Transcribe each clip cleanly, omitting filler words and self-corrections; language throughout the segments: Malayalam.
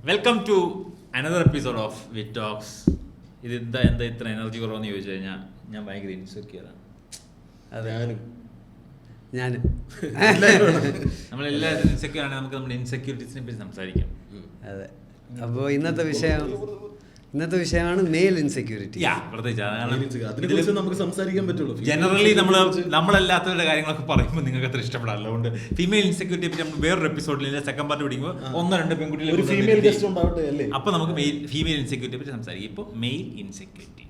Welcome to another episode of wit talks. ഇത് എന്താ ഇത്ര എനർജി കുറവെന്ന് ചോദിച്ചു കഴിഞ്ഞാൽ ഞാൻ ഭയങ്കര ഇൻസെക്യൂറാണ്. ഞാനും നമ്മളെല്ലാവരും ഇൻസെക്യൂർ ആണെങ്കിൽ നമുക്ക് നമ്മുടെ ഇൻസെക്യൂരിറ്റീസിനെ പറ്റി സംസാരിക്കാം. അതെ. അപ്പോൾ ഇന്നത്തെ വിഷയമാണ് മെയിൽ ഇൻസെക്യൂരിറ്റി. അതിനെക്കുറിച്ച് നമുക്ക് സംസാരിക്കാൻ പറ്റുള്ളൂ. ജനറലി നമ്മളല്ലാത്തവരുടെ കാര്യങ്ങളൊക്കെ പറയുമ്പോൾ നിങ്ങൾക്ക് അത്ര ഇഷ്ടപ്പെടാറില്ല. അതുകൊണ്ട് ഫീമെയിൽ ഇൻസെക്യൂരിറ്റിയെ പറ്റി നമ്മൾ വേറൊരു എപ്പിസോഡിൽ സെക്കൻഡ് പാർട്ട് പിടിക്കുമ്പോൾ 1-2 പെൺകുട്ടികൾ അപ്പോൾ നമുക്ക് ഫീമെയിൽ ഇൻസെക്യൂരിറ്റിയെ പറ്റി സംസാരിക്കും. ഇപ്പോൾ മെയിൽ ഇൻസെക്യൂരിറ്റി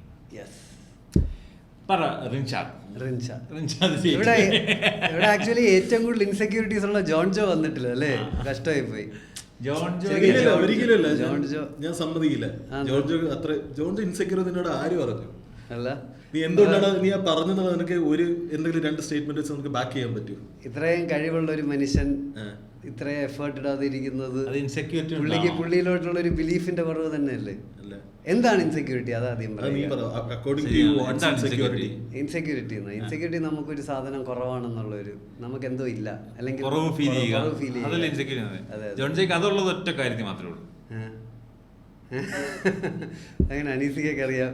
പറ റിൻഷാദ്. ഇവിടെ ആക്ച്വലി ഏറ്റവും കൂടുതൽ ഇൻസെക്യൂരിറ്റീസ് ഉള്ള ജോൺ ജോ വന്നിട്ടില്ല അല്ലേ? കഷ്ടമായി പോയി. ഞാൻ സമ്മതിക്കില്ല. ജോർജ് ഇൻസെക്യൂർ നിന്നോട് ആര് പറഞ്ഞു? അല്ല, നീ എന്തുകൊണ്ടാണ് നീ ആ പറഞ്ഞത്? നിനക്ക് എന്തെങ്കിലും 2 സ്റ്റേറ്റ്മെന്റ് വെച്ച് നമുക്ക് ബാക്ക് ചെയ്യാൻ പറ്റും? ഇത്രയും കഴിവുള്ള ഒരു മനുഷ്യൻ ഇത്രയും എഫേർട്ട് ഇടാതെ ഇരിക്കുന്നത് പുള്ളിയിലോട്ടുള്ള ഒരു ബിലീഫിന്റെ കുറവ് തന്നെയല്ലേ? എന്താണ് ഇൻസെക്യൂരിറ്റി? അതാദ്യം ഇൻസെക്യൂരിറ്റി നമുക്കൊരു സാധനം കുറവാണെന്നുള്ളൊരു നമുക്ക് എന്തോ ഇല്ല, അല്ലെങ്കിൽ ഒറ്റ കാര്യത്തിൽ മാത്രമേ ഉള്ളൂ. അങ്ങനെ അനീസിക്കൊക്കെ അറിയാം.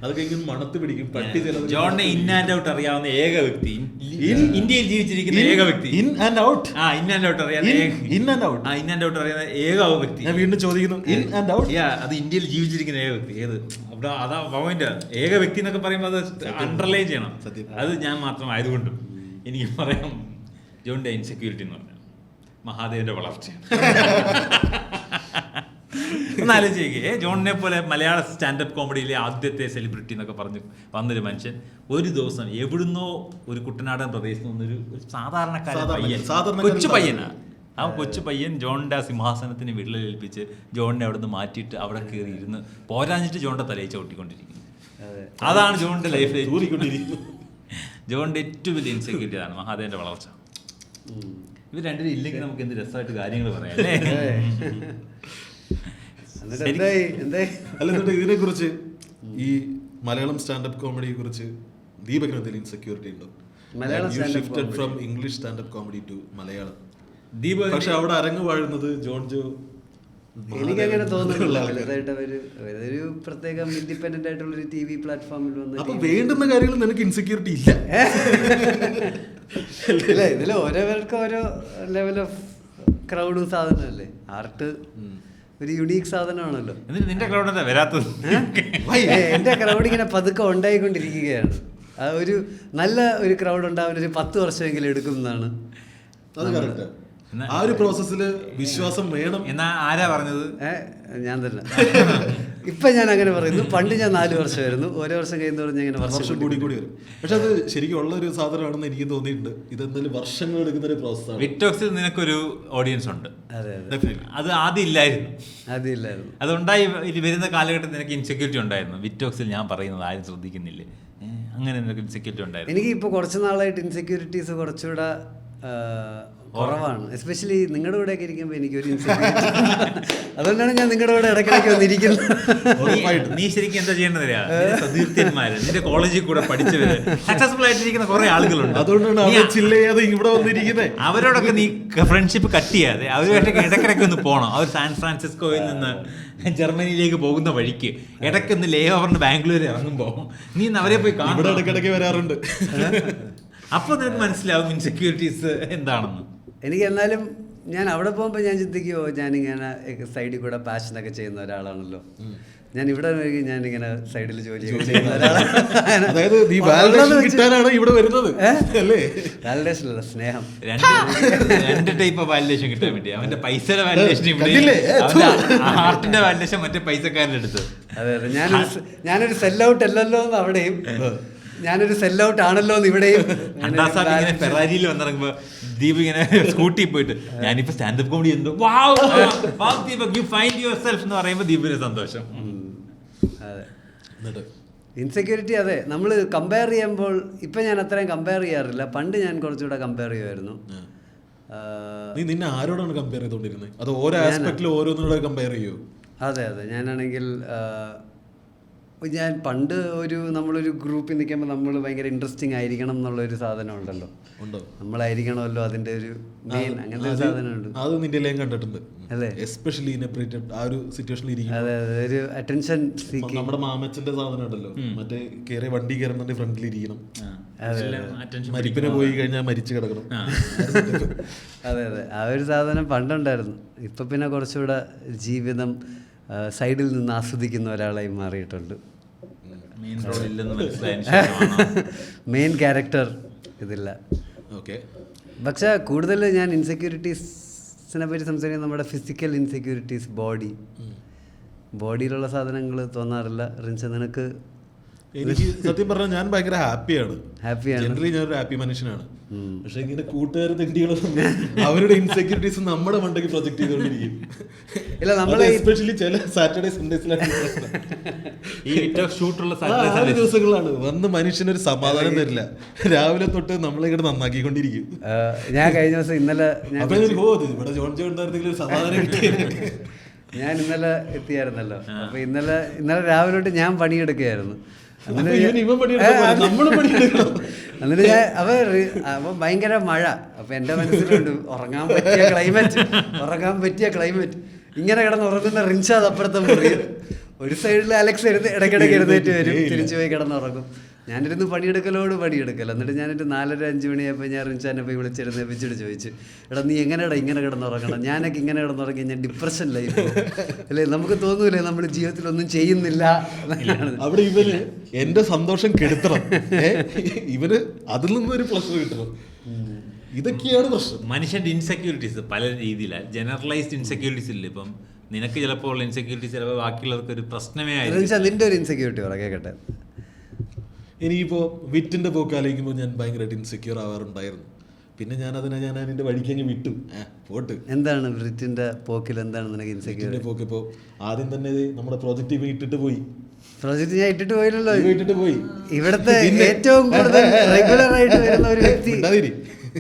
അതൊക്കെ ഇങ്ങനെ മണത്ത് പിടിക്കും. പട്ടി ജോണിനെ ഇൻ ആൻഡ് ഔട്ട് അറിയാവുന്ന ഏക വ്യക്തി, ഇന്ത്യയിൽ ജീവിച്ചിരിക്കുന്ന ഏക വ്യക്തി, ഇൻ ആൻഡ് ഔട്ട് അറിയാവുന്ന ഏക വ്യക്തി. ഞാൻ വീണ്ടും ചോദിക്കുന്നു, ഇൻ ആൻഡ് ഔട്ട് അത് ഇന്ത്യയിൽ ജീവിച്ചിരിക്കുന്ന ഏക വ്യക്തി ഏത്? അവിടെ അതാ പോയിന്റ്. ഏക വ്യക്തി എന്നൊക്കെ പറയുമ്പോൾ അത് അണ്ടർലൈൻ ചെയ്യണം. അത് ഞാൻ മാത്രമായതുകൊണ്ടും എനിക്ക് പറയാം, ജോണിന്റെ ഇൻസെക്യൂരിറ്റി എന്ന് പറഞ്ഞാൽ മഹാദേവന്റെ വളർച്ചയാണ്. ഒന്നാലോചിക്കേ, ജോണിനെ പോലെ മലയാള സ്റ്റാൻഡപ്പ് കോമഡിയിലെ ആദ്യത്തെ സെലിബ്രിറ്റി എന്നൊക്കെ പറഞ്ഞ് വന്നൊരു മനുഷ്യൻ ഒരു ദിവസം എവിടുന്നോ ഒരു കുട്ടനാടൻ പ്രദേശത്ത് നിന്നൊരു കൊച്ചു പയ്യനാണ്. ആ കൊച്ചു പയ്യൻ ജോണിന്റെ ആ സിംഹാസനത്തിന് വിള്ളലേൽപ്പിച്ച് ജോണിനെ അവിടെ നിന്ന് മാറ്റിയിട്ട് അവിടെ കയറി ഇരുന്ന് പോരാഞ്ഞിട്ട് ജോണിന്റെ തലയിൽ ചവിട്ടിക്കൊണ്ടിരിക്കുന്നു. അതാണ് ജോണിന്റെ ലൈഫിൽ ചൂറിക്കൊണ്ടിരിക്കുന്നത്. ജോണിന്റെ ഏറ്റവും വലിയ ഇൻസെക്യൂരിറ്റി ആണ് മഹാദേവന്റെ വളർച്ച. ഇവർ രണ്ടുപേരും ഇല്ലെങ്കിൽ നമുക്ക് എന്ത് രസമായിട്ട് കാര്യങ്ങൾ പറയാം അല്ലേ? എന്നിട്ട് ഇതിനെ കുറിച്ച്, ഈ മലയാളം സ്റ്റാൻഡപ്പ് കോമഡിയെ കുറിച്ച് ദീപകിന് എന്തെങ്കിലും ഇൻസെക്യൂരിറ്റി ഉണ്ടോ? Shifted from English standup comedy to Malayalam. പക്ഷെ അവിടെ അരങ്ങ് വാഴുന്നത് ജോൺ ജോ. എനിക്കങ്ങനെ തോന്നുന്നില്ല. ഒരു പ്രത്യേകം ഇൻഡിപെൻഡന്റ് ആയിട്ടുള്ള ഒരു TV പ്ലാറ്റ്ഫോമിൽ വന്ന് അപ്പൊ വേണ്ടുന്ന കാര്യങ്ങൾ നിനക്ക് ഇൻസെക്യൂരിറ്റി ഇല്ല. ഇതിൽ ഓരോരുത്തർക്കും ഓരോ ലെവൽ ഓഫ് ക്രൗഡും സാധനമല്ലേ. ആർട്ട് ഒരു യുണീക്ക് സാധനമാണല്ലോ. നിന്റെ ക്രൗഡ് എന്താ വരാത്തത്? എന്റെ ക്രൗഡ് ഇങ്ങനെ പതുക്കെ ഉണ്ടായിക്കൊണ്ടിരിക്കുകയാണ്. ഒരു നല്ല ഒരു ക്രൗഡ് ഉണ്ടാവാൻ ഒരു 10 വർഷമെങ്കിലും എടുക്കും എന്നാണ്. ആ ഒരു പ്രോസസ്സിൽ വിശ്വാസം വേണം എന്നാ ആരാ പറഞ്ഞത്? ഞാൻ തന്നെ. ഇപ്പൊ ഞാൻ അങ്ങനെ പറയുന്നു. പണ്ട് ഞാൻ 4 വർഷമായിരുന്നു. ഓരോ വർഷം കഴിയുന്നതോറും ഞാൻ ഇങ്ങനെ വർഷം കൂടി വരും. പക്ഷെ അത് ശരിക്കും ഉള്ള ഒരു സാധനമാണെന്ന് എനിക്ക് തോന്നിയിട്ടുണ്ട്. ഇതെന്തായാലും വർഷങ്ങൾ എടുക്കുന്ന ഒരു പ്രോസസ്സാണ്. വിക്ടോക്സിൽ നിനക്കൊരു ഓഡിയൻസ് ഉണ്ട്. അത് ആദ്യം ഇല്ലായിരുന്നു. അതുണ്ടായി വരുന്ന കാലഘട്ടത്തിൽ നിനക്ക് ഇൻസെക്യൂരിറ്റി ഉണ്ടായിരുന്നു. വിക്ടോക്സിൽ ഞാൻ പറയുന്നത് ആരും ശ്രദ്ധിക്കുന്നില്ലേ? അങ്ങനെ നിനക്ക് ഇൻസെക്യൂരിറ്റി ഉണ്ടായിരുന്നു. എനിക്ക് ഇപ്പോൾ കുറച്ച് നാളായിട്ട് ഇൻസെക്യൂരിറ്റീസ് കുറച്ചുകൂടെ കുറവാണ്. എസ്പെഷ്യലി നിങ്ങളുടെ കൂടെ ഒക്കെ ഇരിക്കുമ്പോൾ എനിക്കൊരു ഇൻസെക്യൂരിറ്റി. അതുകൊണ്ടാണ് ഞാൻ നിങ്ങളുടെ കൂടെ ഇടയ്ക്കിടയ്ക്ക് വന്നിരിക്കുന്നത്. നീ ശരിക്കും എന്താ ചെയ്യേണ്ടതില്ല, സതീർത്ഥ്യന്മാര് നിന്റെ കോളേജിൽ കൂടെ പഠിച്ചവര് സക്സസ്ഫുൾ ആയിട്ടിരിക്കുന്ന കുറെ ആളുകളുണ്ട്. അതുകൊണ്ടാണ് ഇവിടെ വന്നിരിക്കുന്നത്. അവരോടൊക്കെ നീ ഫ്രണ്ട്ഷിപ്പ് കട്ട് ചെയ്യാതെ അവരുമായിട്ടൊക്കെ ഇടയ്ക്കിടയ്ക്ക് ഒന്ന് പോകണം. അവർ സാൻ ഫ്രാൻസിസ്കോയിൽ നിന്ന് ജർമ്മനിയിലേക്ക് പോകുന്ന വഴിക്ക് ഇടയ്ക്കൊന്ന് ലേ ഓവറിന് ബാംഗ്ലൂർ ഇറങ്ങുമ്പോൾ നീ അവരെ പോയി കാണും. ഇടയ്ക്കിടയ്ക്ക് വരാറുണ്ട്. അപ്പോൾ നിനക്ക് മനസ്സിലാവും ഇൻസെക്യൂരിറ്റീസ് എന്താണെന്ന്. എനിക്ക് എന്നാലും ഞാൻ അവിടെ പോകുമ്പോൾ ഞാൻ ചിന്തിക്കുമോ, ഞാനിങ്ങനെ സൈഡിൽ കൂടെ പാഷനൊക്കെ ചെയ്യുന്ന ഒരാളാണല്ലോ. ഞാൻ ഇവിടെ ഞാനിങ്ങനെ സൈഡിൽ ജോലി ചെയ്യുന്ന ഒരാളാണ്. വാലിഡേഷൻ അല്ല, സ്നേഹം. 2 ടൈപ്പ് ഓഫ് വാലിഡേഷൻ കിട്ടാൻ വേണ്ടി അവന്റെ പൈസയുടെ വാലിഡേഷൻ ഹാർട്ടിന്റെ വാലിഡേഷൻ മറ്റേ പൈസക്കാരൻ്റെ അടുത്ത്. അതെ അതെ, ഞാനൊരു സെൽ ഔട്ട് അല്ലല്ലോ എന്ന് അവിടെയും, ഞാനൊരു സെൽ ഔട്ട് ആണല്ലോ എന്ന് ഇവിടെയും. ഫെറാരിയിൽ വന്നിറങ്ങുമ്പോ ദീപ് ഇങ്ങനെ സ്കൂട്ടി പോയിട്ട് ഞാനിപ്പോ സ്റ്റാൻഡപ്പ് കോമഡി എന്തോ യു ഫൈൻഡ് യുവർ സെൽഫ് എന്ന് പറയുമ്പോൾ ദീപിന് സന്തോഷം. അതെ, ഇൻസെക്യൂരിറ്റി. അതെ, നമ്മൾ കമ്പയർ ചെയ്യുമ്പോൾ ഇപ്പം ഞാൻ അത്രയും കമ്പയർ ചെയ്യാറില്ല. പണ്ട് ഞാൻ കുറച്ചുകൂടെ കമ്പയർ ചെയ്യുമായിരുന്നു. നീ നിന്നെ ആരോടാണ് കമ്പയർ ചെയ്തോണ്ടിരുന്നത്? അത് ഓരോ ആസ്പെക്റ്റിലും ഓരോന്നിനോട് കമ്പയർ ചെയ്യോ? അതെ അതെ, ഞാനാണെങ്കിൽ ഞാൻ പണ്ട് നമ്മളൊരു ഗ്രൂപ്പിൽ നിൽക്കുമ്പോൾ നമ്മൾ ഭയങ്കര ഇൻട്രസ്റ്റിംഗ് ആയിരിക്കണം എന്നുള്ളൊരു സാധനം ഉണ്ടല്ലോ, ഉണ്ടോ? നമ്മളായിരിക്കണമല്ലോ അതിൻ്റെ ഒരു മെയിൻ, അങ്ങനത്തെ ഒരു സാധനമുണ്ട്. അത് നിന്റെ എല്ലാം കണ്ടിട്ടുണ്ട് അല്ലേ? എസ്പെഷ്യലി ഇനപ്രേറ്റഡ് ആ ഒരു സിറ്റുവേഷനിൽ ഇരിക്കും. അതെ അതെ, ഒരു അറ്റൻഷൻ സീക്കിങ്. നമ്മുടെ മാമച്ചന്റെ സാധനം ഉണ്ടല്ലോ, മറ്റേ കയറി വണ്ടി കയറുന്നതിന്റെ ഫ്രണ്ടിൽ ഇരിക്കണം, മരിപ്പിനെ പോയി കഴിഞ്ഞാൽ മരിച്ചു കിടക്കണം. അതെ അതെ, ആ ഒരു സാധനം പണ്ടുണ്ടായിരുന്നു. ഇപ്പം പിന്നെ കുറച്ചുകൂടെ ജീവിതം സൈഡിൽ നിന്ന് ആസ്വദിക്കുന്ന ഒരാളായി മാറിയിട്ടുണ്ട്. മെയിൻ ക്യാരക്ടർ ഇതില്ല. ഓക്കെ, പക്ഷേ കൂടുതൽ ഞാൻ ഇൻസെക്യൂരിറ്റീസിനെ പറ്റി സംസാരിക്കുന്നത് നമ്മുടെ ഫിസിക്കൽ ഇൻസെക്യൂരിറ്റീസ്, ബോഡിയിലുള്ള സാധനങ്ങൾ തോന്നാറില്ല. റിൻസ, നിനക്ക്? എനിക്ക് സത്യം പറഞ്ഞാൽ ഞാൻ ഭയങ്കര ഹാപ്പിയാണ്. ജനറലി ഞാനൊരു ഹാപ്പി മനുഷ്യനാണ്. പക്ഷെ ഇങ്ങനെ കൂട്ടുകാർ തെണ്ടികളൊന്നും അവരുടെ ഇൻസെക്യൂരിറ്റീസ് നമ്മുടെ മണ്ടയ്ക്ക് പ്രൊജക്ട് ചെയ്തുകൊണ്ടിരിക്കും. ഇല്ല, നമ്മളെ എസ്പെഷ്യലി ചില സാറ്റർഡേ സൺഡേസിലാണ് ദിവസങ്ങളാണ് വന്ന് മനുഷ്യനൊരു സമാധാനം തരില്ല. രാവിലെ തൊട്ട് നമ്മളിങ്ങനെ നന്നാക്കിക്കൊണ്ടിരിക്കും. ഞാൻ കഴിഞ്ഞ ദിവസം ഇന്നലെ ഇവിടെ ജോൺ ജോൺ ഉണ്ടായിരുന്നെങ്കിൽ ഒരു സമാധാനം കിട്ടിയായിരുന്നു. ഞാൻ ഇന്നലെ എത്തിയായിരുന്നല്ലോ. അപ്പൊ ഇന്നലെ രാവിലെ തൊട്ട് ഞാൻ പണിയെടുക്കുകയായിരുന്നു. എന്നിട്ട് ഞാൻ അപ്പൊ ഭയങ്കര മഴ. അപ്പൊ എന്റെ മനസ്സിലുണ്ട് ഉറങ്ങാൻ പറ്റിയ ക്ലൈമറ്റ്. ഇങ്ങനെ കിടന്ന് ഉറങ്ങുന്ന റിൻഷാദ് അപ്പുറത്തെ മുറി, ഒരു സൈഡിൽ അലക്സ് ഇടയ്ക്കിടയ്ക്ക് എഴുന്നേറ്റ് വരും, തിരിച്ചു പോയി കിടന്നുറങ്ങും. ഞാനിരുന്ന് പണിയെടുക്കൽ. എന്നിട്ട് ഞാനൊരു 4:30-5 മണിയായപ്പോൾ ഞാൻ റിൻഷാനെ പോയി വിളിച്ചിട്ട് ചോദിച്ചു, എടാ നീ എങ്ങനെയാടാ ഇങ്ങനെ കിടന്നുറങ്ങണം? ഞാനൊക്കെ ഇങ്ങനെ കിടന്നുറങ്ങി ഞാൻ ഡിപ്രഷനിലായി അല്ലേ? നമുക്ക് തോന്നൂലേ നമ്മൾ ജീവിതത്തിൽ ഒന്നും ചെയ്യുന്നില്ല. അവിടെ ഇവന് എന്റെ സന്തോഷം കെടുത്തണം, ഇവന് അതിൽ നിന്നൊരു പ്ലസ് കിട്ടണം. ഇതൊക്കെയാണ് പ്രശ്നം. മനുഷ്യന്റെ ഇൻസെക്യൂരിറ്റീസ് പല രീതിയിലാണ്. ജനറലൈസ്ഡ് ഇൻസെക്യൂരിറ്റീസ് ഇല്ല. ഇപ്പം നിനക്ക് ചിലപ്പോൾ ഉള്ള ഇൻസെക്യൂരിറ്റീസ് ചിലപ്പോൾ ബാക്കിയുള്ളവർക്ക് ഒരു പ്രശ്നമേ ആയിരിക്കും. നിന്റെ ഒരു ഇൻസെക്യൂരിറ്റി പറ കേട്ടെ. എനിക്കിപ്പോൾ വിറ്റിൻ്റെ പോക്ക് ആലോചിക്കുമ്പോൾ ഞാൻ ഭയങ്കരമായിട്ട് ഇൻസെക്യൂർ ആവാറുണ്ടായിരുന്നു. പിന്നെ ഞാൻ അതിൻ്റെ വഴിക്കങ്ങ് വിട്ടു. പോട്ട്. എന്താണ് വിറ്റിൻ്റെ പോക്കിൽ എന്താണ് നിനക്ക് ഇൻസെക്യൂർ? പോക്ക് ഇപ്പോൾ ആദ്യം തന്നെ നമ്മുടെ പ്രോജക്റ്റ് ഇപ്പം ഇട്ടിട്ട് പോയി. പ്രോജക്റ്റ് ഞാൻ ഇട്ടിട്ട് പോയില്ലല്ലോ. ഇട്ടിട്ട് പോയി. ഇവിടുത്തെ ഏറ്റവും കൂടുതൽ റെഗുലർ ആയിട്ട് വരുന്ന ഒരു വ്യക്തി.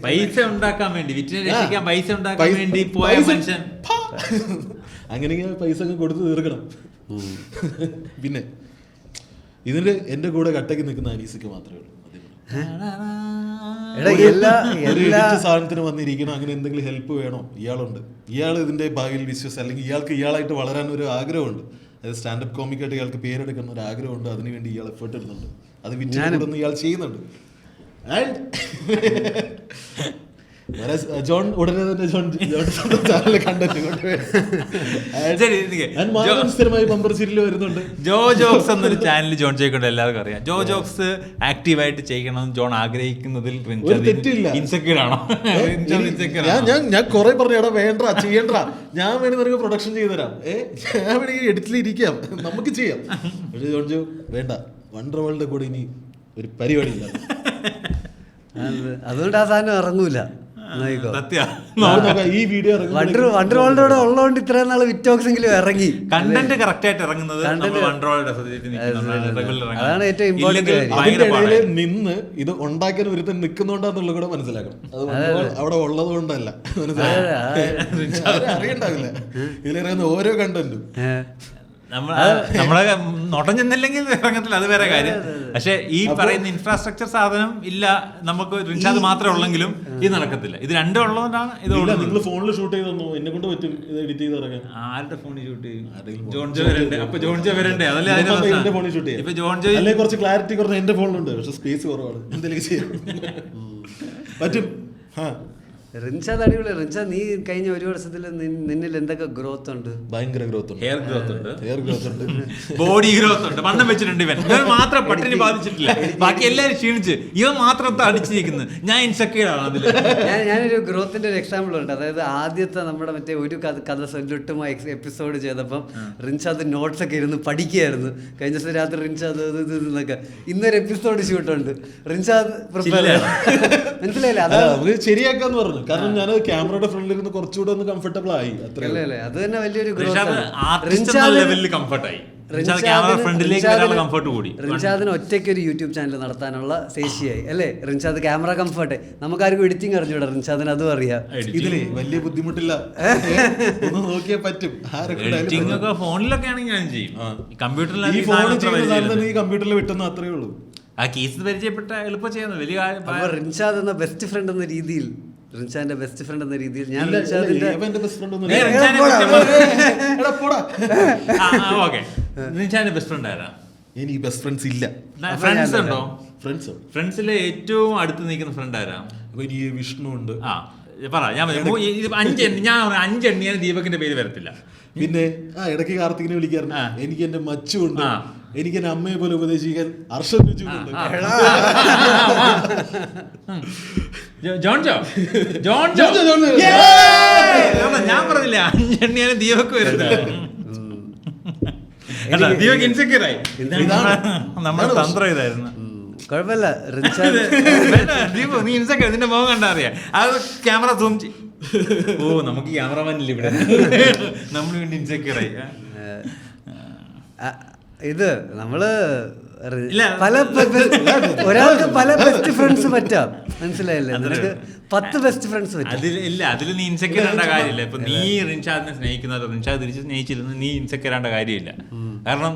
പൈസ ഉണ്ടാക്കാൻ വേണ്ടി, വിറ്റിനെ രക്ഷിക്കാൻ പൈസ ഉണ്ടാക്കാൻ വേണ്ടി പോയ മനുഷ്യൻ. അങ്ങനെ പൈസ അങ്ങ് കൊടുത്ത് തീർക്കണം. പിന്നെ ഇതിന് എന്റെ കൂടെ കട്ടയ്ക്ക് നിൽക്കുന്ന അനീസിക്ക് മാത്രമേ ഉള്ളൂ. സാധനത്തിന് വന്നിരിക്കണം, അങ്ങനെ എന്തെങ്കിലും ഹെൽപ്പ് വേണോ? ഇയാളുണ്ട്. ഇയാൾ ഇതിന്റെ ഭാവിയിൽ അല്ലെങ്കിൽ ഇയാളായിട്ട് വളരാൻ ഒരു ആഗ്രഹമുണ്ട്. അതായത് സ്റ്റാൻഡപ്പ് കോമിക്കായിട്ട് ഇയാൾക്ക് പേരെടുക്കുന്ന ഒരു ആഗ്രഹമുണ്ട്. അതിനുവേണ്ടി ഇയാൾ എഫേർട്ട് ഇടുന്നുണ്ട്. അത് വിറ്റ് ഇയാൾ ചെയ്യുന്നുണ്ട്. ജോൺ ഉടനെ തന്നെ സ്ഥിരമായി ബമ്പർ സീരിയൽ വരുന്നുണ്ട്. ജോ ജോക്സ് എന്നൊരു ചാനൽ ജോൺ ചെയ്യേണ്ട എല്ലാവർക്കും അറിയാം. ജോ ജോക്സ് ആക്റ്റീവായിട്ട് ചെയ്യണം ജോൺ ആഗ്രഹിക്കുന്നതിൽ ഇൻസെക്യൂർ ആണോ? ഞാൻ കുറെ പറഞ്ഞു, എടാ വേണ്ട ചെയ്യണ്ട, ഞാൻ വേണമെങ്കിൽ നിനക്ക് പ്രൊഡക്ഷൻ ചെയ്തുതരാം, ഞാൻ വേണമെങ്കിൽ എഡിറ്റിൽ ഇരിക്കാം, നമുക്ക് ചെയ്യാം. പക്ഷെ ജോൺ ജോ വേണ്ട, വണ്ടർ വേൾഡിന്റെ കൂടെ ഇനി ഒരു പരിപാടി ഇല്ല. അതുകൊണ്ട് ആ സാധനം ഇറങ്ങൂല. ഈ വീഡിയോ വണ്ടർ വേൾഡോടെ ഉള്ളതുകൊണ്ട് ഇത്രയും നാള് വിറ്റോക്സെങ്കിലും ഇറങ്ങി കണ്ടന്റ് കറക്റ്റ് ആയിട്ട് ഇറങ്ങുന്നത്. അതാണ് ഏറ്റവും ഇമ്പോർട്ടന്റ്. അതിന്റെ നിന്ന് ഇത് ഉണ്ടാക്കാൻ ഒരുത്തൻ നിൽക്കുന്നുണ്ടെന്നുള്ള കൂടെ മനസ്സിലാക്കണം. അവിടെ ഉള്ളത് കൊണ്ടല്ല, അറിയണ്ടാവില്ല ഇതിലിറങ്ങുന്ന ഓരോ കണ്ടന്റും. നമ്മളെ നോട്ടം ചെന്നില്ലെങ്കിൽ ഇറങ്ങത്തില്ല, അത് വേറെ കാര്യം. പക്ഷെ ഈ പറയുന്ന ഇൻഫ്രാസ്ട്രക്ചർ സാധനം ഇല്ല, നമുക്ക് റിൻഷാദ് മാത്രമേ ഉള്ളെങ്കിലും ഇത് നടക്കത്തില്ല. ഇത് രണ്ടും ഉള്ളതുകൊണ്ടാണ് ഇത്. നിങ്ങൾ ഫോണിൽ ഷൂട്ട് ചെയ്ത് തന്നു, എന്നെ കൊണ്ട് പറ്റും ഇത് എഡിറ്റ് ചെയ്ത് ഇറങ്ങാൻ. ആരുടെ ഫോണിൽ ഷൂട്ട് ചെയ്യും? ജോൺ ജോ വരണ്ടേ? അപ്പൊ ജോൺ ജോ വരണ്ടേ? അതല്ലേ എന്റെ ഫോണിൽ ഷൂട്ട് ചെയ്യാം. ഇപ്പൊ ജോൺ ജോ അല്ലെങ്കിൽ കുറച്ച് ക്ലാരിറ്റി കുറഞ്ഞ എന്റെ ഫോണിലുണ്ട്, പക്ഷെ സ്പേസ് കുറവാണ്. എന്തെങ്കിലും ചെയ്യാം പറ്റും. റിൻഷാദ് അടിപൊളി. റിൻഷാദ്, നീ കഴിഞ്ഞ ഒരു വർഷത്തിൽ നിന്നിൽ എന്തൊക്കെ ഗ്രോത്ത് ഉണ്ട്? ഭയങ്കര ഗ്രോത്ത് ഉണ്ട്. ഹെയർ ഗ്രോത്ത് ഉണ്ട്, ബോഡി ഗ്രോത്ത് ഉണ്ട്. വണ്ണം വെച്ചിട്ടുണ്ട്. ഇവൻ മാത്രം പട്ടിണി ബാധിച്ചിട്ടില്ല, ബാക്കി എല്ലാവരും ക്ഷീണിച്ച്, ഇവൻ മാത്രം അടിച്ചിരിക്കുന്നത്. ഞാൻ ഇൻസെക്യൂർ ആണ് അതിൽ. ഞാനൊരു ഗ്രോത്തിന്റെ ഒരു എക്സാമ്പിൾ ഉണ്ട്. അതായത് ആദ്യത്തെ നമ്മുടെ മറ്റേ ഒരു കഥ സൊല്ലിട്ടുമോ എപ്പിസോഡ് ചെയ്തപ്പം റിൻഷാദ് നോട്ട്സ് ഒക്കെ ഇരുന്ന് പഠിക്കുകയായിരുന്നു. കഴിഞ്ഞ ദിവസം രാത്രി റിൻഷാദ് എന്നൊക്കെ. ഇന്നൊരു എപ്പിസോഡ് ഷൂട്ടുണ്ട്, റിൻഷാദ് മനസ്സിലായില്ല, അത് ശരിയാക്കാന്ന് പറഞ്ഞു. കാരണം ഞാൻ ക്യാമറയുടെ ഫ്രണ്ടിൽ ഇരുന്ന് കുറച്ചുകൂടെ ഒന്ന് കംഫർട്ടബിൾ ആയി. അത് തന്നെ വലിയൊരു കംഫർട്ടായി. ക്യാമറ ഫ്രണ്ടിലേക്ക് വരാനുള്ള കംഫർട്ട് കൂടി. റിൻഷാദിന് ഒറ്റയ്ക്ക് ഒരു യൂട്യൂബ് ചാനൽ നടത്താനുള്ള ശേഷിയായി അല്ലേ? റിൻഷാദ് ക്യാമറ കംഫർട്ട്, നമുക്കാർക്കും എഡിറ്റിംഗ് അറിഞ്ഞൂടാ, റിൻഷാദിന് അതും അറിയാം. ഇതിലേ വലിയ ബുദ്ധിമുട്ടില്ല, ഒന്ന് നോക്കിയാൽ പറ്റും. എഡിറ്റിംഗ് ഒക്കെ ഫോണിലൊക്കെ ആണെങ്കിൽ ഞാൻ ചെയ്യും. ഈ ഫോണിൽ ചെയ്യുന്ന ഈ കമ്പ്യൂട്ടറിൽ വിട്ടുന്ന അത്രേ ഉള്ളൂ. ആ കേസ് പരിചയപ്പെട്ട എളുപ്പം ചെയ്യുന്നത് വലിയ കാര്യം. അപ്പോൾ റിൻഷാദ് എന്ന ബെസ്റ്റ് ഫ്രണ്ട് എന്ന രീതിയിൽ, റിൻഷാദിന്റെ ബെസ്റ്റ് ഫ്രണ്ട് എന്ന രീതിയിൽ ഞാൻ റിൻഷാദിന്റെ ബെസ്റ്റ് ഫ്രണ്ട് ആരാ? എനിക്ക് ബെസ്റ്റ് ഫ്രണ്ട്സ് ഇല്ല. ഫ്രണ്ട്സ് ഉണ്ടോ? ഫ്രണ്ട്സിലെ ഏറ്റവും അടുത്ത് നിൽക്കുന്ന ഫ്രണ്ട് ആരാ? എനിക്ക് വിഷ്ണു ഉണ്ട്. ആ പറ, ഞാൻ 5 എണ്ണിയാൽ ദീപകിന്റെ പേര് വരത്തില്ല. പിന്നെ ഇടയ്ക്ക് കാർത്തികിനെ വിളിക്കാറുണ്ട്. എനിക്ക് എന്റെ മച്ചു ഉണ്ട്, എനിക്ക് എന്റെ അമ്മയെ പോലെ ഉപദേശിക്കാൻ അർഷദ് ഉണ്ട്. ഞാൻ പറഞ്ഞില്ല 5 എണ്ണിയാലും ദീപക്ക് വരത്തില്ല. ദീപക് ഇൻസെക്യൂർ ആയി. നമ്മുടെ തന്ത്രം ഇതായിരുന്നു. കുഴപ്പമില്ല, ദീപു നീ ഇൻസെക്യൂർ, നിന്റെ മുഖം കണ്ടാ അറിയാം. അത് ക്യാമറ സൂം ഓ നമുക്ക് ക്യാമറമാനില്ല ഇവിടെ, നമ്മൾ വേണ്ടി ഇൻസെക്യൂർ ആയി. ഇത് നമ്മള് ഒരാൾക്ക് പല ബെസ്റ്റ് ഫ്രണ്ട്സ് പറ്റാം, മനസ്സിലായില്ലേ? നിനക്ക് 10 ബെസ്റ്റ് ഫ്രണ്ട്സ് പറ്റും. അതിൽ നീ ഇൻസെക്യൂർ ആവേണ്ട കാര്യമില്ല. ഇപ്പൊ നീ റിൻഷാദിനെ സ്നേഹിക്കുന്നത് റിൻഷാദ് തിരിച്ച് സ്നേഹിച്ചിരുന്നു, നീ ഇൻസെക്യൂർ ആവേണ്ട കാര്യമില്ല. കാരണം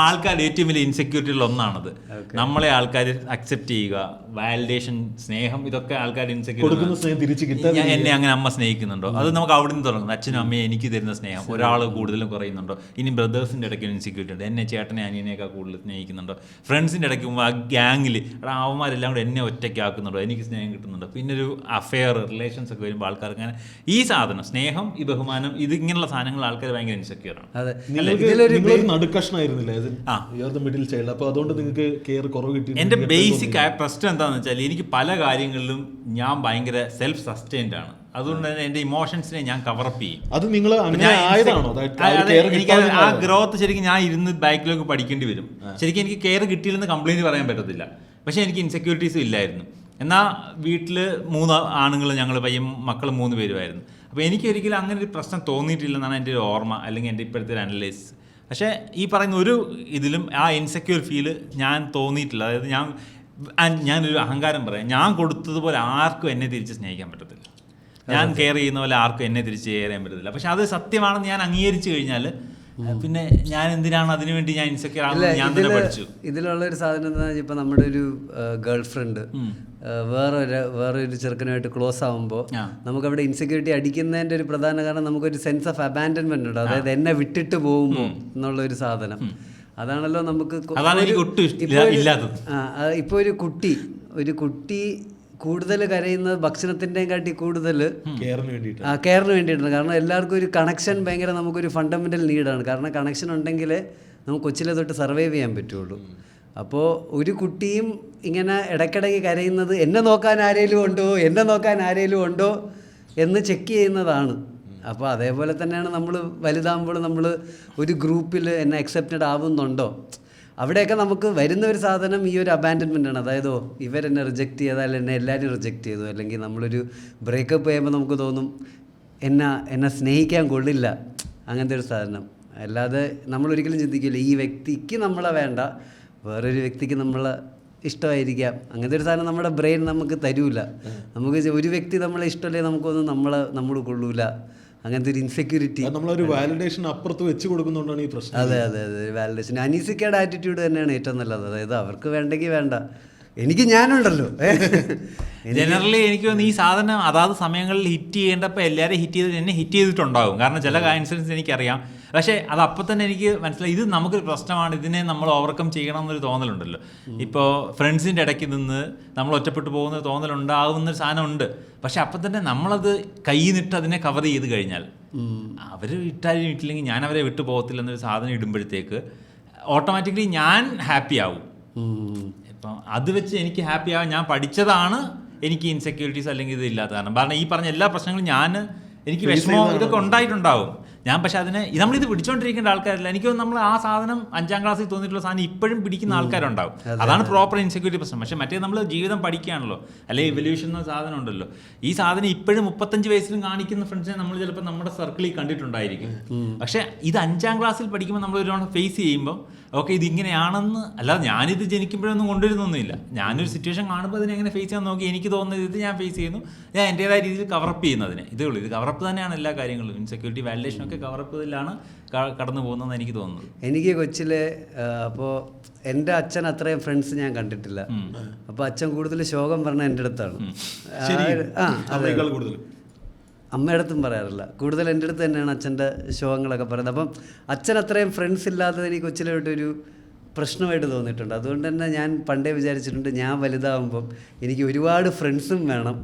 ആൾക്കാരുടെ ഏറ്റവും വലിയ ഇൻസെക്യൂരിറ്റിയിൽ ഒന്നാണത്. നമ്മളെ ആൾക്കാർ അക്സെപ്റ്റ് ചെയ്യുക, വാലിഡേഷൻ, സ്നേഹം, ഇതൊക്കെ ആൾക്കാർ ഇൻസെക്യൂർ. എന്നെ അങ്ങനെ അമ്മ സ്നേഹിക്കുന്നുണ്ടോ, അത് നമുക്ക് അവിടെ നിന്ന് തുടങ്ങുന്നത്. അച്ഛനും അമ്മയും എനിക്ക് തരുന്ന സ്നേഹം ഒരാൾ കൂടുതലും കുറയുന്നുണ്ടോ? ഇനി ബ്രദേഴ്സിന്റെ ഇടയ്ക്ക് ഇൻസെക്യൂരിറ്റി ഉണ്ട്, എന്നെ ചേട്ടനെ അനിയനെയൊക്കെ കൂടുതൽ സ്നേഹിക്കുന്നുണ്ടോ? ഫ്രണ്ട്സിന്റെ ഇടയ്ക്ക് ആ ഗ്യാങ്ങിൽ അവന്മാരെല്ലാം കൂടെ എന്നെ ഒറ്റയ്ക്കാക്കുന്നുണ്ടോ? എനിക്ക് സ്നേഹം കിട്ടുന്നുണ്ടോ? പിന്നെ ഒരു അഫെയർ റിലേഷൻസ് ഒക്കെ വരുമ്പോൾ ആൾക്കാർക്ക് അങ്ങനെ ഈ സാധനം സ്നേഹം, ഈ ബഹുമാനം, ഇത് ഇങ്ങനെയുള്ള സാധനങ്ങൾ ആൾക്കാർ ഭയങ്കര ഇൻസെക്യൂർ ആണ്. എന്റെ ബേസിക് ആയ പ്രശ്നം എന്താണെന്ന് വെച്ചാൽ എനിക്ക് പല കാര്യങ്ങളിലും ഞാൻ ഭയങ്കര സെൽഫ് സസ്റ്റൈൻഡ് ആണ്. അതുകൊണ്ട് തന്നെ എന്റെ ഇമോഷൻസിനെ ഞാൻ കവറപ്പ് ചെയ്യും. അത് നിങ്ങൾ ആ ഗ്രോത്ത് ശരിക്കും ഞാൻ ഇരുന്ന് ബാക്കിലേക്ക് പഠിക്കേണ്ടി വരും. ശരിക്കും എനിക്ക് കെയർ കിട്ടിയില്ലെന്ന് കംപ്ലൈന്റ് പറയാൻ പറ്റത്തില്ല. പക്ഷെ എനിക്ക് ഇൻസെക്യൂരിറ്റീസും ഇല്ലായിരുന്നു. എന്നാൽ വീട്ടിൽ 3 ആണുങ്ങൾ, ഞങ്ങൾ പയ്യൻ മക്കൾ 3 പേരുമായിരുന്നു. അപ്പോൾ എനിക്ക് ഒരിക്കലും അങ്ങനെ ഒരു പ്രശ്നം തോന്നിയിട്ടില്ലെന്നാണ് എൻ്റെ ഒരു ഓർമ്മ, അല്ലെങ്കിൽ എൻ്റെ ഇപ്പോഴത്തെ ഒരു അനലൈസ്. പക്ഷേ ഈ പറയുന്ന ഒരു ഇതിലും ആ ഇൻസെക്യൂർ ഫീല് ഞാൻ തോന്നിയിട്ടില്ല. അതായത് ഞാനൊരു അഹങ്കാരം പറയാം, ഞാൻ കൊടുത്തതുപോലെ ആർക്കും എന്നെ തിരിച്ച് സ്നേഹിക്കാൻ പറ്റത്തില്ല. ഞാൻ കെയർ ചെയ്യുന്ന പോലെ ആർക്കും എന്നെ തിരിച്ച് കെയർ ചെയ്യാൻ പറ്റത്തില്ല. പക്ഷെ അത് സത്യമാണെന്ന് ഞാൻ അംഗീകരിച്ചു കഴിഞ്ഞാൽ പിന്നെ ഞാൻ എന്തിനാണ് അതിനുവേണ്ടി ഞാൻ ഇൻസെക്യൂർ ആകുന്നത് ഞാൻ തന്നെ പഠിച്ചു. ഇതിലുള്ള ഒരു സാധനം എന്താ വെച്ചാൽ ഇപ്പം നമ്മുടെ ഒരു ഗേൾ ഫ്രണ്ട് വേറൊരു ചെറുക്കനുമായിട്ട് ക്ലോസ് ആകുമ്പോൾ നമുക്കവിടെ ഇൻസെക്യൂരിറ്റി അടിക്കുന്നതിൻ്റെ ഒരു പ്രധാന കാരണം നമുക്കൊരു സെൻസ് ഓഫ് അബാൻഡൻമെന്റ് ഉണ്ട്. അതായത് എന്നെ വിട്ടിട്ട് പോകുമ്പോൾ എന്നുള്ള ഒരു സാധനം അതാണല്ലോ നമുക്ക്. ഇപ്പോൾ ഒരു കുട്ടി കൂടുതൽ കരയുന്നത് ഭക്ഷണത്തിൻ്റെയും കാട്ടി കൂടുതൽ കെയറിന് വേണ്ടിയിട്ടാണ്. കാരണം എല്ലാവർക്കും ഒരു കണക്ഷൻ ഭയങ്കര നമുക്കൊരു ഫണ്ടമെൻ്റൽ നീഡാണ്. കാരണം കണക്ഷൻ ഉണ്ടെങ്കിലേ നമുക്ക് കൊച്ചിലെ തൊട്ട് സർവൈവ് ചെയ്യാൻ പറ്റുള്ളൂ. അപ്പോൾ ഒരു കുട്ടിയും ഇങ്ങനെ ഇടയ്ക്കിടയ്ക്ക് കരയുന്നത് എന്നെ നോക്കാൻ ആരേലും ഉണ്ടോ എന്ന് ചെക്ക് ചെയ്യുന്നതാണ്. അപ്പോൾ അതേപോലെ തന്നെയാണ് നമ്മൾ വലുതാകുമ്പോൾ നമ്മൾ ഒരു ഗ്രൂപ്പിൽ എന്നെ അക്സെപ്റ്റഡ് ആവുന്നുണ്ടോ, അവിടെയൊക്കെ നമുക്ക് വരുന്ന ഒരു സാധനം ഈ ഒരു അബാൻഡൻമെൻ്റ് ആണ്. അതായത് ഇവരെന്നെ റിജക്റ്റ് ചെയ്താൽ എന്നെ എല്ലാവരും റിജക്റ്റ് ചെയ്തു, അല്ലെങ്കിൽ നമ്മളൊരു ബ്രേക്കപ്പ് ചെയ്യുമ്പോൾ നമുക്ക് തോന്നും എന്നെ സ്നേഹിക്കാൻ കൊള്ളില്ല, അങ്ങനത്തെ ഒരു സാധനം. അല്ലാതെ നമ്മളൊരിക്കലും ചിന്തിക്കില്ല ഈ വ്യക്തിക്ക് നമ്മളെ വേണ്ട, വേറൊരു വ്യക്തിക്ക് നമ്മളെ ഇഷ്ടമായിരിക്കാം. അങ്ങനത്തെ ഒരു സാധനം നമ്മുടെ ബ്രെയിൻ നമുക്ക് തരൂല. നമുക്ക് ഒരു വ്യക്തി നമ്മളെ ഇഷ്ടമല്ലെങ്കിൽ നമുക്കൊന്നും നമ്മൾ കൊള്ളൂല. അങ്ങനത്തെ ഒരു ഇൻസെക്യൂരിറ്റി നമ്മളൊരു വാലിഡേഷൻ അപ്പുറത്ത് വെച്ച് കൊടുക്കുന്നതുകൊണ്ടാണ് ഈ പ്രശ്നം. അതെ വാലിഡേഷൻ. അനീസിക്കയുടെ ആറ്റിറ്റ്യൂഡ് തന്നെയാണ് ഏറ്റവും നല്ലത്. അതായത് അവർക്ക് വേണ്ടെങ്കിൽ വേണ്ട, എനിക്ക് ഞാനുണ്ടല്ലോ. ജനറലി എനിക്ക് തോന്നുന്നു ഈ സാധനം അതാത് സമയങ്ങളിൽ ഹിറ്റ് ചെയ്യേണ്ടപ്പോൾ എല്ലാവരും എന്നെ ഹിറ്റ് ചെയ്തിട്ടുണ്ടാകും. കാരണം ചില ഇൻസിഡൻസ് എനിക്കറിയാം. പക്ഷേ അത് അപ്പം തന്നെ എനിക്ക് മനസ്സിലായി ഇത് നമുക്കൊരു പ്രശ്നമാണ്, ഇതിനെ നമ്മൾ ഓവർകം ചെയ്യണം എന്നൊരു തോന്നലുണ്ടല്ലോ. ഇപ്പോൾ ഫ്രണ്ട്സിൻ്റെ ഇടയ്ക്ക് നിന്ന് നമ്മൾ ഒറ്റപ്പെട്ടു പോകുന്ന തോന്നലുണ്ടാകുന്നൊരു സാധനമുണ്ട്. പക്ഷെ അപ്പം തന്നെ നമ്മളത് കൈന്നിട്ട് അതിനെ കവർ ചെയ്ത് കഴിഞ്ഞാൽ അവർ ഇട്ടാലും ഇട്ടില്ലെങ്കിൽ ഞാൻ അവരെ വിട്ടു പോകത്തില്ല എന്നൊരു സാധനം ഇടുമ്പോഴത്തേക്ക് ഓട്ടോമാറ്റിക്കലി ഞാൻ ഹാപ്പി ആവും. ഇപ്പം അത് വെച്ച് എനിക്ക് ഹാപ്പി ആവാൻ ഞാൻ പഠിച്ചതാണ് എനിക്ക് ഇൻസെക്യൂരിറ്റീസ് അല്ലെങ്കിൽ ഇത് ഇല്ലാത്ത കാരണം. കാരണം ഈ പറഞ്ഞ എല്ലാ പ്രശ്നങ്ങളും എനിക്ക് വിഷമം ഇതൊക്കെ ഉണ്ടായിട്ടുണ്ടാവും. ഞാൻ പക്ഷെ അതിനെ നമ്മളിത് പിടിച്ചോണ്ടിരിക്കേണ്ട ആൾക്കാരല്ല. എനിക്ക് തോന്നുന്നു നമ്മൾ ആ സാധനം 5ാം ക്ലാസ്സിൽ തോന്നിയിട്ടുള്ള സാധനം ഇപ്പോഴും പിടിക്കുന്ന ആൾക്കാരുണ്ടാവും. അതാണ് പ്രോപ്പർ ഇൻസെക്യൂരിറ്റി പ്രശ്നം. പക്ഷെ മറ്റേ നമ്മൾ ജീവിതം പഠിക്കുകയാണല്ലോ, അല്ലെങ്കിൽ എവല്യൂഷൻ എന്ന സാധനം ഉണ്ടല്ലോ. ഈ സാധനം ഇപ്പോഴും 35 വയസ്സിലും കാണിക്കുന്ന ഫ്രണ്ട്സിനെ നമ്മൾ ചിലപ്പോൾ നമ്മുടെ സർക്കിളിൽ കണ്ടിട്ടുണ്ടായിരിക്കും. പക്ഷെ ഇത് 5ാം ക്ലാസ്സിൽ പഠിക്കുമ്പോൾ നമ്മൾ ഒരു ഫേസ് ചെയ്യുമ്പോൾ ഓക്കെ ഇതിങ്ങനെയാണെന്ന്, അല്ലാതെ ഞാനിത് ജനിക്കുമ്പോഴൊന്നും കൊണ്ടുവരുന്നൊന്നുമില്ല. ഞാനൊരു സിറ്റുവേഷൻ കാണുമ്പോൾ അതിനെ എങ്ങനെ ഫേസ് ചെയ്യാൻ നോക്കി എനിക്ക് തോന്നുന്നത് ഇത് ഞാൻ ഫേസ് ചെയ്യുന്നു, ഞാൻ എൻ്റേതായ രീതിയിൽ കവറപ്പ് ചെയ്യുന്നതിന്. ഇതേ ഉള്ളൂ, ഇത് കവറപ്പ് തന്നെയാണ് എല്ലാ കാര്യങ്ങളും. ഇൻസെക്യൂരിറ്റി വാലിഡേഷനൊക്കെ കവറപ്പിലാണ് കടന്നു പോകുന്നതെന്ന് എനിക്ക് തോന്നുന്നത്. എനിക്ക് കൊച്ചിലെ അപ്പോൾ എൻ്റെ അച്ഛൻ അത്രയും ഫ്രണ്ട്സ് ഞാൻ കണ്ടിട്ടില്ല. അപ്പോൾ അച്ഛൻ കൂടുതൽ ശോകം പറഞ്ഞ എൻ്റെ അടുത്താണ്. അമ്മയുടെ അടുത്തും പറയാറില്ല, കൂടുതൽ എൻ്റെ അടുത്ത് തന്നെയാണ് അച്ഛൻ്റെ ശോകങ്ങളൊക്കെ പറയുന്നത്. അപ്പം അച്ഛൻ അത്രയും ഫ്രണ്ട്സ് ഇല്ലാത്തത് എനിക്ക് കൊച്ചിലോട്ടൊരു പ്രശ്നമായിട്ട് തോന്നിയിട്ടുണ്ട്. അതുകൊണ്ട് തന്നെ ഞാൻ പണ്ടേ വിചാരിച്ചിട്ടുണ്ട് ഞാൻ വലുതാവുമ്പം എനിക്ക് ഒരുപാട് ഫ്രണ്ട്സും വേണം,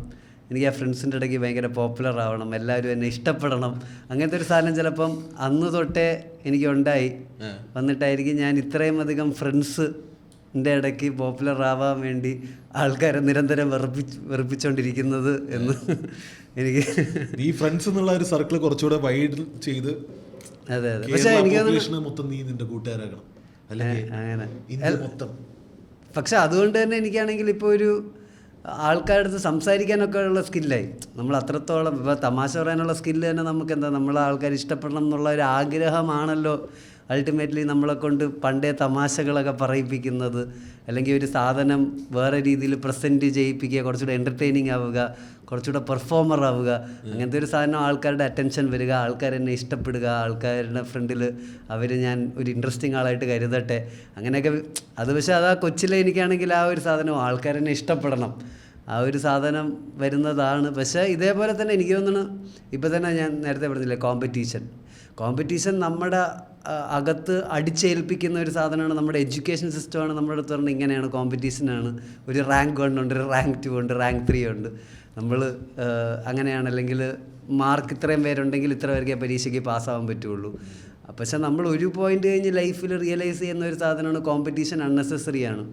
എനിക്ക് ആ ഫ്രണ്ട്സിൻ്റെ ഇടയ്ക്ക് ഭയങ്കര പോപ്പുലർ ആവണം, എല്ലാവരും എന്നെ ഇഷ്ടപ്പെടണം. അങ്ങനത്തെ ഒരു സാധനം ചിലപ്പം അന്ന് തൊട്ടേ എനിക്ക് ഉണ്ടായി വന്നിട്ടായിരിക്കും ഞാൻ ഇത്രയും അധികം ഫ്രണ്ട്സിൻ്റെ ഇടയ്ക്ക് പോപ്പുലർ ആവാൻ വേണ്ടി ആൾക്കാരെ നിരന്തരം വെറുപ്പിച്ചുകൊണ്ടിരിക്കുന്നത് എന്ന് എനിക്ക് ഈ ഫ്രണ്ട്സ് എന്നുള്ള ഒരു സർക്കിൾ കുറച്ചുകൂടെ വൈഡ് ചെയ്ത്. അതെ അതെ. പക്ഷേ എനിക്ക് മൊത്തം നീ നിന്റെ കൂട്ടുകാരാകണം അങ്ങനെ മൊത്തം. പക്ഷെ അതുകൊണ്ട് തന്നെ എനിക്കാണെങ്കിൽ ഇപ്പോൾ ഒരു ആൾക്കാരുടെ അടുത്ത് സംസാരിക്കാനൊക്കെ ഉള്ള സ്കില്ലായി. നമ്മൾ അത്രത്തോളം ഇപ്പോൾ തമാശ പറയാനുള്ള സ്കില്ല് തന്നെ നമുക്ക് എന്താ, നമ്മളെ ആൾക്കാർ ഇഷ്ടപ്പെടണം എന്നുള്ള ഒരു ആഗ്രഹമാണല്ലോ അൾട്ടിമേറ്റ്ലി നമ്മളെ കൊണ്ട് പണ്ടേ തമാശകളൊക്കെ പറയിപ്പിക്കുന്നത്. അല്ലെങ്കിൽ ഒരു സാധനം വേറെ രീതിയിൽ പ്രസൻറ്റ് ചെയ്യിപ്പിക്കുക, കുറച്ചുകൂടെ എൻ്റർടൈനിങ് ആവുക, കുറച്ചുകൂടെ പെർഫോമർ ആവുക. അങ്ങനത്തെ ഒരു സാധനം ആൾക്കാരുടെ അറ്റൻഷൻ വരിക, ആൾക്കാരെന്നെ ഇഷ്ടപ്പെടുക, ആൾക്കാരുടെ ഫ്രണ്ടിൽ ഞാൻ ഒരു ഇൻട്രസ്റ്റിംഗ് ആളായിട്ട് കരുതട്ടെ, അങ്ങനെയൊക്കെ. അത് പക്ഷേ അതാ കൊച്ചിലെ എനിക്കാണെങ്കിൽ ആ ഒരു സാധനം ആൾക്കാരെന്നെ ഇഷ്ടപ്പെടണം, ആ ഒരു സാധനം വരുന്നതാണ്. പക്ഷേ ഇതേപോലെ തന്നെ എനിക്ക് തോന്നുന്നു ഇപ്പോൾ തന്നെ ഞാൻ നേരത്തെ പറഞ്ഞില്ലേ കോമ്പറ്റീഷൻ നമ്മുടെ അകത്ത് അടിച്ചേൽപ്പിക്കുന്ന ഒരു സാധനമാണ്. നമ്മുടെ എഡ്യൂക്കേഷൻ സിസ്റ്റമാണ് നമ്മുടെ അടുത്ത് പറഞ്ഞാൽ ഇങ്ങനെയാണ്, കോമ്പറ്റീഷനാണ്. ഒരു റാങ്ക് 1 ഉണ്ട്, ഒരു റാങ്ക് 2 ഉണ്ട്, റാങ്ക് 3 ഉണ്ട്. നമ്മൾ അങ്ങനെയാണ്, അല്ലെങ്കിൽ മാർക്ക് ഇത്രയും പേരുണ്ടെങ്കിൽ ഇത്ര പേർക്ക് പരീക്ഷയ്ക്ക് പാസ്സാവാൻ പറ്റുള്ളൂ. പക്ഷെ നമ്മൾ ഒരു പോയിൻ്റ് കഴിഞ്ഞ് ലൈഫിൽ റിയലൈസ് ചെയ്യുന്ന ഒരു സാധനമാണ് കോമ്പറ്റീഷൻ അൺനെസസറിയാണ്.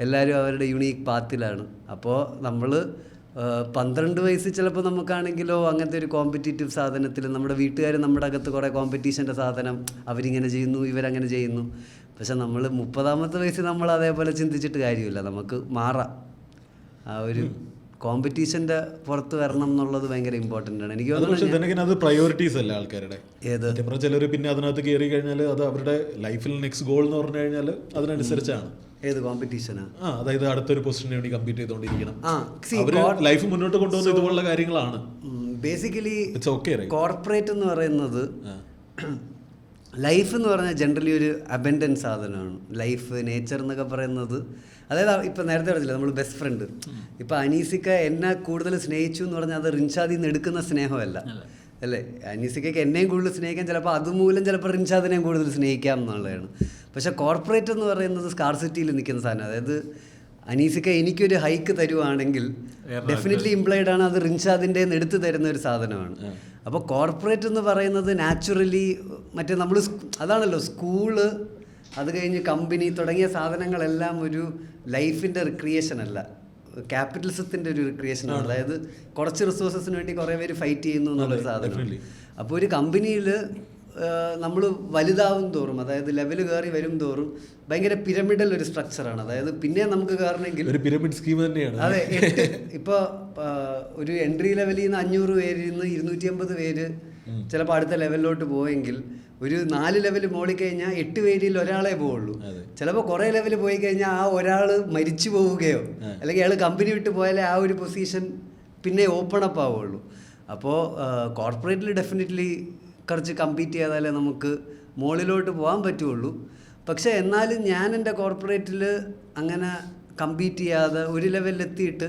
എല്ലാവരും അവരുടെ യുണീക്ക് പാത്തിലാണ്. അപ്പോൾ നമ്മൾ 12 വയസ്സ് ചിലപ്പോൾ നമുക്കാണെങ്കിലോ അങ്ങനത്തെ ഒരു കോമ്പറ്റീറ്റീവ് സാധനത്തിൽ നമ്മുടെ വീട്ടുകാർ നമ്മുടെ അകത്ത് കുറേ കോമ്പറ്റീഷൻ്റെ സാധനം, അവരിങ്ങനെ ചെയ്യുന്നു ഇവരങ്ങനെ ചെയ്യുന്നു. പക്ഷെ നമ്മൾ 30ാമത്തെ വയസ്സിൽ നമ്മൾ അതേപോലെ ചിന്തിച്ചിട്ട് കാര്യമില്ല, നമുക്ക് മാറാം. ആ ഒരു കോമ്പറ്റീഷൻ്റെ പുറത്ത് വരണം എന്നുള്ളത് ഭയങ്കര ഇമ്പോർട്ടൻ്റ് ആണ്. എനിക്ക് തോന്നുന്നു അത് പ്രയോറിറ്റീസ് അല്ല ആൾക്കാരുടെ. ഏത് ചിലർ പിന്നെ അതിനകത്ത് കയറി കഴിഞ്ഞാൽ അത് അവരുടെ ലൈഫിൽ നെക്സ്റ്റ് ഗോൾ എന്ന് പറഞ്ഞു കഴിഞ്ഞാൽ അതിനനുസരിച്ചാണ്. ഏത് കോമ്പറ്റീഷനാ? അതായത് അടുത്തൊരു പൊസിഷന് വേണ്ടി കമ്പീറ്റ് ചെയ്തുകൊണ്ടിരിക്കണം. ലൈഫ് മുന്നോട്ട് കൊണ്ടുപോകുന്ന ഇതുപോലുള്ള കാര്യങ്ങളാണ് ബേസിക്കലി. കോർപ്പറേറ്റ് എന്ന് പറയുന്നത്, ലൈഫ് എന്ന് പറഞ്ഞാൽ ജനറലി ഒരു അബൻഡൻസ് സാധനമാണ്. ലൈഫ് നേച്ചർ എന്നൊക്കെ പറയുന്നത്, അതായത് ഇപ്പം നേരത്തെ പറഞ്ഞില്ല നമ്മൾ ബെസ്റ്റ് ഫ്രണ്ട്. ഇപ്പം അനീസിക്ക എന്നെ കൂടുതൽ സ്നേഹിച്ചു എന്ന് പറഞ്ഞാൽ അത് റിൻഷാദിൽ നിന്ന് എടുക്കുന്ന സ്നേഹമല്ല, അല്ലേ? അനീസിക്കയ്ക്ക് എന്നെയും കൂടുതൽ സ്നേഹിക്കാൻ ചിലപ്പോൾ അതുമൂലം ചിലപ്പോൾ റിൻഷാദിനെയും കൂടുതൽ സ്നേഹിക്കാം എന്നുള്ളതാണ്. പക്ഷേ കോർപ്പറേറ്റ് എന്ന് പറയുന്നത് സ്കാർസിറ്റിയിൽ നിൽക്കുന്ന സാധനം. അതായത് അനീസിക്ക എനിക്കൊരു ഹൈക്ക് തരുവാണെങ്കിൽ ഡെഫിനറ്റ്ലി ഇംപ്ലൈഡ് ആണ് അത് റിൻഷാദിൻ്റെ എടുത്തു തരുന്ന ഒരു സാധനമാണ്. അപ്പോൾ കോർപ്പറേറ്റ് എന്ന് പറയുന്നത് നാച്ചുറലി മറ്റേ നമ്മൾ അതാണല്ലോ സ്കൂള്, അത് കഴിഞ്ഞ് കമ്പനി തുടങ്ങിയ സാധനങ്ങളെല്ലാം ഒരു ലൈഫിൻ്റെ റിക്രിയേഷൻ അല്ല, ക്യാപിറ്റലിസത്തിൻ്റെ ഒരു റിക്രിയേഷനാണ്. അതായത് കുറച്ച് റിസോഴ്സസിന് വേണ്ടി കുറേ പേര് ഫൈറ്റ് ചെയ്യുന്നു എന്നുള്ളൊരു സാധനമാണ്. അപ്പോൾ ഒരു കമ്പനിയിൽ നമ്മൾ വലുതാവും തോറും, അതായത് ലെവൽ കയറി വരും തോറും ഭയങ്കര പിരമിഡൽ ഒരു സ്ട്രക്ചറാണ്. അതായത് പിന്നെ നമുക്ക് കയറണമെങ്കിൽ ഒരു പിരമിഡ് സ്കീം തന്നെയാണ്. അതെ, ഇപ്പോൾ ഒരു എൻട്രി ലെവലിൽ നിന്ന് 500 പേരിൽ നിന്ന് 250 പേര് ചിലപ്പോൾ അടുത്ത ലെവലിലോട്ട് പോയെങ്കിൽ ഒരു 4 ലെവൽ മോളിൽ കഴിഞ്ഞാൽ 8 പേരിൽ ഒരാളെ പോവുള്ളൂ. ചിലപ്പോൾ കുറേ ലെവൽ പോയി കഴിഞ്ഞാൽ ആ ഒരാൾ മരിച്ചു പോവുകയോ അല്ലെങ്കിൽ അയാൾ കമ്പനി വിട്ട് പോയാലേ ആ ഒരു പൊസിഷൻ പിന്നെ ഓപ്പൺ അപ്പ് ആവുള്ളൂ. അപ്പോൾ കോർപ്പറേറ്റിൽ ഡെഫിനറ്റ്ലി കുറച്ച് കമ്പീറ്റ് ചെയ്താലേ നമുക്ക് മുകളിലോട്ട് പോകാൻ പറ്റുള്ളൂ. പക്ഷേ എന്നാലും ഞാൻ എൻ്റെ കോർപ്പറേറ്റിൽ അങ്ങനെ കമ്പീറ്റ് ചെയ്യാതെ ഒരു ലെവലിലെത്തിയിട്ട്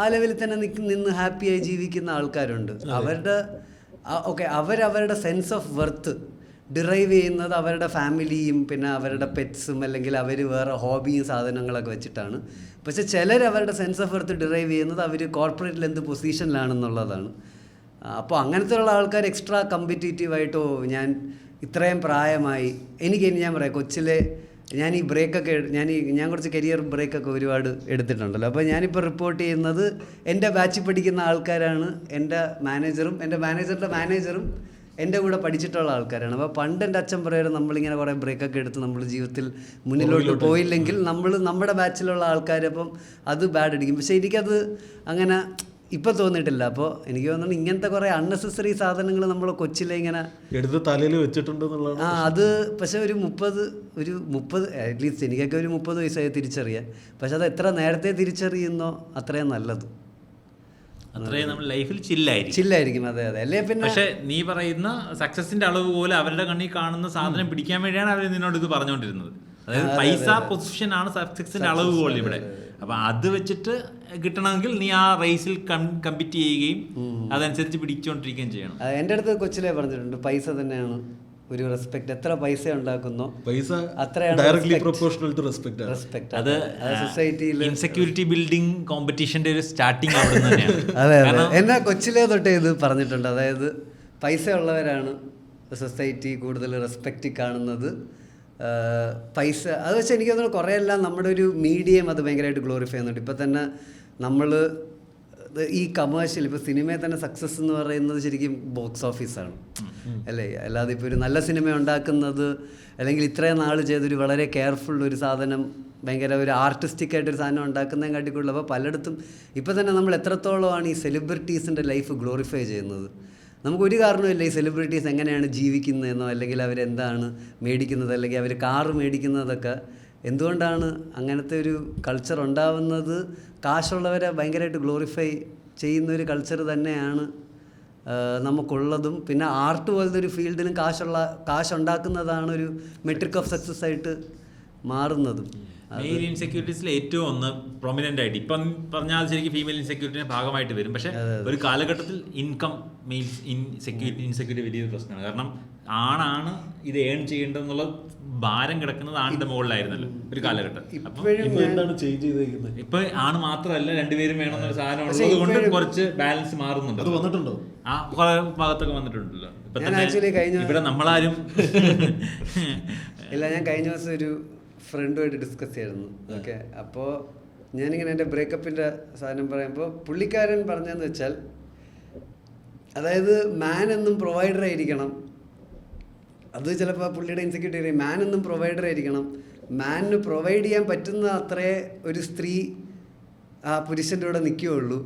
ആ ലെവലിൽ തന്നെ നിന്ന് ഹാപ്പിയായി ജീവിക്കുന്ന ആൾക്കാരുണ്ട്. അവരവരുടെ സെൻസ് ഓഫ് വെർത്ത് ഡിറൈവ് ചെയ്യുന്നത് അവരുടെ ഫാമിലിയും പിന്നെ അവരുടെ പെറ്റ്സും അല്ലെങ്കിൽ അവർ വേറെ ഹോബിയും സാധനങ്ങളൊക്കെ വെച്ചിട്ടാണ്. പക്ഷെ ചിലർ അവരുടെ സെൻസ് ഓഫ് വെർത്ത് ഡിറൈവ് ചെയ്യുന്നത് അവർ കോർപ്പറേറ്റിൽ എന്ത് പൊസിഷനിലാണെന്നുള്ളതാണ്. അപ്പോൾ അങ്ങനത്തെ ഉള്ള ആൾക്കാർ എക്സ്ട്രാ കമ്പറ്റീറ്റീവായിട്ടോ ഞാൻ ഇത്രയും പ്രായമായി ഞാൻ പറയാം കൊച്ചിലെ ഞാൻ ഈ ബ്രേക്കൊക്കെ ഞാൻ കുറച്ച് കരിയർ ബ്രേക്കൊക്കെ ഒരുപാട് എടുത്തിട്ടുണ്ടല്ലോ. അപ്പോൾ ഞാനിപ്പോൾ റിപ്പോർട്ട് ചെയ്യുന്നത് എൻ്റെ ബാച്ചിൽ പഠിക്കുന്ന ആൾക്കാരാണ്. എൻ്റെ മാനേജറും എൻ്റെ മാനേജറുടെ മാനേജറും എൻ്റെ കൂടെ പഠിച്ചിട്ടുള്ള ആൾക്കാരാണ്. അപ്പോൾ പണ്ട് എൻ്റെ അച്ഛൻ പറയുന്നത് നമ്മളിങ്ങനെ കുറേ ബ്രേക്കൊക്കെ എടുത്ത് നമ്മൾ ജീവിതത്തിൽ മുന്നിലോട്ട് പോയില്ലെങ്കിൽ നമ്മുടെ ബാച്ചിലുള്ള ആൾക്കാർ അപ്പം അത് ബാഡ് അടിക്കും. പക്ഷേ എനിക്കത് അങ്ങനെ ഇപ്പം തോന്നിയിട്ടില്ല. അപ്പോൾ എനിക്ക് തോന്നുന്നു ഇങ്ങനത്തെ കുറേ അൺനെസസറി സാധനങ്ങൾ നമ്മൾ കൊച്ചിലെ ഇങ്ങനെ എടുത്ത് തലയിൽ വെച്ചിട്ടുണ്ടെന്നുള്ളതാണ്. അത് പക്ഷേ ഒരു 30 അറ്റ്ലീസ്റ്റ് എനിക്കൊക്കെ ഒരു 30 വയസ്സായി തിരിച്ചറിയാം. പക്ഷെ അത് എത്ര നേരത്തെ തിരിച്ചറിയുന്നോ അത്രയും നല്ലത്, അത്രയും നമ്മൾ ലൈഫിൽ ചില്ലായിരിക്കും. അതെ അല്ലേ. പിന്നെ പക്ഷെ നീ പറയുന്ന സക്സസിന്റെ അളവ് പോലെ അവരുടെ കണ്ണിൽ കാണുന്ന സാധനം പിടിക്കാൻ വേണ്ടിയാണ് അവർ നിന്നോട് ഇത് പറഞ്ഞുകൊണ്ടിരുന്നത്. അതായത് പൈസ പൊസിഷൻ ആണ് സക്സസിന്റെ അളവ് പോലെ ഇവിടെ. അപ്പൊ അത് വെച്ചിട്ട് കിട്ടണമെങ്കിൽ നീ ആ റേസിൽ കമ്പീറ്റ് ചെയ്യുകയും അതനുസരിച്ച് പിടിച്ചുകൊണ്ടിരിക്കുകയും ചെയ്യണം. എൻ്റെ അടുത്ത് കൊച്ചിലെ പറഞ്ഞിട്ടുണ്ട്, പൈസ തന്നെയാണ് ഒരു റെസ്പെക്ട്. എത്ര പൈസ ഉണ്ടാക്കുന്നോ പൈസ അത്രയാണ് ഡയറക്ട്ലി പ്രൊപ്പോർഷണൽ ടു റെസ്പെക്ട്. അത് സൊസൈറ്റിയിൽ ഇൻസെക്യൂരിറ്റി ബിൽഡിംഗ് കോമ്പറ്റീഷന്റെ ഒരു സ്റ്റാർട്ടിങ് അവിടെ തന്നെയാണ്. അതെ അതെ, എന്നെ കൊച്ചിലെ തൊട്ടേ ഇത് പറഞ്ഞിട്ടുണ്ട്. അതായത് പൈസ ഉള്ളവരാണ് സൊസൈറ്റി കൂടുതൽ റെസ്പെക്റ്റ് കാണുന്നത്. പൈസ അത് വെച്ചാൽ എനിക്ക് തോന്നുന്നു കുറേ എല്ലാം നമ്മുടെ ഒരു മീഡിയം അത് ഭയങ്കരമായിട്ട് ഗ്ലോറിഫൈ ചെയ്യുന്നുണ്ട്. ഇപ്പം തന്നെ നമ്മൾ ഈ കമേഴ്ഷ്യൽ ഇപ്പോൾ സിനിമയിൽ തന്നെ സക്സസ് എന്ന് പറയുന്നത് ശരിക്കും ബോക്സ് ഓഫീസാണ് അല്ലേ. അല്ലാതെ ഇപ്പോൾ ഒരു നല്ല സിനിമ ഉണ്ടാക്കുന്നത് അല്ലെങ്കിൽ ഇത്രയും നാൾ ചെയ്തൊരു വളരെ കെയർഫുൾ ഒരു സാധനം ഭയങ്കര ഒരു ആർട്ടിസ്റ്റിക് ആയിട്ടൊരു സാധനം ഉണ്ടാക്കുന്നതിനെ കാട്ടിക്കുള്ളൂ. അപ്പോൾ പലയിടത്തും ഇപ്പോൾ തന്നെ നമ്മൾ എത്രത്തോളമാണ് ഈ സെലിബ്രിറ്റീസിൻ്റെ ലൈഫ് ഗ്ലോറിഫൈ ചെയ്യുന്നത്. നമുക്കൊരു കാരണമില്ല ഈ സെലിബ്രിറ്റീസ് എങ്ങനെയാണ് ജീവിക്കുന്നതെന്നോ അല്ലെങ്കിൽ അവരെന്താണ് മേടിക്കുന്നത് അല്ലെങ്കിൽ അവർ കാറ് മേടിക്കുന്നതൊക്കെ എന്തുകൊണ്ടാണ് അങ്ങനത്തെ ഒരു കൾച്ചർ ഉണ്ടാവുന്നത്. കാശുള്ളവരെ ഭയങ്കരമായിട്ട് ഗ്ലോറിഫൈ ചെയ്യുന്ന ഒരു കൾച്ചർ തന്നെയാണ് നമുക്കുള്ളതും. പിന്നെ ആർട്ട് പോലത്തെ ഒരു ഫീൽഡിലും കാശുണ്ടാക്കുന്നതാണ് ഒരു മെട്രിക് ഓഫ് സക്സസ് ആയിട്ട് മാറുന്നതും. മെയിൽ ഇൻസെക്യൂരിറ്റീസിൽ ഏറ്റവും ഒന്ന് പ്രൊമിനൻ്റ് ആയിട്ട് ഇപ്പം പറഞ്ഞാൽ ശരിക്കും ഫീമെയിൽ ഇൻസെക്യൂരിറ്റിയുടെ ഭാഗമായിട്ട് വരും. പക്ഷേ ഒരു കാലഘട്ടത്തിൽ ഇൻകം മെയിൽ ഇൻസെക്യൂരിറ്റി വലിയൊരു പ്രശ്നമാണ്. കാരണം ആണാണ് ഇത് ഏൺ ചെയ്യേണ്ടതെന്നുള്ള ഭാരം കിടക്കുന്നത് ആണിന്റെ മുകളിലായിരുന്നല്ലോ ഒരു കാലഘട്ടം. അപ്പം എന്താണ് ചേഞ്ച് ചെയ്തേക്കുന്നത്? ഇപ്പൊ ആണ് മാത്രമല്ല രണ്ടുപേരും വേണമെന്നൊരു സാധനം ഉള്ളത് കൊണ്ട് കുറച്ച് ബാലൻസ് മാറുന്നുണ്ട്. അത് വന്നിട്ടുണ്ടോ? ആ കുറെ ഭാഗത്തൊക്കെ വന്നിട്ടുണ്ടല്ലോ. ഇപ്പൊ തന്നെ ഇവിടെ നമ്മളാരും ഇല്ല. ഞാൻ കഴിഞ്ഞ ദിവസം ഒരു ഫ്രണ്ടുമായിട്ട് ഡിസ്കസ് ചെയ്യായിരുന്നു. ഓക്കെ, അപ്പോൾ ഞാനിങ്ങനെ എൻ്റെ ബ്രേക്കപ്പിൻ്റെ സാധനം പറയുമ്പോൾ പുള്ളിക്കാരൻ പറഞ്ഞതെന്ന് വെച്ചാൽ, അതായത് മാൻ എന്നും പ്രൊവൈഡർ ആയിരിക്കണം. അത് ചിലപ്പോൾ പുള്ളിയുടെ ഇൻസെക്യൂരിറ്റി മാൻ എന്നും പ്രൊവൈഡർ ആയിരിക്കണം. മാനിന് പ്രൊവൈഡ് ചെയ്യാൻ പറ്റുന്ന അത്രേ ഒരു സ്ത്രീ ആ പുരുഷൻ്റെ കൂടെ നിൽക്കുകയുള്ളൂ.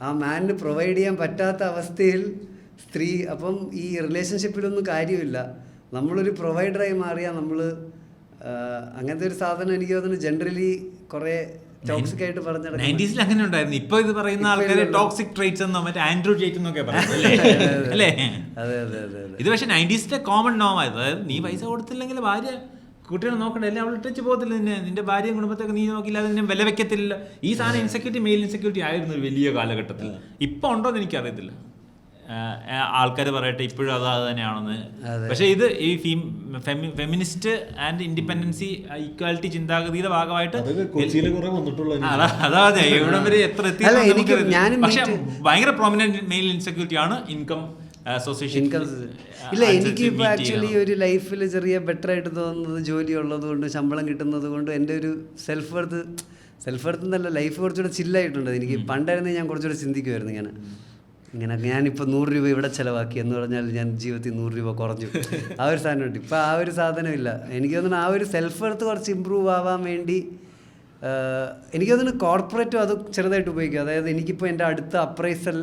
ആ മാനിന് പ്രൊവൈഡ് ചെയ്യാൻ പറ്റാത്ത അവസ്ഥയിൽ സ്ത്രീ അപ്പം ഈ റിലേഷൻഷിപ്പിലൊന്നും കാര്യമില്ല. നമ്മളൊരു പ്രൊവൈഡറായി മാറിയാൽ നമ്മൾ അങ്ങനത്തെ ഒരു സാധനം എനിക്ക് തോന്നുന്നു ജനറലി കുറെ ടോക്സിക് ആയിട്ട് പറഞ്ഞു. 90s അങ്ങനെ ഉണ്ടായിരുന്നു. ഇപ്പൊ ഇത് പറയുന്ന ആൾക്കാരെ ടോക്സിക് ട്രേറ്റ്സ് എന്നോ മറ്റേ ആൻഡ്രൂ ജേറ്റ് എന്നൊക്കെ പറയുന്നത്. ഇത് പക്ഷെ 90s കോമൺ നോം ആയിരുന്നു. അതായത് നീ പൈസ കൊടുത്തില്ലെങ്കിൽ ഭാര്യ കുട്ടികളെ നോക്കണ്ട, അല്ലെ അവൾ ഇട്ടിച്ച് പോകത്തില്ല, നിന്റെ ഭാര്യയും കുടുംബത്തൊക്കെ നീ നോക്കില്ല, അതിനെ വില വെക്കത്തില്ല. ഈ സാധനം ഇൻസെക്യൂരിറ്റി മെയിൽ ഇൻസെക്യൂരിറ്റി ആയിരുന്നു ഒരു വലിയ കാലഘട്ടത്തിൽ. ഇപ്പൊ ഉണ്ടോ എന്ന് എനിക്കറിയത്തില്ല. ആൾക്കാർ പറയട്ടെ ഇപ്പോഴും അത് തന്നെയാണെന്ന്. പക്ഷെ ഇത് ഈ ഫെമിനിസ്റ്റ് ആൻഡ് ഇൻഡിപെൻഡൻസി ഈക്വാലിറ്റി ചിന്താഗതിയുടെ ഭാഗമായിട്ട് അതെ ഇവിടെ വരെ എത്ര എത്തി. പക്ഷെ ഭയങ്കര പ്രോമിനന്റ് മെയിൽ ഇൻസെക്യൂരിറ്റി ആണ് ഇൻകം അസോസിയേഷൻ. ഇല്ല, എനിക്ക് ഇപ്പോൾ ആക്ച്വലി ഒരു ലൈഫിൽ ചെറിയ ബെറ്റർ ആയിട്ട് തോന്നുന്നത് ജോലി ഉള്ളത് കൊണ്ട്, ശമ്പളം കിട്ടുന്നത് കൊണ്ട് എൻ്റെ ഒരു സെൽഫ് വർത്ത് എന്നല്ല, ലൈഫ് കുറച്ചുകൂടെ ചില്ലായിട്ടുണ്ട്. എനിക്ക് പണ്ടായിരുന്നെങ്കിൽ ഞാൻ കുറച്ചുകൂടെ ചിന്തിക്കുമായിരുന്നു ഇങ്ങനെ ഞാനിപ്പോൾ 100 രൂപ ഇവിടെ ചിലവാക്കി എന്ന് പറഞ്ഞാൽ ഞാൻ ജീവിതത്തിൽ 100 രൂപ കുറഞ്ഞു. ആ ഒരു സാധനമുണ്ട്. ഇപ്പോൾ ആ ഒരു സാധനമില്ല. എനിക്ക് തോന്നുന്നു ആ ഒരു സെൽഫ് വർത്ത് കുറച്ച് ഇമ്പ്രൂവ് ആവാൻ വേണ്ടി എനിക്ക് തോന്നുന്നു കോർപ്പറേറ്റും അത് ചെറുതായിട്ട് ഉപയോഗിക്കും. അതായത് എനിക്കിപ്പോൾ എൻ്റെ അടുത്ത അപ്രൈസൽ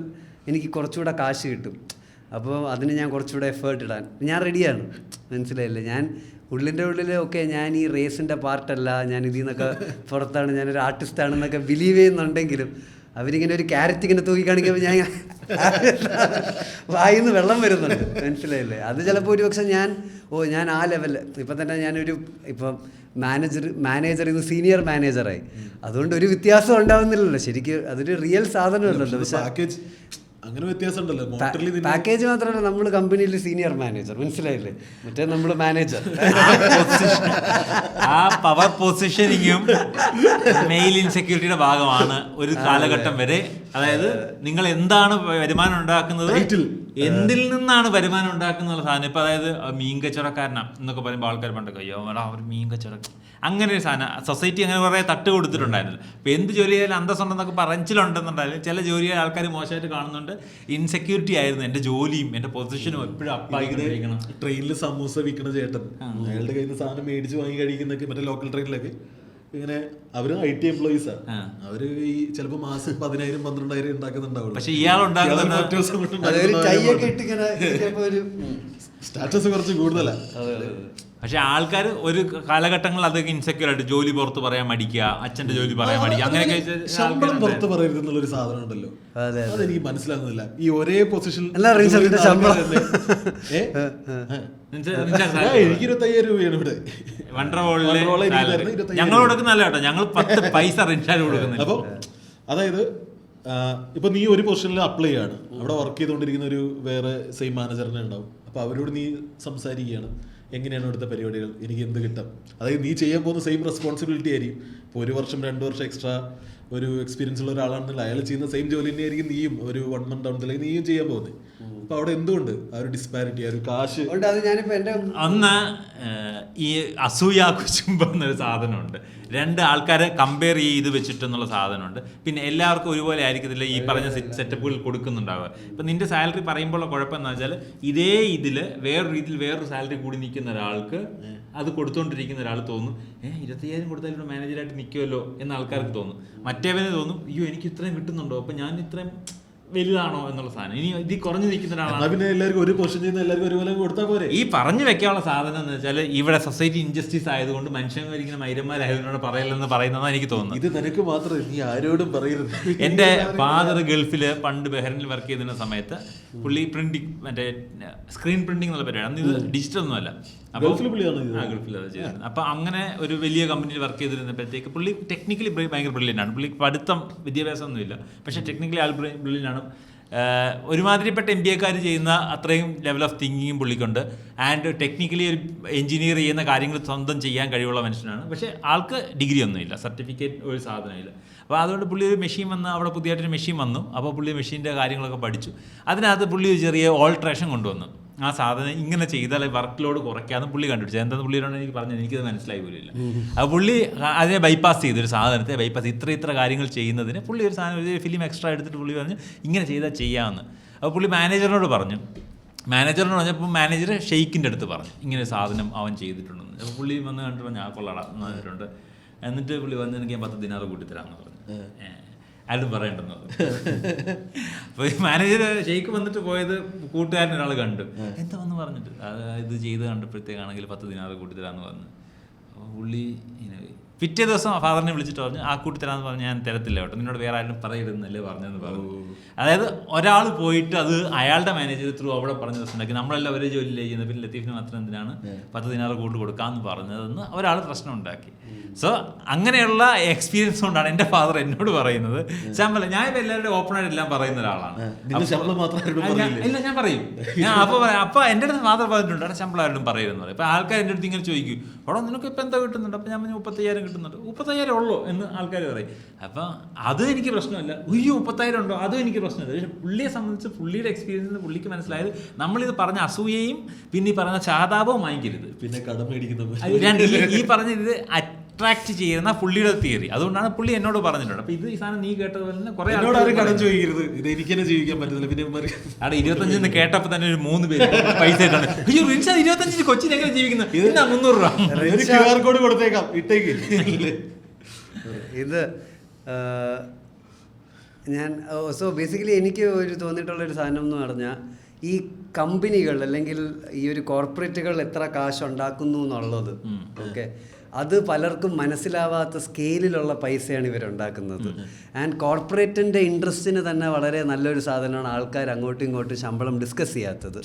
എനിക്ക് കുറച്ചുകൂടെ കാശ് കിട്ടും. അപ്പോൾ അതിന് ഞാൻ കുറച്ചുകൂടെ എഫേർട്ട് ഇടാൻ ഞാൻ റെഡിയാണ്. മനസ്സിലായില്ലേ? ഞാൻ ഉള്ളിൻ്റെ ഉള്ളിൽ ഓക്കെ ഞാൻ ഈ റേസിൻ്റെ പാർട്ടല്ല, ഞാൻ ഇതിൽ നിന്നൊക്കെ പുറത്താണ്, ഞാനൊരു ആർട്ടിസ്റ്റാണെന്നൊക്കെ ബിലീവ് ചെയ്യുന്നുണ്ടെങ്കിലും അവരിങ്ങനെ ഒരു ക്യാരറ്റ് ഇങ്ങനെ തൂക്കി കാണിക്കുമ്പോൾ ഞാൻ വായിന്ന് വെള്ളം വരുന്നുണ്ട്. മനസ്സിലായില്ലേ? അത് ചിലപ്പോൾ ഒരു പക്ഷെ ഞാൻ ആ ലെവലിൽ ഇപ്പം തന്നെ ഇപ്പം മാനേജർ ഇന്ന് സീനിയർ മാനേജറായി. അതുകൊണ്ട് ഒരു വ്യത്യാസം ഉണ്ടാവുന്നില്ലല്ലോ. ശരിക്കും അതൊരു റിയൽ സാധനമല്ലല്ലോ. പക്ഷേ അങ്ങനെ വ്യത്യാസം ഉണ്ടല്ലോ. പാക്കേജ് മാത്രമല്ല, നമ്മൾ കമ്പനിയിൽ സീനിയർ മാനേജർ. മനസ്സിലായില്ലേ? മറ്റേ നമ്മൾ മാനേജർ. ആ പവർ പൊസിഷനിങ്ങും മെയിൽ ഇൻസെക്യൂരിറ്റിയുടെ ഭാഗമാണ് ഒരു കാലഘട്ടം വരെ. അതായത് നിങ്ങൾ എന്താണ് വരുമാനം ഉണ്ടാക്കുന്നത്, എന്തിൽ നിന്നാണ് വരുമാനം ഉണ്ടാക്കുന്ന സാധനം. ഇപ്പൊ അതായത് മീൻ കച്ചവടക്കാരനാ എന്നൊക്കെ പറയുമ്പോൾ ആൾക്കാർ പണ്ടൊക്കെ അയ്യോ ഒരു മീൻ കച്ചവടം അങ്ങനെ ഒരു സാധനം സൊസൈറ്റി അങ്ങനെ കുറേ തട്ട് കൊടുത്തിട്ടുണ്ടായിരുന്നു. ഇപ്പോൾ എന്ത് ജോലി ചെയ്താലും അന്തസ്സുണ്ടെന്നൊക്കെ പറച്ചിലുണ്ടെന്നുണ്ടായാലും ചില ജോലികൾ ആൾക്കാർ മോശമായിട്ട് കാണുന്നുണ്ട്. ഇൻസെക്യൂരിറ്റി ആയിരുന്നു എൻ്റെ ജോലിയും എൻ്റെ പൊസിഷനും എപ്പോഴും അപ്പായിക്കണം. ട്രെയിനിൽ സമൂസ വിൽക്കണ ചേട്ടൻ അയാളുടെ കയ്യിൽ നിന്ന് സാധനം മേടിച്ച് വാങ്ങി കഴിക്കുന്നൊക്കെ മറ്റേ ലോക്കൽ ട്രെയിനിലൊക്കെ ഇങ്ങനെ അവര് IT എംപ്ലോയീസാണ്. അവര് ഈ ചിലപ്പോ മാസം 10,000-12,000 ഉണ്ടാക്കുന്നുണ്ടാവുള്ളൂ. പക്ഷെ ഇയാളുണ്ടാകുന്ന സ്റ്റാറ്റസ് കുറച്ച് കൂടുതലാണ്. പക്ഷെ ആൾക്കാർ ഒരു കാലഘട്ടങ്ങളിൽ അതൊക്കെ ഇൻസെക്യൂർ ആയിട്ട് ജോലി പുറത്ത് പറയാൻ മടിക്കുക, അച്ഛന്റെ ജോലി പറയാൻ മടിക്കുക, അങ്ങനെയൊക്കെ. ശമ്പളം പുറത്ത് പറയരുത് എന്നുള്ളൊരു സാധനം ഉണ്ടല്ലോ, അതെനിക്ക് മനസ്സിലാകുന്നില്ല. ഈ ഒരേ പൊസിഷൻ എനിക്ക് 25,000 രൂപയാണ് ഇവിടെ ഞങ്ങൾ കൊടുക്കുന്നല്ല കേട്ടോ, ഞങ്ങൾ 10 പൈസ റിൻഷാൻ കൊടുക്കുന്നില്ല. അപ്പൊ അതായത് ഇപ്പൊ നീ ഒരു പൊസിഷനിൽ അപ്ലൈ ചെയ്യാണ്, അവിടെ വർക്ക് ചെയ്തുകൊണ്ടിരിക്കുന്ന ഒരു വേറെ സെയിം മാനേജറിനെ ഉണ്ടാവും. അപ്പൊ അവരോട് നീ സംസാരിക്കുകയാണ്, എങ്ങനെയാണ് ഇവിടുത്തെ പരിപാടികൾ, എനിക്ക് എന്ത് കിട്ടും. അതായത് നീ ചെയ്യാൻ പോകുന്ന സെയിം റെസ്പോൺസിബിലിറ്റി ആയിരിക്കും. ഇപ്പോൾ 1 വർഷം 2 വർഷം എക്സ്ട്രാ ഒരു എക്സ്പീരിയൻസ് ഉള്ള ഒരാളാണെന്നില്ല, അയാൾ ചെയ്യുന്ന സെയിം ജോലി തന്നെ ആയിരിക്കും നീയും ഒരു 1 month down അല്ലെങ്കിൽ നീയും ചെയ്യാൻ പോകുന്നത്. അപ്പൊ അവിടെ എന്തുകൊണ്ട് ആ ഒരു ഡിസ്പാരിറ്റി, ആ ഒരു കാശ്? ഒന്ന് ഈ അസൂയ കുശുംബം എന്നൊരു സാധനമുണ്ട്. 2 ആൾക്കാരെ കമ്പയർ ചെയ്ത് വെച്ചിട്ടെന്നുള്ള സാധനമുണ്ട്. പിന്നെ എല്ലാവർക്കും ഒരുപോലെ ആയിരിക്കത്തില്ല ഈ പറഞ്ഞ സെറ്റപ്പുകൾ കൊടുക്കുന്നുണ്ടാവുക. ഇപ്പം നിന്റെ സാലറി പറയുമ്പോഴുള്ള കുഴപ്പമെന്ന് വെച്ചാൽ ഇതേ ഇതിൽ വേറൊരു രീതിയിൽ വേറൊരു സാലറി കൂടി നിൽക്കുന്ന ഒരാൾക്ക് അത് കൊടുത്തുകൊണ്ടിരിക്കുന്ന ഒരാൾ തോന്നും 25,000 കൊടുത്താൽ ഇവിടെ മാനേജറായിട്ട് നിൽക്കുമല്ലോ എന്ന് ആൾക്കാർക്ക് തോന്നും. മറ്റേവന് തോന്നും അയ്യോ എനിക്ക് ഇത്രയും കിട്ടുന്നുണ്ടോ, അപ്പം ഞാൻ ഇത്രയും വലുതാണോ എന്നുള്ള സാധനം. ഇനി ഇത് കുറഞ്ഞു നിൽക്കുന്ന ഒരാളാണ്. പിന്നെ എല്ലാവർക്കും ഒരു പൊസിഷൻ ചെയ്യുന്ന എല്ലാവർക്കും ഒരുപോലെ കൊടുത്താൽ പോരെ. ഈ പറഞ്ഞു വെക്കാനുള്ള സാധനം എന്ന് വെച്ചാൽ ഇവിടെ സൊസൈറ്റി ഇൻജസ്റ്റിസ് ആയതുകൊണ്ട് മനുഷ്യന്മാരിങ്ങനെ മൈരന്മാരായതുകൊണ്ടോട് പറയില്ലെന്ന് പറയുന്നതാണ് എനിക്ക് തോന്നുന്നത്. ഇത് നിനക്ക് മാത്രമേ, നീ ആരോടും പറയരുത്. എൻ്റെ ഫാദർ ഗൾഫിൽ പണ്ട് ബഹ്റിനിൽ വർക്ക് ചെയ്തിരുന്ന സമയത്ത് പുള്ളി പ്രിന്റിങ്, മറ്റേ സ്ക്രീൻ പ്രിന്റിംഗ് എന്നുള്ള പരിപാടി, അന്ന് ഇത് ഡിജിറ്റൽ ഒന്നുമല്ല. ഗൾഫിൽ അത് ചെയ്തിരുന്നത്. അപ്പം അങ്ങനെ ഒരു വലിയ കമ്പനിയിൽ വർക്ക് ചെയ്തിരുന്നപ്പോഴത്തേക്ക് പുള്ളി ടെക്നിക്കലി ഭയങ്കര ബ്രില്യൻ്റ് ആണ്. പുള്ളി പഠിത്തം വിദ്യാഭ്യാസം ഒന്നുമില്ല, പക്ഷേ ടെക്നിക്കലി ആൾ ബ്രില്യൻ്റ് ആണ്. ഒരുമാതിരിപ്പെട്ട MBA ചെയ്യുന്ന അത്രയും ലെവൽ ഓഫ് തിങ്കിങ്ങും പുള്ളിക്കുണ്ട്. ആൻഡ് ടെക്നിക്കലി ഒരു എഞ്ചിനീയർ ചെയ്യുന്ന കാര്യങ്ങൾ സ്വന്തം ചെയ്യാൻ കഴിവുള്ള മനുഷ്യനാണ്. പക്ഷേ ആൾക്ക് ഡിഗ്രി ഒന്നുമില്ല, സർട്ടിഫിക്കറ്റ് ഒരു സാധനമില്ല. അപ്പോൾ അതുകൊണ്ട് പുള്ളി ഒരു മെഷീൻ വന്ന്, അവിടെ പുതിയതായിട്ടൊരു മെഷീൻ വന്നു. അപ്പോൾ പുള്ളി മെഷീൻ്റെ കാര്യങ്ങളൊക്കെ പഠിച്ചു. അതിനകത്ത് പുള്ളി ഒരു ചെറിയ ഓൾട്രേഷൻ കൊണ്ടുവന്നു. ആ സാധനം ഇങ്ങനെ ചെയ്താൽ വർക്ക് ലോഡ് കുറയ്ക്കാമെന്ന് പുള്ളി കണ്ടുപിടിച്ചു. എന്താണെന്ന് പുള്ളിയോടാണ് എനിക്ക് പറഞ്ഞത്, എനിക്കത് മനസ്സിലായി പോലില്ല. അപ്പോൾ പുള്ളി അതിനെ ബൈപ്പാസ് ചെയ്തു, ഒരു സാധനത്തെ ബൈപ്പാസ്, ഇത്ര കാര്യങ്ങൾ ചെയ്യുന്നതിന് പുള്ളി ഒരു സാധനം, ഒരു ഫിലിം എക്സ്ട്രാ എടുത്തിട്ട് പുള്ളി പറഞ്ഞു ഇങ്ങനെ ചെയ്താൽ ചെയ്യാമെന്ന്. അപ്പോൾ പുള്ളി മാനേജറിനോട് പറഞ്ഞപ്പോൾ മാനേജർ ഷെയ്ക്കിൻ്റെ അടുത്ത് പറഞ്ഞു ഇങ്ങനെ സാധനം അവൻ ചെയ്തിട്ടുണ്ടെന്ന്. അപ്പോൾ പുള്ളി വന്ന് കണ്ടിട്ട് ഞാൻ കൊള്ളാടാ എന്നിട്ടുണ്ട്. എന്നിട്ട് പുള്ളി വന്ന് എനിക്ക് 10 ദിനാർ കൂട്ടിത്തരാമെന്ന് പറഞ്ഞു. ആരും പറയണ്ടെന്ന് പറഞ്ഞു. അപ്പോൾ ഈ മാനേജർ ഷെയ്ക്ക് വന്നിട്ട് പോയത് കൂട്ടുകാരൻ ഒരാൾ കണ്ടു, എന്താ വന്ന് പറഞ്ഞിട്ട് ഇത് ചെയ്ത് കണ്ടപ്പോഴത്തേക്കാണെങ്കിൽ 10 ദിനാർ കൂട്ടിത്തരാമെന്ന് പറഞ്ഞു. അപ്പോൾ പുള്ളി പിറ്റേ ദിവസം ഫാദറിനെ വിളിച്ചിട്ട് പറഞ്ഞു ആ കൂട്ടിത്തരാമെന്ന് പറഞ്ഞ് ഞാൻ തരത്തില്ല കേട്ടോ, നിന്നോട് വേറെ ആരും പറയരുതെന്നല്ലേ പറഞ്ഞതെന്ന് പറഞ്ഞു. അതായത് ഒരാൾ പോയിട്ട് അത് അയാളുടെ മാനേജർ ത്രൂ അവിടെ പറഞ്ഞ പ്രശ്നമുണ്ടാക്കി. നമ്മളെല്ലാം ഒരേ ജോലി ചെയ്യുന്നത്, പിന്നെ ലത്തീഫിന് മാത്രം എന്തിനാണ് 10 ദിനാർ കൂട്ട് കൊടുക്കാമെന്ന് പറഞ്ഞതെന്ന് ഒരാൾ പ്രശ്നം ഉണ്ടാക്കി. സോ അങ്ങനെയുള്ള എക്സ്പീരിയൻസ് കൊണ്ടാണ് എൻ്റെ ഫാദർ എന്നോട് പറയുന്നത് ശമ്പളം. ഞാൻ ഇപ്പോൾ എല്ലാവരുടെയും ഓപ്പണായിട്ട് എല്ലാം പറയുന്ന ഒരാളാണ്. ഇല്ല ഞാൻ പറയും. ഞാൻ അപ്പോൾ എൻ്റെ അടുത്ത് ഫാദർ പറഞ്ഞിട്ടുണ്ട് അവിടെ ശമ്പളം ആരോടും പറയരുതെന്ന് പറയും. അപ്പോൾ ആൾക്കാർ എൻ്റെ അടുത്ത് ഇങ്ങനെ ചോദിക്കും അവിടെ നിനക്ക് ഇപ്പം എന്താ കിട്ടുന്നുണ്ട്, അപ്പോൾ ഞാൻ 35,000 കിട്ടുന്നുണ്ട്. 35,000 ഉള്ളൂ എന്ന് ആൾക്കാർ പറയും. അപ്പം അത് എനിക്ക് പ്രശ്നമല്ല. 30,000 ഉണ്ടോ അതും എനിക്ക് പ്രശ്നമില്ല. പക്ഷേ പുള്ളിയെ സംബന്ധിച്ച് പുള്ളിയുടെ എക്സ്പീരിയൻസിൽ പുള്ളിക്ക് മനസ്സിലായത് നമ്മളിത് പറഞ്ഞ അസൂയയും പിന്നെ ഈ പറഞ്ഞ ചാതാപവും വാങ്ങിക്കരുത്, പിന്നെ കടം മേടിക്കുന്നത്, ഈ പറഞ്ഞ ഇത് അട്രാക്ട് ചെയ്യുന്ന പുള്ളിയുടെ തിയറി. അതുകൊണ്ടാണ് പുള്ളി എന്നോട് പറഞ്ഞിട്ടുണ്ട്. അപ്പൊ ഇത് ഈ സാധനം നീ കേട്ടതുപോലെ തന്നെ കുറെ കടം ചോദിക്കരുത്, ഇത് എനിക്ക് തന്നെ ജീവിക്കാൻ പറ്റുന്നില്ല. പിന്നെ അവിടെ 25 കേട്ടപ്പോ തന്നെ ഒരു 3 പേര് പൈസ ഇട്ടാണ് 25 കൊച്ചിയിൽ എങ്ങനെ ജീവിക്കുന്നത്, ഇതാ 300 രൂപ QR കോഡ് കൊടുത്തേക്കാം ഇട്ടേക്ക്. ഇത് ഞാൻ സോ ബേസിക്കലി എനിക്ക് ഒരു തോന്നിയിട്ടുള്ളൊരു സാധനം എന്ന് പറഞ്ഞാൽ ഈ കമ്പനികൾ അല്ലെങ്കിൽ ഈ ഒരു കോർപ്പറേറ്റുകൾ എത്ര കാശ് ഉണ്ടാക്കുന്നു എന്നുള്ളത്, ഓക്കെ, അത് പലർക്കും മനസ്സിലാവാത്ത സ്കെയിലിലുള്ള പൈസയാണ് ഇവരുണ്ടാക്കുന്നത്. ആൻഡ് കോർപ്പറേറ്റിൻ്റെ ഇൻട്രസ്റ്റിന് തന്നെ വളരെ നല്ലൊരു സാധനമാണ് ആൾക്കാർ അങ്ങോട്ടും ഇങ്ങോട്ടും ശമ്പളം ഡിസ്കസ് ചെയ്യാത്തത്.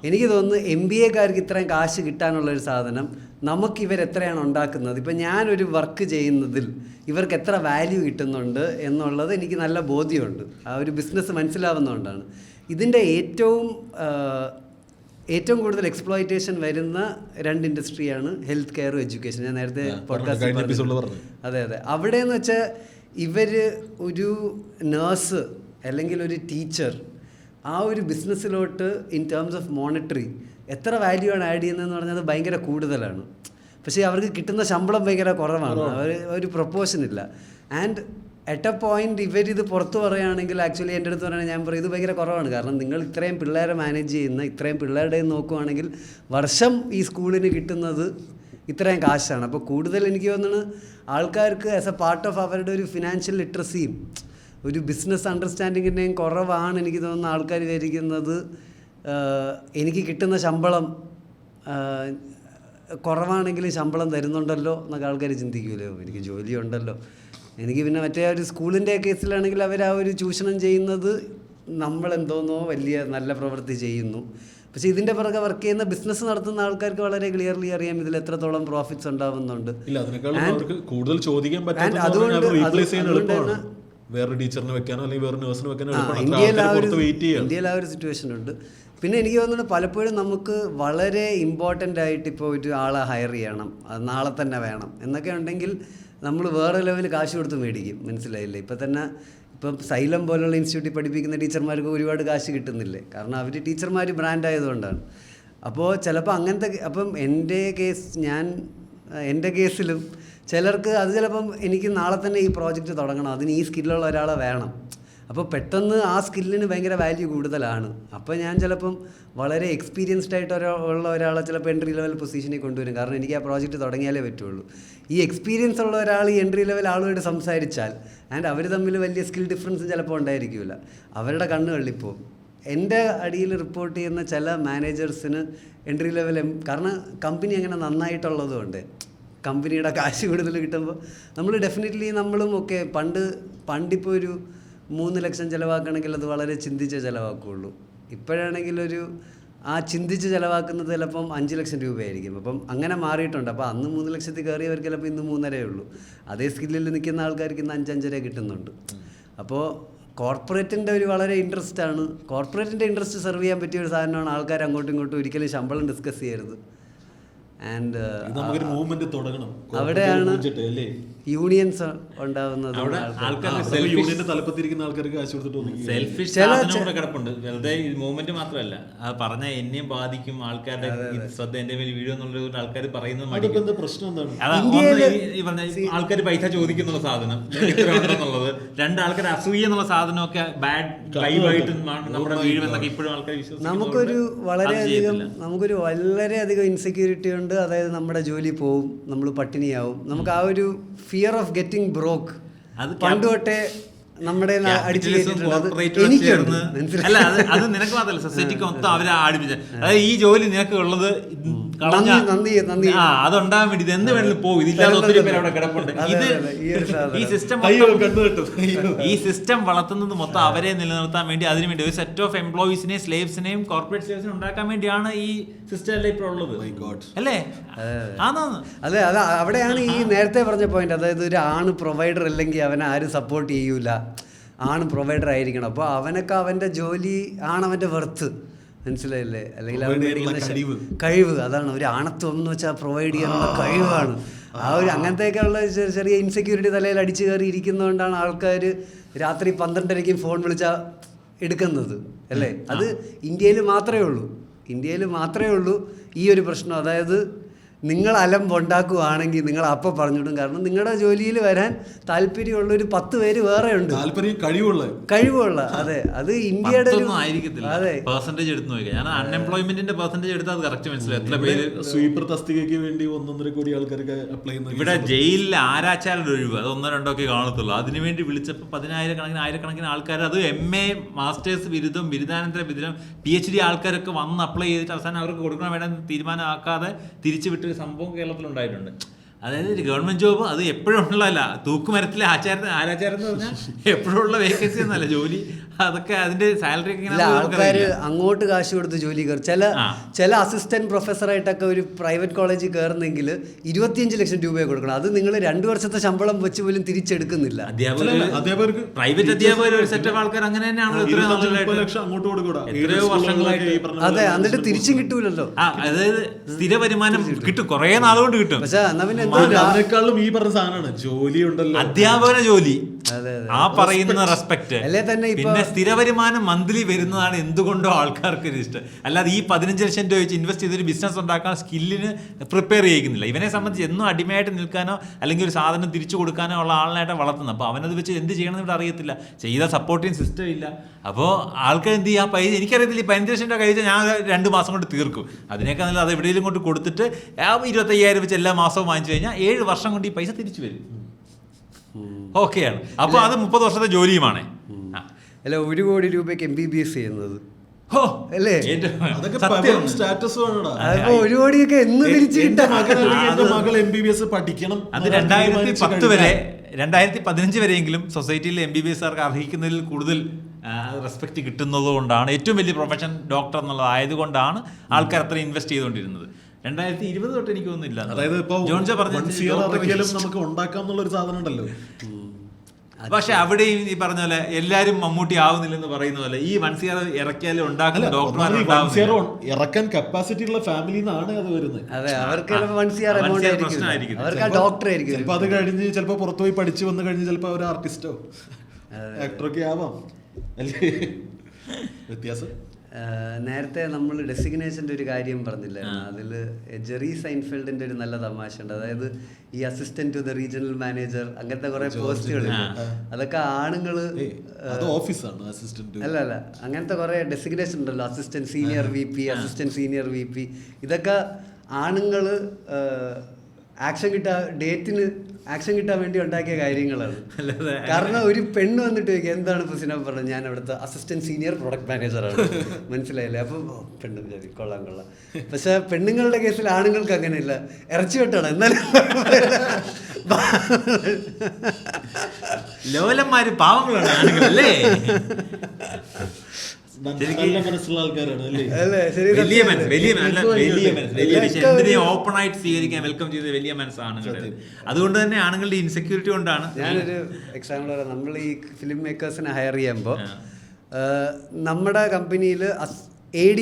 എനിക്ക് തോന്നുന്നു MBAക്കാർക്ക് ഇത്രയും കാശ് കിട്ടാനുള്ളൊരു സാധനം നമുക്ക് ഇവരെത്രയാണ് ഉണ്ടാക്കുന്നത്, ഇപ്പം ഞാനൊരു വർക്ക് ചെയ്യുന്നതിൽ ഇവർക്ക് എത്ര വാല്യൂ കിട്ടുന്നുണ്ട് എന്നുള്ളത് എനിക്ക് നല്ല ബോധ്യമുണ്ട്. ആ ഒരു ബിസിനസ് മനസ്സിലാവുന്നതുകൊണ്ടാണ്. ഇതിൻ്റെ ഏറ്റവും കൂടുതൽ എക്സ്പ്ലോയിറ്റേഷൻ വരുന്ന 2 ഇൻഡസ്ട്രിയാണ് ഹെൽത്ത് കെയറും എഡ്യൂക്കേഷൻ. ഞാൻ നേരത്തെ പോഡ്കാസ്റ്റ് പറഞ്ഞു. അതെ. അവിടെ എന്ന് വെച്ചാൽ ഇവർ ഒരു നേഴ്സ് അല്ലെങ്കിൽ ഒരു ടീച്ചർ ആ ഒരു ബിസിനസ്സിലോട്ട് ഇൻ ടേംസ് ഓഫ് മോണിറ്ററി എത്ര വാല്യൂ ആണ് ആഡ് ചെയ്യുന്നതെന്ന് പറഞ്ഞാൽ അത് ഭയങ്കര കൂടുതലാണ്. പക്ഷേ അവർക്ക് കിട്ടുന്ന ശമ്പളം ഭയങ്കര കുറവാണ്, ഒരു പ്രൊപ്പോർഷൻ ഇല്ല. ആൻഡ് അറ്റ് എ പോയിന്റ് ഇവരിത് പുറത്ത് പറയുകയാണെങ്കിൽ ആക്ച്വലി എൻ്റെ അടുത്ത് പറയുകയാണെങ്കിൽ ഞാൻ പറയും ഇത് ഭയങ്കര കുറവാണ്. കാരണം നിങ്ങൾ ഇത്രയും പിള്ളേരെ മാനേജ് ചെയ്യുന്ന, ഇത്രയും പിള്ളേരുടെ നോക്കുവാണെങ്കിൽ വർഷം ഈ സ്കൂളിന് കിട്ടുന്നത് ഇത്രയും കാശാണ്. അപ്പോൾ കൂടുതൽ എനിക്ക് തോന്നുന്നു ആൾക്കാർക്ക് ആസ് എ പാർട്ട് ഓഫ് അവരുടെ ഒരു ഫിനാൻഷ്യൽ ലിറ്ററസിയും ഒരു ബിസിനസ് അണ്ടർസ്റ്റാൻഡിങ്ങിൻ്റെയും കുറവാണ് എനിക്ക് തോന്നുന്ന ആൾക്കാർ വിചാരിക്കുന്നത് എനിക്ക് കിട്ടുന്ന ശമ്പളം കുറവാണെങ്കിലും ശമ്പളം തരുന്നുണ്ടല്ലോ എന്നൊക്കെ ആൾക്കാർ ചിന്തിക്കുമല്ലോ, എനിക്ക് ജോലിയുണ്ടല്ലോ. എനിക്ക് പിന്നെ മറ്റേ ഒരു സ്കൂളിൻ്റെ കേസിലാണെങ്കിൽ അവർ ആ ഒരു ചൂഷണം ചെയ്യുന്നത് നമ്മളെന്തോന്നോ വലിയ നല്ല പ്രവൃത്തി ചെയ്യുന്നു. പക്ഷേ ഇതിൻ്റെ പുറകെ വർക്ക് ചെയ്യുന്ന ബിസിനസ് നടത്തുന്ന ആൾക്കാർക്ക് വളരെ ക്ലിയർലി അറിയാം ഇതിൽ എത്രത്തോളം പ്രോഫിറ്റ്സ് ഉണ്ടാവുന്നുണ്ട്. കൂടുതൽ ചോദിക്കാൻ വേറെ ടീച്ചറിനെ വെക്കാനോ അല്ലെങ്കിൽ വേറെ നഴ്സിനെ വെക്കാനോ ഇന്ത്യയിൽ ആ ഒരു സിറ്റുവേഷൻ ഉണ്ട്. പിന്നെ എനിക്ക് തോന്നുന്നു പലപ്പോഴും നമുക്ക് വളരെ ഇമ്പോർട്ടൻ്റ് ആയിട്ട് ഇപ്പോൾ ഒരു ആളെ ഹയർ ചെയ്യണം, അത് നാളെ തന്നെ വേണം എന്നൊക്കെ ഉണ്ടെങ്കിൽ നമ്മൾ വേറെ ലെവലിൽ കാശ് കൊടുത്ത് മേടിക്കും. മനസ്സിലായില്ലേ? ഇപ്പം സൈലം പോലുള്ള ഇൻസ്റ്റിറ്റ്യൂട്ടിൽ പഠിപ്പിക്കുന്ന ടീച്ചർമാർക്ക് ഒരുപാട് കാശ് കിട്ടുന്നില്ലേ? കാരണം അവർ ടീച്ചർമാർ ബ്രാൻഡ് ആയതുകൊണ്ടാണ്. അപ്പോൾ ചിലപ്പോൾ അങ്ങനത്തെ, അപ്പം എൻ്റെ കേസിലും ചിലർക്ക് അത് ചിലപ്പം എനിക്ക് നാളെ തന്നെ ഈ പ്രോജക്റ്റ് തുടങ്ങണം, അതിന് ഈ സ്കില്ലുള്ള ഒരാളെ വേണം. അപ്പോൾ പെട്ടെന്ന് ആ സ്കില്ലിന് ഭയങ്കര വാല്യൂ കൂടുതലാണ്. അപ്പോൾ ഞാൻ ചിലപ്പം വളരെ എക്സ്പീരിയൻസ്ഡ് ആയിട്ട് ഉള്ള ഒരാളെ ചിലപ്പോൾ എൻട്രി ലെവൽ പൊസിഷനിൽ കൊണ്ടുവരും. കാരണം എനിക്ക് ആ പ്രോജക്റ്റ് തുടങ്ങിയാലേ പറ്റുള്ളൂ. ഈ എക്സ്പീരിയൻസ് ഉള്ള ഒരാൾ ഈ എൻട്രി ലെവൽ ആളുമായിട്ട് സംസാരിച്ചാൽ ആൻഡ് അവർ തമ്മിൽ വലിയ സ്കിൽ ഡിഫറൻസ് ചിലപ്പോൾ ഉണ്ടായിരിക്കില്ല, അവരുടെ കണ്ണ് കള്ളിപ്പോവും. എൻ്റെ അടിയിൽ റിപ്പോർട്ട് ചെയ്യുന്ന ചില മാനേജേഴ്സിന് എൻട്രി ലെവൽ, കാരണം കമ്പനി അങ്ങനെ നന്നായിട്ടുള്ളതുകൊണ്ട് കമ്പനിയുടെ കാശ് കൂടുതൽ കിട്ടുമ്പോൾ നമ്മൾ ഡെഫിനറ്റ്ലി നമ്മളും ഒക്കെ പണ്ടിപ്പോൾ ഒരു 3 ലക്ഷം ചിലവാക്കണമെങ്കിൽ അത് വളരെ ചിന്തിച്ച് ചിലവാക്കുകയുള്ളൂ. ഇപ്പോഴാണെങ്കിൽ ആ ചിന്തിച്ച് ചിലവാക്കുന്നത് ചിലപ്പം 5 ലക്ഷം രൂപയായിരിക്കും. അപ്പം അങ്ങനെ മാറിയിട്ടുണ്ട്. അപ്പോൾ അന്ന് 3 ലക്ഷത്തിൽ കയറിയവർക്ക് ചിലപ്പോൾ ഇന്ന് 3.5 ഉള്ളൂ. അതേ സ്കില്ലിൽ നിൽക്കുന്ന ആൾക്കാർക്ക് ഇന്ന് 5.5 കിട്ടുന്നുണ്ട്. അപ്പോൾ കോർപ്പറേറ്റിൻ്റെ ഒരു വളരെ ഇൻട്രസ്റ്റാണ്, കോർപ്പറേറ്റിൻ്റെ ഇൻട്രസ്റ്റ് സെർവ് ചെയ്യാൻ പറ്റിയ ഒരു സാധനമാണ് ആൾക്കാർ അങ്ങോട്ടും ഇങ്ങോട്ടും ഒരിക്കലും ശമ്പളം ഡിസ്കസ് ചെയ്യരുത്. ആൻഡ് അവിടെയാണ് യൂണിയൻസ് ഉണ്ടാവുന്നത്. യൂണിയന്റെ തലപ്പത്തിരിക്കുന്ന ആൾക്കാർക്ക് കാശ് കൊടുത്തിട്ട് കിടപ്പുണ്ട്. വെറുതെ മൂവ്മെന്റ് മാത്രമല്ല, അത് പറഞ്ഞ എന്നെയും ബാധിക്കും, ആൾക്കാരുടെ ശ്രദ്ധ എന്റെ മേൽ വീഴും എന്നുള്ള ആൾക്കാർ പറയുന്നത് പ്രശ്നം എന്താണ്? ആൾക്കാർ പൈസ ചോദിക്കുന്നുള്ള സാധനം എന്നുള്ളത്, 2 ആൾക്കാർ അസൂയ എന്നുള്ള സാധനമൊക്കെ ബാഡ് ലൈവായിട്ട് നമ്മുടെ വീഴുമെന്നൊക്കെ ഇപ്പോഴും ആൾക്കാർ വിശ്വസിക്കുന്നു. നമുക്കൊരു വളരെയധികം ഇൻസെക്യൂരിറ്റി ഉണ്ട്. അതായത് നമ്മുടെ ജോലി പോവും, നമ്മൾ പട്ടിണിയാവും. നമുക്ക് ആ ഒരു ഫിയർ ഓഫ് ഗെറ്റിംഗ് ബ്രോക്ക് പണ്ട് തൊട്ടേ നമ്മുടെ അല്ല, അത് നിനക്ക് മാത്രമല്ല, സൊസൈറ്റിക്ക് മൊത്തം അവരെ ആടിപ്പിച്ച, അതായത് ഈ ജോലി നിനക്ക് ഉള്ളത് അതുണ്ടാകാൻ വേണ്ടി ഇത് എന്ത് വേണമെങ്കിലും പോകും, ഇതില്ലാതെ ഒത്തിരി പേര് അവിടെ കിടപ്പുണ്ട്. ഈ സിസ്റ്റം വളർത്തുന്നത് മൊത്തം അവരെ നിലനിർത്താൻ വേണ്ടി, അതിനുവേണ്ടി ഒരു സെറ്റ് ഓഫ് എംപ്ലോയീസിനെയും സ്ലേവ്സിനെയും കോർപ്പറേറ്റ് സ്ലേവ്സിനെയും ഉണ്ടാക്കാൻ വേണ്ടിയാണ് ഈ സിസ്റ്റം അല്ലേ ഇപ്പോൾ ഉള്ളത്, അല്ലേ? അതെ, അവിടെയാണ് ഈ നേരത്തെ പറഞ്ഞ പോയിന്റ്. അതായത് ഒരു ആണ് പ്രൊവൈഡർ അല്ലെങ്കിൽ അവനെ ആരും സപ്പോർട്ട് ചെയ്യൂല, ആണ് പ്രൊവൈഡർ ആയിരിക്കണം. അപ്പോൾ അവനൊക്കെ അവൻ്റെ ജോലി ആണ് അവൻ്റെ വെർത്ത്, മനസ്സിലായില്ലേ? അല്ലെങ്കിൽ അവൻ്റെ കഴിവ്, അതാണ് ഒരു ആണത്വം എന്ന് വെച്ചാൽ പ്രൊവൈഡ് ചെയ്യാനുള്ള കഴിവാണ്. ആ ഒരു അങ്ങനത്തെയൊക്കെയുള്ള ചെറിയ ഇൻസെക്യൂരിറ്റി തലയിൽ അടിച്ചു കയറി ഇരിക്കുന്നതുകൊണ്ടാണ് ആൾക്കാർ രാത്രി 12:30 ഫോൺ വിളിച്ചാൽ എടുക്കുന്നത്, അല്ലേ? അത് ഇന്ത്യയിൽ മാത്രമേ ഉള്ളൂ ഈ ഒരു പ്രശ്നം. അതായത് നിങ്ങൾ അലമ്പുണ്ടാക്കുകയാണെങ്കിൽ നിങ്ങൾ അപ്പം പറഞ്ഞിടും. കാരണം നിങ്ങളുടെ ജോലിയിൽ വരാൻ താല്പര്യമുള്ള ഒരു 10 പേര് വേറെ ഉണ്ട്, കഴിവുള്ള. അതെ, അത് ഇന്ത്യയുടെ അതെ പെർസെന്റേജ് എടുത്തു നോക്കിയാൽ, ഞാൻ അൺഎംപ്ലോയ്മെന്റിന്റെ പെർസെന്റേജ് എടുത്താൽ അത് കറക്റ്റ് മനസ്സിലായി. എത്ര പേര് സ്വീപ്പർ തസ്തികയ്ക്ക് വേണ്ടി 1.5 കോടി ആൾക്കാർക്ക് അപ്ലൈ ചെയ്യുന്നു. ഇവിടെ ജയിലിൽ ആരാച്ചാരുടെ ഒഴിവ് അത് 1-2 ഒക്കെ കാണത്തുള്ളൂ. അതിനുവേണ്ടി വിളിച്ചപ്പോൾ 10,000-കണക്കിന് ആൾക്കാർ, അത് MA മാസ്റ്റേഴ്സ് ബിരുദം, ബിരുദാനന്തര ബിരുദം, PhD ആൾക്കാരൊക്കെ വന്ന് അപ്ലൈ ചെയ്തിട്ട് അവസാനം അവർക്ക് കൊടുക്കണം വേണ്ട തീരുമാനമാക്കാതെ തിരിച്ചു വിട്ട് സംഭവം കേരളത്തിലുണ്ടായിട്ടുണ്ട്. അതായത് ഗവൺമെന്റ് ജോബ് അത് എപ്പോഴും ഉള്ളതല്ല, തൂക്കുമരത്തിലെ ആരാചാരം എന്ന് പറഞ്ഞാൽ എപ്പോഴും ഉള്ള വേക്കൻസി ഒന്നല്ല ജോലി. അതൊക്കെ അതിന്റെ സാലറി ആൾക്കാർ അങ്ങോട്ട് കാശ് കൊടുത്ത് ജോലി കയറും. ചില അസിസ്റ്റന്റ് പ്രൊഫസറായിട്ടൊക്കെ ഒരു പ്രൈവറ്റ് കോളേജിൽ കയറുന്നെങ്കിൽ 25 ലക്ഷം രൂപയെ കൊടുക്കണം. അത് നിങ്ങൾ 2 വർഷത്തെ ശമ്പളം വെച്ച് പോലും തിരിച്ചെടുക്കുന്നില്ല. അധ്യാപകർക്ക് പ്രൈവറ്റ് അധ്യാപകർ ഒരു സെറ്റ് ഓഫ് ആൾക്കാർ അങ്ങനെ തന്നെയാണല്ലോ എത്രയോ വർഷങ്ങളായിട്ട്. അതെ, എന്നിട്ട് തിരിച്ചും കിട്ടൂലല്ലോ. അതായത് സ്ഥിര വരുമാനം കിട്ടും, കുറെ നാളുകൊണ്ട് കിട്ടും. പക്ഷെ അതിനേക്കാളും ഈ പറഞ്ഞ സാധനമാണ് ജോലി ഉണ്ടല്ലോ, അധ്യാപന ജോലി ആ പറയുന്ന റെസ്പെക്ട്. അല്ലേ തന്നെ പിന്നെ സ്ഥിര വരുമാനം മന്ത്ലി വരുന്നതാണ് എന്തുകൊണ്ടോ ആൾക്കാർക്ക് ഒരു ഇഷ്ടം. അല്ലാതെ ഈ 15 ലക്ഷം രൂപ വെച്ച് ഇൻവെസ്റ്റ് ചെയ്തൊരു ബിസിനസ് ഉണ്ടാക്കാൻ സ്കില്ലിന് പ്രിപ്പയർ ചെയ്യിക്കുന്നില്ല. ഇവനെ സംബന്ധിച്ച് എന്നും അടിമയായിട്ട് നിൽക്കാനോ അല്ലെങ്കിൽ ഒരു സാധനം തിരിച്ചു കൊടുക്കാനോ ഉള്ള ആളിനായിട്ട് വളർത്തുന്നത്. അപ്പോൾ അവനത് വെച്ച് എന്ത് ചെയ്യണമെന്ന് ഇവിടെ അറിയത്തില്ല, ചെയ്ത സപ്പോർട്ടിങ് സിസ്റ്റം ഇല്ല. അപ്പോൾ ആൾക്കാർ എന്ത് ചെയ്യുക, പൈസ എനിക്കറിയത്തില്ല, 15 ലക്ഷം രൂപ കഴിച്ചാൽ ഞാൻ 2 മാസം കൊണ്ട് തീർക്കും. അതിനേക്കാൾ നല്ല അത് എവിടെയെങ്കിലും കൊണ്ട് കൊടുത്തിട്ട് 25,000 വെച്ച് എല്ലാ മാസവും വാങ്ങിച്ചു കഴിഞ്ഞാൽ 7 വർഷം കൊണ്ട് ഈ പൈസ തിരിച്ചു വരും. ഓക്കെയാണ്. അപ്പോൾ അത് 30 വർഷത്തെ ജോലിയുമാണ്. അല്ല 1 കോടി രൂപയ്ക്ക് MBBS ചെയ്യുന്നത് അല്ലേ? അതൊക്കെ പവറും സ്റ്റാറ്റസും ആണെടാ. അതിപ്പോ 1 കോടിയൊക്കെ എന്ന് തിരിച്ചു എന്റെ മകൾ MBBS പഠിക്കണം. അത് 2010 വരെ 2015 വരെയെങ്കിലും സൊസൈറ്റിയിൽ MBBSകാർക്ക് അർഹിക്കുന്നതിൽ കൂടുതൽ റെസ്പെക്ട് കിട്ടുന്നത് കൊണ്ടാണ്, ഏറ്റവും വലിയ പ്രൊഫഷൻ ഡോക്ടർ എന്നുള്ളത് ആയതുകൊണ്ടാണ് ആൾക്കാർ അത്ര ഇൻവെസ്റ്റ് ചെയ്തുകൊണ്ടിരുന്നത്. 2020 തൊട്ട് എനിക്ക് തോന്നുന്നില്ല. അതായത് ജോൺജ പറഞ്ഞാലും നമുക്ക് ഉണ്ടാക്കാം എന്നുള്ളൊരു സാധനം ഉണ്ടല്ലോ. പക്ഷെ അവിടെയും ഈ പറഞ്ഞ പോലെ എല്ലാരും മമ്മൂട്ടി ആവുന്നില്ലെന്ന് പറയുന്ന പോലെ ഈ 1 CR ഇറക്കിയാലും ഉണ്ടാക്കുന്ന ഡോക്ടർമാർ ഇറക്കാൻ കപ്പാസിറ്റി ഉള്ള ഫാമിലിന്നാണ് അത് വരുന്നത്. അതെ, അവർക്ക് 1 CR പ്രശ്നമായിരിക്കും. അവർക്ക് ഡോക്ടർ ആയിരിക്കും. ചിലപ്പോൾ അത് കഴിഞ്ഞ് ചിലപ്പോൾ പുറത്തു പോയി പഠിച്ചു വന്നു കഴിഞ്ഞ് ചിലപ്പോൾ ഒരു ആർട്ടിസ്റ്റോ ആക്ടറൊക്കെ ആവാം. അല്ലേ വ്യത്യാസം? നേരത്തെ നമ്മൾ ഡെസിഗ്നേഷൻ്റെ ഒരു കാര്യം പറഞ്ഞില്ലായിരുന്നു. അതിൽ ജെറി സൈൻഫെൽഡിൻ്റെ ഒരു നല്ല തമാശ ഉണ്ട്. അതായത് ഈ assistant to the regional manager അങ്ങനത്തെ കുറെ പോസ്റ്റുകൾ, അതൊക്കെ ആണുങ്ങള് അല്ല അങ്ങനത്തെ കുറെ ഡെസിഗ്നേഷൻ ഉണ്ടല്ലോ. Assistant senior VP, assistant senior VP, ഇതൊക്കെ ആണുങ്ങള് ആക്ഷൻ കിട്ടാൻ വേണ്ടി ഉണ്ടാക്കിയ കാര്യങ്ങളാണ്. കാരണം ഒരു പെണ്ണ് വന്നിട്ട് ചോദിക്കുക എന്താണ് ഇപ്പൊ സിനിമ പറഞ്ഞത്, ഞാൻ അവിടുത്തെ അസിസ്റ്റന്റ് സീനിയർ പ്രൊഡക്റ്റ് മാനേജറാണ്. മനസ്സിലായില്ലേ? അപ്പം പെണ്ണ് കൊള്ളാം. പക്ഷെ പെണ്ണുങ്ങളുടെ കേസിൽ ആണുങ്ങൾക്ക് അങ്ങനെയില്ല, ഇറച്ചി വെട്ടാണ്. എന്നാലും ലോലന്മാര് പാവങ്ങളാണ് ആണുങ്ങളല്ലേ. ഓപ്പൺ ആയിട്ട് സ്വീകരിക്കാൻ വെൽക്കം ചെയ്ത വലിയ മനസ്സാണ്. അതുകൊണ്ട് തന്നെ ആണുങ്ങളുടെ ഇൻസെക്യൂരിറ്റി കൊണ്ടാണ്. ഞാനൊരു എക്സാമ്പിൾ പറയാം. നമ്മൾ ഈ ഫിലിം മേക്കേഴ്സിനെ ഹയർ ചെയ്യുമ്പോൾ നമ്മുടെ കമ്പനിയിൽ AD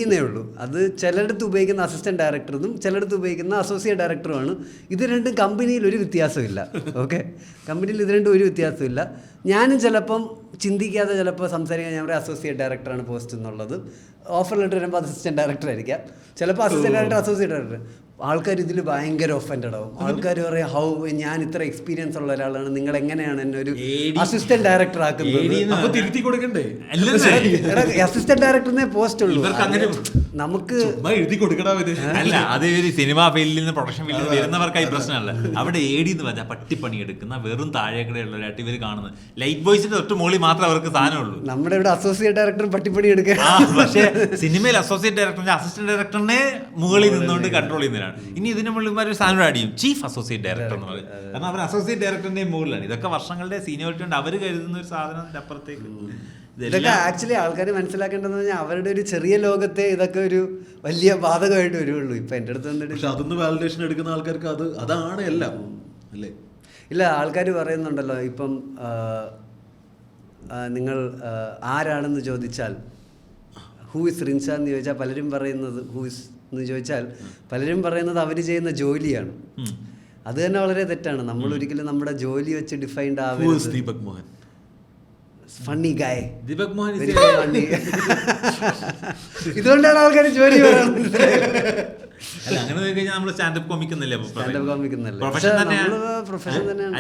എന്നേ ഉള്ളൂ. അത് ചിലയിടത്ത് ഉപയോഗിക്കുന്ന അസിസ്റ്റന്റ് ഡയറക്ടറും ചിലയിടത്ത് ഉപയോഗിക്കുന്ന അസോസിയേറ്റ് ഡയറക്ടറുമാണ്. ഇത് രണ്ടും കമ്പനിയിൽ ഒരു വ്യത്യാസമില്ല. ഓക്കെ, കമ്പനിയിൽ ഇത് രണ്ടും ഒരു വ്യത്യാസമില്ല. ഞാനും ചിലപ്പം ചിന്തിക്കാതെ ചിലപ്പോൾ സംസാരിക്കാൻ ഞാൻ പറയാം അസോസിയേറ്റ് ഡയറക്ടറാണ് പോസ്റ്റ് എന്നുള്ളത്. ഓഫർ ലെറ്റർ വരുമ്പോൾ അസിസ്റ്റന്റ് ഡയറക്ടർ ആയിരിക്കാം, ചിലപ്പോൾ അസിസ്റ്റന്റ് ഡയറക്ടർ അസോസിയേറ്റ് ഡയറക്ടർ. ആൾക്കാർ ഇതിൽ ഭയങ്കര ഒഫൻഡഡ് ആവും. ആൾക്കാർ പറയും ഹൗ, ഞാൻ ഇത്ര എക്സ്പീരിയൻസ് ഉള്ള ഒരാളാണ്, നിങ്ങൾ എങ്ങനെയാണ് എന്നെ ഒരു അസിസ്റ്റന്റ് ഡയറക്ടർ ആക്കുന്നത്? തിരുത്തി കൊടുക്കണ്ടേ? അസിസ്റ്റന്റ് ഡയറക്ടറിനെ പോസ്റ്റ് ഉള്ളൂ, നമുക്ക് എഴുതി കൊടുക്കണ. അല്ല, അത് ഒരു സിനിമാ ഫീൽഡിൽ നിന്ന് പ്രൊഡക്ഷൻ ഫീൽഡിൽ വരുന്നവർക്കായി പ്രശ്നമല്ല. അവിടെ AD എന്ന് പറഞ്ഞാൽ പട്ടിപ്പണി എടുക്കുന്ന വെറും താഴേക്കടയുള്ളവരായിട്ട് ഇവർ കാണുന്നത്. ലൈറ്റ് ബോയ്സിന്റെ ഒറ്റ മോളി മാത്രമേ അവർക്ക് സാധനമുള്ളൂ. നമ്മുടെ ഇവിടെ അസോസിയേറ്റ് ഡയറക്ടർ പട്ടിപ്പണി എടുക്കുക. പക്ഷേ സിനിമയിൽ അസോസിയേറ്റ് ഡയറക്ടറിന്റെ അസിസ്റ്റന്റ് ഡയറക്ടറിനെ മുകളിൽ നിന്നുകൊണ്ട് കൺട്രോൾ ചെയ്യുന്നതാണ്. ഇനി ഇതിന് മുകളിൽ ഒരു സാധനം അടിയും ചീഫ് അസോസിയേറ്റ് ഡയറക്ടർ എന്ന് പറയും. കാരണം അവർ അസോസിയേറ്റ് ഡയറക്ടറിന്റെ മുകളിലാണ്. ഇതൊക്കെ വർഷങ്ങളുടെ സീനിയോറിറ്റി കൊണ്ട് അവർ കരുതുന്ന ഒരു സാധനത്തിന്റെ അപ്പുറത്തേക്ക്. ഇതൊക്കെ ആക്ച്വലി ആൾക്കാർ മനസ്സിലാക്കേണ്ടതെന്ന് പറഞ്ഞാൽ അവരുടെ ഒരു ചെറിയ ലോകത്തെ ഇതൊക്കെ ഒരു വലിയ ബാധകമായിട്ട് വരുള്ളൂ. ഇപ്പൊ എൻ്റെ അടുത്ത് വന്നിട്ട് പക്ഷെ അതൊന്ന് വാലിഡേഷൻ എടുക്കുന്ന ആൾക്കാർക്ക് അതാണ് എല്ലാം അല്ലേ? ഇല്ല, ആൾക്കാർ പറയുന്നുണ്ടല്ലോ ഇപ്പം നിങ്ങൾ ആരാണെന്ന് ചോദിച്ചാൽ ഹൂ ഇസ് റിൻഷ എന്ന് ചോദിച്ചാൽ പലരും പറയുന്നത് ഹൂ ഇസ് എന്ന് ചോദിച്ചാൽ പലരും പറയുന്നത് അവർ ചെയ്യുന്ന ജോലിയാണ്. അത് തന്നെ വളരെ തെറ്റാണ്. നമ്മൾ ഒരിക്കലും നമ്മുടെ ജോലി വെച്ച് ഡിഫൈൻഡ് ആവുന്നത്. ദീപക് മോഹൻ ഫണ്ണി ഗായ്, ദീപക് മോഹൻ ഇതുകൊണ്ടാണ് ആൾക്കാർ ജോലി പറയുന്നത്. അല്ല, അങ്ങനെ നോക്കി കഴിഞ്ഞാൽ നമ്മൾ സ്റ്റാൻഡപ്പ് കോമിക് എന്നല്ലേ പ്രൊഫഷൻ തന്നെയാണ്.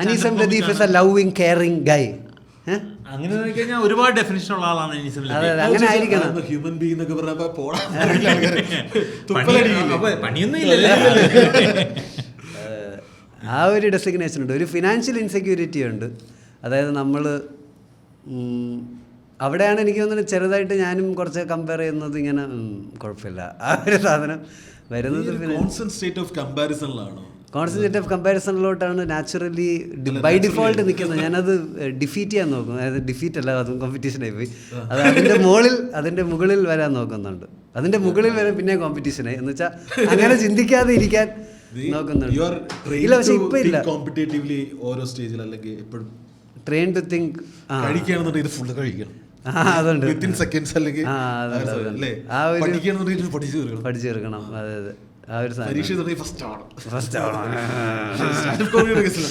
അനീസം Latheef is a loving caring guy. അങ്ങനെ നോക്കിക്കഴിഞ്ഞാൽ ഒരുപാട് ഡെഫിനിഷൻ ഉള്ള ആളാണ് അങ്ങനെ ആയിരിക്കണം. ഹ്യൂമൻ ബീങ് എന്നൊക്കെ പണിയൊന്നും ഇല്ലല്ലോ. ആ ഒരു ഡെസിഗ്നേഷൻ ഉണ്ട്. ഒരു ഫിനാൻഷ്യൽ ഇൻസെക്യൂരിറ്റി ഉണ്ട്. അതായത് നമ്മൾ അവിടെയാണ് എനിക്ക് തോന്നുന്നത് ചെറുതായിട്ട് ഞാനും കുറച്ച് കമ്പയർ ചെയ്യുന്നത്. ഇങ്ങനെ കുഴപ്പമില്ല ആ ഒരു സാധനം വരുന്നത് കോൺസ്റ്റന്റ് സ്റ്റേറ്റ് ഓഫ് കമ്പാരിസണിലാണോ? കോൺസ്റ്റന്റ് സ്റ്റേറ്റ് ഓഫ് കമ്പാരിസണിലോട്ടാണ് നാച്ചുറലി ബൈ ഡിഫോൾട്ട് നിൽക്കുന്നത്. ഞാനത് ഡിഫീറ്റ് ചെയ്യാൻ നോക്കും. അതായത് ഡിഫീറ്റ് അല്ല, അതും കോമ്പറ്റീഷനായി പോയി. അത് അതിൻ്റെ മുകളിൽ വരാൻ നോക്കുന്നുണ്ട്. അതിൻ്റെ മുകളിൽ വരാൻ പിന്നെ കോമ്പറ്റീഷനായി എന്ന് വെച്ചാൽ അങ്ങനെ ചിന്തിക്കാതെ ഇരിക്കാൻ നോക്കുന്നുണ്ട്. ഇല്ല, പക്ഷെ ഇപ്പം ഇല്ല. കോമ്പറ്റേറ്റീവ്ലി ഓരോ സ്റ്റേജിൽ അല്ലെങ്കിൽ എപ്പോഴും ട്രെയിൻ ടു തിങ്ക് കഴിക്കുകയാണെന്നുണ്ടെങ്കിൽ ഇത് ഫുള്ള് കഴിക്കണം. അതുണ്ട് വിത്തിൻ സെക്കൻഡ്സ് അല്ലെങ്കിൽ പഠിച്ചു തീർക്കണം. അതെ അതെ. ആ ഒരു സാധനം പരീക്ഷ ഫസ്റ്റ് ആണ്. ഫസ്റ്റ് ആവണം. സ്റ്റാൻഡപ്പ് കോമഡിയുടെ കേസില്ല.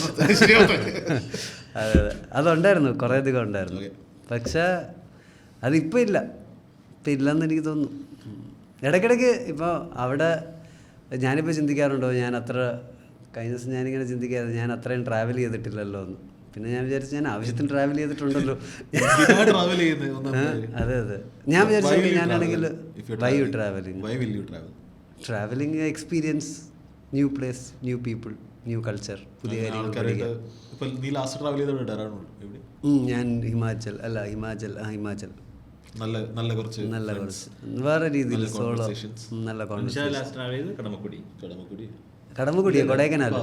അതെ അതെ അതുണ്ടായിരുന്നു, കുറേ അധികം ഉണ്ടായിരുന്നു. പക്ഷേ അതിപ്പോൾ ഇല്ല, ഇപ്പം ഇല്ലെന്ന് എനിക്ക് തോന്നുന്നു. ഇടയ്ക്കിടയ്ക്ക് ഇപ്പോൾ അവിടെ ഞാനിപ്പോൾ ചിന്തിക്കാറുണ്ടോ, ഞാൻ അത്ര കഴിഞ്ഞ ദിവസം ഞാനിങ്ങനെ ചിന്തിക്കാറ് ഞാൻ അത്രയും ട്രാവൽ ചെയ്തിട്ടില്ലല്ലോ എന്ന്. പിന്നെ ഞാൻ വിചാരിച്ചു ഞാൻ ആവശ്യത്തിന് ട്രാവൽ ചെയ്തിട്ടുണ്ടല്ലോ. ട്രാവൽ ചെയ്യുന്നത് അതെ അതെ ഞാൻ വിചാരിച്ചു ഞാനാണെങ്കിൽ travelling experience, new place, new people, new culture, പുതിയ കാര്യങ്ങൾ. ഞാൻ ഹിമാചൽ നല്ല കുറച്ച് വേറെ രീതിയിൽ സോളോ നല്ല കടമക്കുടിയോ കൊടൈക്കനാലോ.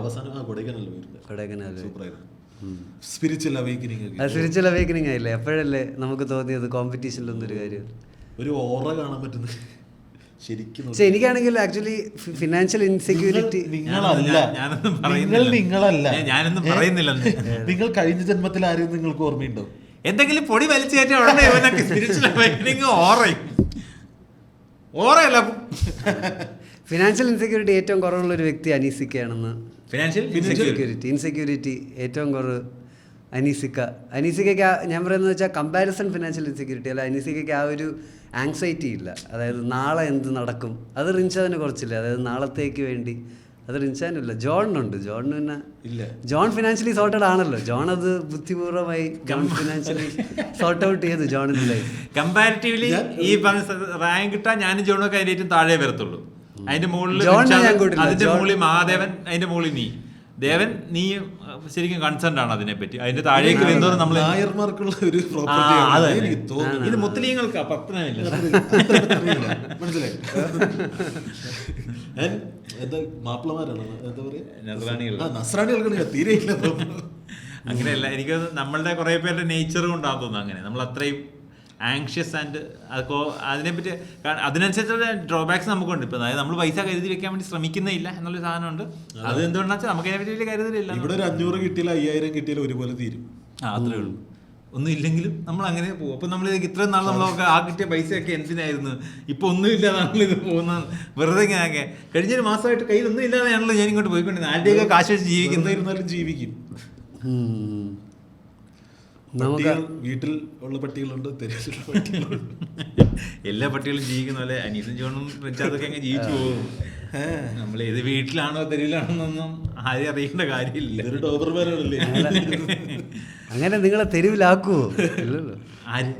സ്പിരിച്വൽ അവേക്കനിങ് ആയില്ലേ? അപ്പോഴല്ലേ നമുക്ക് തോന്നിയത് കോമ്പറ്റീഷനിലൊന്നും ഒരു കാര്യം ഒരു ഓറ കാണാൻ പറ്റുന്നത് ശരിക്കും. പക്ഷെ എനിക്കാണെങ്കിൽ ആക്ച്വലി ഫിനാൻഷ്യൽ ഇൻസെക്യൂരിറ്റി ഞാനൊന്നും പറയുന്നില്ല. നിങ്ങൾ കഴിഞ്ഞ ജന്മത്തിൽ ആരെയും നിങ്ങൾക്ക് ഓർമ്മയുണ്ടോ? എന്തെങ്കിലും പൊടി വലിച്ചു കയറ്റിയ ഉടനെ ഇവനൊക്കെ സ്പിരിച്വൽ അവേക്കനിങ് ഓറയല്ല. ഫിനാൻഷ്യൽ ഇൻസെക്യൂരിറ്റി ഏറ്റവും കുറവുള്ള ഒരു വ്യക്തി അനീസിക്കയാണെന്ന്. ഫിനാൻഷ്യൽ ഇൻസെക്യൂരിറ്റി ഏറ്റവും കുറവ് അനീസിക്കയ്ക്ക് ഞാൻ പറയുന്നത് വെച്ചാൽ കമ്പാരിസൺ ഫിനാൻഷ്യൽ ഇൻസെക്യൂരിറ്റി അല്ല, അനീസിക്കയ്ക്ക് ആ ഒരു ആങ്സൈറ്റി ഇല്ല. അതായത് നാളെ എന്ത് നടക്കും അത് റിൻഷാദിന് കുറച്ചില്ല. അതായത് നാളത്തേക്ക് വേണ്ടി അത് റിൻഷാനില്ല. ജോണിനുണ്ട്. ജോണിന് പിന്നെ ജോൺ ഫിനാൻഷ്യലി സോർട്ടഡ് ആണല്ലോ. ജോൺ അത് ബുദ്ധിപൂർവ്വമായി ജോൺ ഫിനാൻഷ്യലി സോർട്ട് ഔട്ട് ചെയ്തു ജോണിന്റെ ലൈഫ്. കമ്പാരിറ്റീവ്ലി ഈ റാങ്ക് കിട്ടാൻ ഞാനും ജോണൊക്കെ അതിന്റെ ഏറ്റവും താഴെ വരത്തുള്ളൂ. അതിന്റെ മുകളിൽ അതിന്റെ മുകളിൽ മഹാദേവൻ, അതിന്റെ മുകളിൽ ദേവൻ. നീ ശരിക്കും കൺസേൺ ആണ് അതിനെപ്പറ്റി. അതിന്റെ താഴേക്ക് വരുന്നവർ നമ്മൾ നായർമാർക്കുള്ള ഒരു ഇത് മുസ്ലിങ്ങൾക്ക് പത്രമില്ല. മനസ്സിലായി? മാപ്പിളമാരാണ് എന്താ പറയാ, നസ്രാണികൾക്ക് തീരെ ഇല്ല. അങ്ങനെയല്ല, എനിക്ക് നമ്മളുടെ കുറെ പേരുടെ നേച്ചർ കൊണ്ടാണ് തോന്നുന്നു അങ്ങനെ. നമ്മൾ അത്രയും ആങ്ഷ്യസ് ആൻഡ് അതിനെപ്പറ്റി അതിനനുസരിച്ചുള്ള ഡ്രോബാക്സ് നമുക്കുണ്ട്. ഇപ്പം അതായത് നമ്മൾ പൈസ കരുതി വെക്കാൻ വേണ്ടി ശ്രമിക്കുന്നില്ല എന്നുള്ളൊരു സാധനമുണ്ട്. അത് എന്തുകൊണ്ടാ വെച്ചാൽ നമുക്ക് അതിനെപ്പറ്റി വലിയ കരുതലില്ല. ഇവിടെ ഒരു 500 കിട്ടിയാലും 5000 കിട്ടിയാലും ഒരുപോലെ തീരും. അത്രേ ഉള്ളൂ. ഒന്നും ഇല്ലെങ്കിലും നമ്മൾ അങ്ങനെ പോകും. അപ്പം നമ്മൾ ഇത്രയും നാൾ നമ്മളൊക്കെ ആ കിട്ടിയ പൈസയൊക്കെ എന്തിനായിരുന്നു, ഇപ്പം ഒന്നുമില്ല നമ്മളിത് പോകുന്നത് വെറുതെ ഇങ്ങനെ. കഴിഞ്ഞൊരു മാസമായിട്ട് കയ്യിൽ ഒന്നും ഇല്ലാതെയാണല്ലോ ഞാൻ ഇങ്ങോട്ട് പോയിക്കൊണ്ടിരുന്നത്. ആരുടെയൊക്കെ കാശ് വെച്ച് ജീവിക്കുന്നതായിരുന്നാലും ജീവിക്കും. വീട്ടിൽ ഉള്ള പട്ടികളുണ്ട്, തെരുവിലുള്ള പട്ടികളുണ്ട്. എല്ലാ പട്ടികളും ജീവിക്കുന്ന പോലെ അനീസും ജോണും അതൊക്കെ അങ്ങ് ജീവിച്ചു പോകും. നമ്മൾ ഏത് വീട്ടിലാണോ തെരുവിലാണോന്നൊന്നും ആരും അറിയേണ്ട കാര്യമില്ല. അങ്ങനെ നിങ്ങളെ തെരുവിലാക്കുവോ? ഇല്ലല്ലോ. ആര്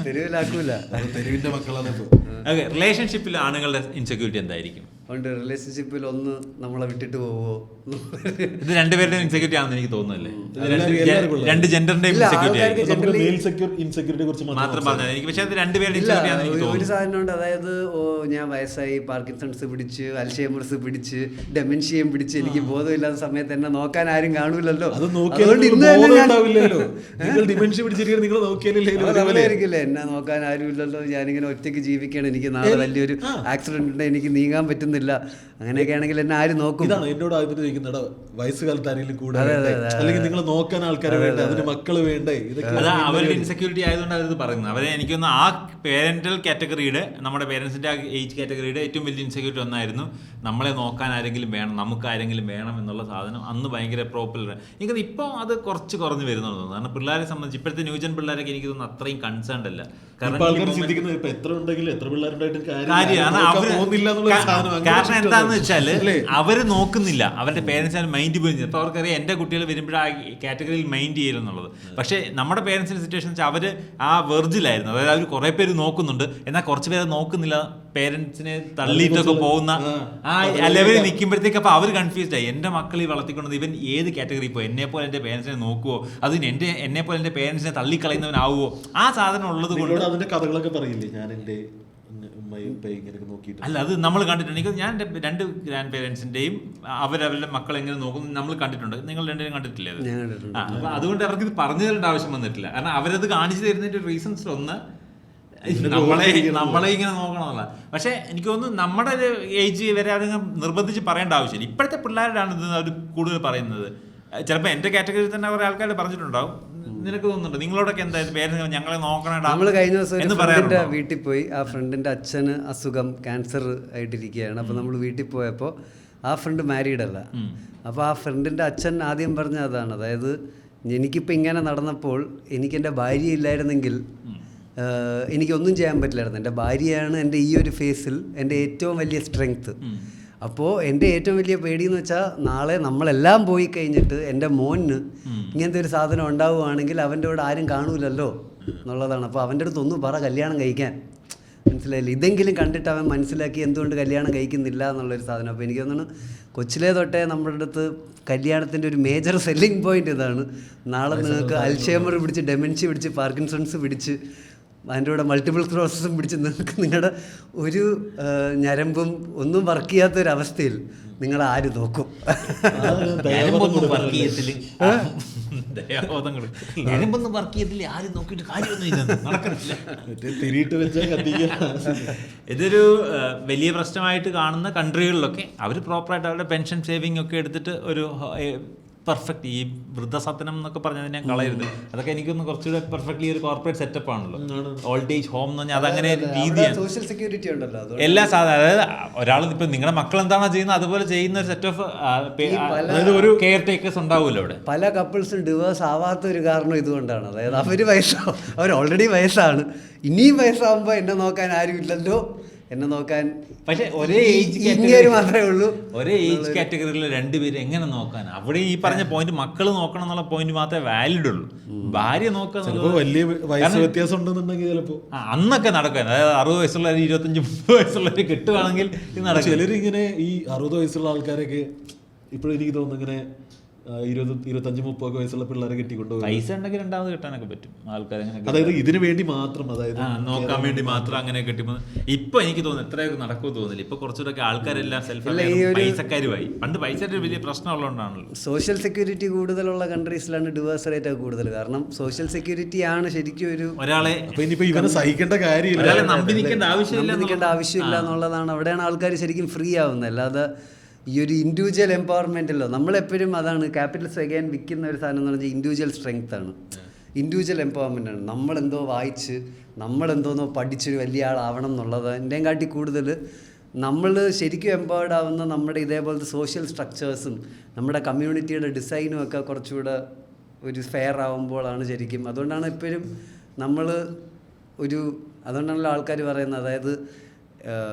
തെരുവിലാക്കൂല. തെരുവിന്റെ മക്കളാണ്. റിലേഷൻഷിപ്പിൽ ആണുങ്ങളുടെ ഇൻസെക്യൂരിറ്റി എന്തായിരിക്കും? ഉണ്ട്. റിലേഷൻഷിപ്പിൽ ഒന്ന് നമ്മളെ വിട്ടിട്ട് പോവോ? ഇത് രണ്ടുപേരുടെ ഇൻസെക്യൂരിറ്റി ആണെന്ന് എനിക്ക് തോന്നുന്നല്ലേ? രണ്ട് ജെൻഡറിന്റെയും ഇൻസെക്യൂരിറ്റിയെ കുറിച്ച് മാത്രം പറഞ്ഞത് എനിക്ക്. പക്ഷെ അത് രണ്ടുപേരുടെ ഇൻസെക്യൂരിറ്റി ആണെന്ന് എനിക്ക് തോന്നുന്നു. ഒരു സാധനമുണ്ട്. അതായത് ഞാൻ വയസ്സായി, പാർക്കിൻസൺസ് പിടിച്ച്, അൽഷൈമേഴ്സ് പിടിച്ച്, ഡെമെൻഷ്യയും പിടിച്ച്, എനിക്ക് ബോധമില്ലാത്ത സമയത്ത് എന്നെ നോക്കാൻ ആരും കാണൂലല്ലോ. അവരായിരിക്കില്ല എന്നെ നോക്കാൻ ആരും ഇല്ലല്ലോ, ഞാനിങ്ങനെ ഒറ്റയ്ക്ക് ജീവിക്കണം, എനിക്ക് നാളെ വലിയൊരു ആക്സിഡന്റ് ഉണ്ട്, എനിക്ക് നീങ്ങാൻ പറ്റുന്നില്ല, അങ്ങനെയൊക്കെ ആണെങ്കിൽ എന്നെ ആരും നോക്കും. ഇതാണ് എന്നോട് ആദ്യം ചോദിക്കുന്നത്, വയസ്സുകാലത്ത് ആരെങ്കിലും കൂടെ അല്ലെങ്കിൽ നിങ്ങൾ നോക്കാൻ ആൾക്കാർ വേണ്ടേ, അതിന് മക്കള് വേണ്ടേ? അവരുടെ ഇൻസെക്യൂരിറ്റി ആയതുകൊണ്ട് അവരത് പറയുന്നത്. അവരെ എനിക്കൊന്ന് ആ പേരന്റൽ കാറ്റഗറിയുടെ, നമ്മുടെ പേരൻസിന്റെ ആ ഏജ് കാറ്റഗറിയുടെ ഏറ്റവും വലിയ ഇൻസെക്യൂരിറ്റി ഒന്നായിരുന്നു നമ്മളെ നോക്കാൻ ആരെങ്കിലും വേണം, നമുക്ക് ആരെങ്കിലും വേണം എന്നുള്ള സാധനം അന്ന് ഭയങ്കര പോപ്പുലർ. എനിക്കത് ഇപ്പോൾ അത് കുറച്ച് കുറഞ്ഞു വരുന്നുണ്ട് തോന്നുന്നു. കാരണം പിള്ളേരെ സംബന്ധിച്ച് ഇപ്പോഴത്തെ ന്യൂജൻ പിള്ളേരൊക്കെ എനിക്ക് തോന്നുന്നു അത്രയും കൺസേൺഡ് അല്ല. കാരണം എന്താന്ന് വെച്ചാൽ അവര് നോക്കുന്നില്ല, അവരുടെ പേരൻസിന് മൈൻഡ് പോയി. അപ്പോൾ അവർക്കറിയാം എൻ്റെ കുട്ടികൾ വരുമ്പോഴാ കാറ്റഗറിയിൽ മൈൻഡ് ചെയ്യലെന്നുള്ളത്. പക്ഷേ നമ്മുടെ പേരൻസിന്റെ സിറ്റുവേഷൻ വെച്ചാൽ അവർ ആ വെർജിലായിരുന്നു. അതായത് അവർ കുറെ പേര് നോക്കുന്നുണ്ട്, എന്നാൽ കുറച്ച് പേര് നോക്കുന്നില്ല, പേരൻസിനെ തള്ളിയിട്ടൊക്കെ പോകുന്ന ആ ലെവലിൽ നിൽക്കുമ്പോഴത്തേക്ക് അപ്പോൾ അവർ കൺഫ്യൂസ്ഡ് ആയി. എൻ്റെ മക്കളെ വളർത്തിക്കൊണ്ടത് ഇവൻ ഏത് കാറ്റഗറി പോയി, എന്നെപ്പോലെ എൻ്റെ പേരൻസിനെ നോക്കുവോ, അതിന് എന്നെപ്പോലെ എൻ്റെ പേരൻസിനെ തള്ളിക്കളയുന്നവനാവുമോ? ആ സാധനം ഉള്ളത് കൊണ്ട് അതിന്റെ കഥകളൊക്കെ പറയില്ലേ, ഞാൻ എൻ്റെ അല്ല അത് നമ്മൾ കണ്ടിട്ടുണ്ട്. എനിക്ക് ഞാൻ എൻ്റെ 2 ഗ്രാൻഡ് പേരൻസിൻ്റെയും അവരവരുടെ മക്കൾ എങ്ങനെ നോക്കും നമ്മൾ കണ്ടിട്ടുണ്ട്. നിങ്ങൾ രണ്ടുപേരും കണ്ടിട്ടില്ലേ അത്? അപ്പോൾ അതുകൊണ്ട് അവർക്ക് ഇത് പറഞ്ഞു തരേണ്ട ആവശ്യം വന്നിട്ടില്ല. കാരണം അവരത് കാണിച്ചു തരുന്നതിൻ്റെ റീസൺസിലൊന്ന് നമ്മളെ ഇങ്ങനെ നോക്കണമെന്നുള്ള. പക്ഷേ എനിക്ക് തോന്നുന്നു നമ്മുടെ ഒരു ഏജ് വരെ അതിങ്ങനെ നിർബന്ധിച്ച് പറയേണ്ട ആവശ്യമില്ല. ഇപ്പോഴത്തെ പിള്ളേരാണ് ഇത് അവർ കൂടുതൽ പറയുന്നത്. ചിലപ്പോൾ എൻ്റെ കാറ്റഗറിയിൽ തന്നെ കുറേ ആൾക്കാർ പറഞ്ഞിട്ടുണ്ടാവും, നിനക്ക് തോന്നുന്നുണ്ട് നിങ്ങളോടൊക്കെ എന്തായാലും പേര് ഞങ്ങളെ നോക്കണേടാ നമ്മൾ കഴിഞ്ഞ ദിവസം ഒരു എന്ന് ഫ്രണ്ടിന്റെ പറയാറുണ്ടോ? വീട്ടിൽ പോയി. ആ ഫ്രണ്ടിന്റെ അച്ഛന് അസുഖം, ക്യാൻസർ ആയിട്ടിരിക്കുകയാണ്. അപ്പോൾ നമ്മൾ വീട്ടിൽ പോയപ്പോൾ ആ ഫ്രണ്ട് മാരീഡ് അല്ല. അപ്പോൾ ആ ഫ്രണ്ടിന്റെ അച്ഛൻ ആദ്യം പറഞ്ഞ അതാണ്, അതായത് എനിക്കിപ്പോൾ ഇങ്ങനെ നടന്നപ്പോൾ എനിക്ക് എൻ്റെ ഭാര്യ ഇല്ലായിരുന്നെങ്കിൽ എനിക്കൊന്നും ചെയ്യാൻ പറ്റില്ലായിരുന്നു. എൻ്റെ ഭാര്യയാണ് എൻ്റെ ഈ ഒരു ഫേസിൽ എൻ്റെ ഏറ്റവും വലിയ സ്ട്രെങ്ത്ത്. അപ്പോൾ എൻ്റെ ഏറ്റവും വലിയ പേടിയെന്ന് വെച്ചാൽ നാളെ നമ്മളെല്ലാം പോയി കഴിഞ്ഞിട്ട് എൻ്റെ മോന് ഇങ്ങനത്തെ ഒരു സാധനം ഉണ്ടാവുകയാണെങ്കിൽ അവൻ്റെ കൂടെ ആരും കാണൂലല്ലോ എന്നുള്ളതാണ്. അപ്പോൾ അവൻ്റെ അടുത്ത് ഒന്ന് പറ കല്യാണം കഴിക്കാൻ, മനസ്സിലായില്ല. ഇതെങ്കിലും കണ്ടിട്ട് അവൻ മനസ്സിലാക്കി എന്തുകൊണ്ട് കല്യാണം കഴിക്കുന്നില്ല എന്നുള്ളൊരു സാധനം. അപ്പോൾ എനിക്ക് തോന്നുന്നു കൊച്ചിലേ തൊട്ടേ നമ്മുടെ അടുത്ത് കല്യാണത്തിൻ്റെ ഒരു മേജർ സെല്ലിംഗ് പോയിന്റ് ഇതാണ്. നാളെ നിങ്ങൾക്ക് അൽഷൈമർ പിടിച്ച്, ഡെമൻഷ്യ പിടിച്ച്, പാർക്കിൻസൺസ് പിടിച്ച്, അതിൻ്റെ കൂടെ മൾട്ടിപ്പിൾ സ്ക്ലെറോസിസും പിടിച്ച് നിങ്ങൾക്ക് നിങ്ങളുടെ ഒരു ഞരമ്പും ഒന്നും വർക്ക് ചെയ്യാത്തൊരവസ്ഥയിൽ നിങ്ങൾ ആര് നോക്കും? ഞരമ്പൊന്നും വർക്ക് ചെയ്യത്തില്ല, ആരും നോക്കിയിട്ട് കാര്യമൊന്നും നടക്കുന്നില്ല. ഇതൊരു വലിയ പ്രശ്നമായിട്ട് കാണുന്ന കൺട്രികളിലൊക്കെ അവർ പ്രോപ്പറായിട്ട് അവരുടെ പെൻഷൻ സേവിങ് ഒക്കെ എടുത്തിട്ട് ഒരു പെർഫെക്റ്റ് ഈ വൃദ്ധസദനം എന്നൊക്കെ പറഞ്ഞതിനെ കളയരുത്. അതൊക്കെ എനിക്കൊന്ന് കുറച്ചുകൂടെ പെർഫെക്റ്റ്ലി ഒരു കോർപ്പറേറ്റ് സെറ്റപ്പ് ആണല്ലോ. ഓൾഡ് ഏജ് ഹോം എന്ന് പറഞ്ഞാൽ അതങ്ങനെ രീതിയാണ്. സോഷ്യൽ സെക്യൂരിറ്റി ഉണ്ടല്ലോ, എല്ലാ സാധനം. അതായത് ഒരാൾ ഇപ്പം നിങ്ങളുടെ മക്കൾ എന്താണോ ചെയ്യുന്നത് അതുപോലെ ചെയ്യുന്ന ഒരു സെറ്റ് ഓഫ് ഒരു കെയർ ടേക്കേഴ്സ് ഉണ്ടാവുമല്ലോ അവിടെ. പല കപ്പിൾസും ഡിവേഴ്സ് ആവാത്ത ഒരു കാരണം ഇതുകൊണ്ടാണ്. അതായത് അവർ ഓൾറെഡി വയസ്സാണ്, ഇനിയും വയസ്സാകുമ്പോൾ എന്നെ നോക്കാൻ ആരും ഇല്ലല്ലോ, എന്നെ നോക്കാൻ പക്ഷെ ഒരേ ഏജ് മാത്രമേ ഉള്ളൂ. ഒരേ ഏജ് കാറ്റഗറിയിൽ രണ്ടുപേരും എങ്ങനെ നോക്കാൻ? അവിടെ ഈ പറഞ്ഞ പോയിന്റ് മക്കൾ നോക്കണം എന്നുള്ള പോയിന്റ് മാത്രമേ വാലിഡ് ഉള്ളൂ. ഭാര്യ നോക്കുക വലിയ വയസ്സ് വ്യത്യാസം ഉണ്ടെന്നുണ്ടെങ്കിൽ ചിലപ്പോൾ അന്നൊക്കെ നടക്കാൻ, അതായത് 60 വയസ്സുള്ളവർ 25-30 വയസ്സുള്ളവർ കിട്ടുവാണെങ്കിൽ ഇത് നടക്കും. ചിലരിങ്ങനെ ഈ 60 വയസ്സുള്ള ആൾക്കാരൊക്കെ ഇപ്പോഴും എനിക്ക് തോന്നുന്നു ഇങ്ങനെ 20-25-30 വയസ്സുള്ള പിള്ളേരെ കെട്ടിക്കൊണ്ടുപോകും. പൈസ ഉണ്ടെങ്കിൽ രണ്ടാമത് കിട്ടാനൊക്കെ പറ്റും ആൾക്കാർ. അതായത് ഇതിനു വേണ്ടി മാത്രം, അതായത് നോക്കാൻ വേണ്ടി മാത്രം അങ്ങനെ കെട്ടിപ്പോ. ഇപ്പൊ എനിക്ക് തോന്നുന്നു എത്രയൊക്കെ നടക്കുമെന്ന് തോന്നില്ല. ഇപ്പൊ കുറച്ചുകൂടെ ആൾക്കാരെല്ലാം സെൽഫ് പൈസക്കാരുമായി. പണ്ട് പൈസ ഒരു വലിയ പ്രശ്നമുള്ളതുകൊണ്ടാണല്ലോ. സോഷ്യൽ സെക്യൂരിറ്റി കൂടുതലുള്ള കൺട്രീസിലാണ് ഡിവോഴ്സ് റേറ്റ് ഒക്കെ കൂടുതൽ. കാരണം സോഷ്യൽ സെക്യൂരിറ്റി ആണ് ശരിക്കും ഒരു ഒരാളെ ഇവനെ സഹിക്കേണ്ട കാര്യമില്ല, ഒരാളെ നമ്പിനിക്കേണ്ട ആവശ്യമില്ല എന്നുള്ളതാണ്. അവിടെയാണ് ആൾക്കാർ ശരിക്കും ഫ്രീ ആവുന്നത്. അല്ലാതെ ഈ ഒരു ഇൻഡിവിജ്വൽ എംപവർമെൻറ്റല്ലോ, നമ്മളെപ്പോഴും അതാണ് ക്യാപിറ്റലിസ്റ്റ് അഗൈൻ വിൽക്കുന്ന ഒരു സാധനം എന്ന് പറഞ്ഞാൽ ഇൻഡിവിജ്വൽ സ്ട്രെങ്ത് ആണ്, ഇൻഡിവിജ്വൽ എംപവർമെൻ്റ് ആണ്. നമ്മളെന്തോ വായിച്ച് നമ്മളെന്തോന്നോ പഠിച്ചൊരു വലിയ ആളാവണം എന്നുള്ളത്. എൻ്റെയും കാട്ടി കൂടുതൽ നമ്മൾ ശരിക്കും എംപവേർഡ് ആവുന്ന നമ്മുടെ ഇതേപോലത്തെ സോഷ്യൽ സ്ട്രക്ചേഴ്സും നമ്മുടെ കമ്മ്യൂണിറ്റിയുടെ ഡിസൈനും ഒക്കെ കുറച്ചുകൂടെ ഒരു ഫെയർ ആവുമ്പോഴാണ് ശരിക്കും. അതുകൊണ്ടാണ് എപ്പോഴും നമ്മൾ അതുകൊണ്ടാണല്ലോ ആൾക്കാർ പറയുന്നത്, അതായത്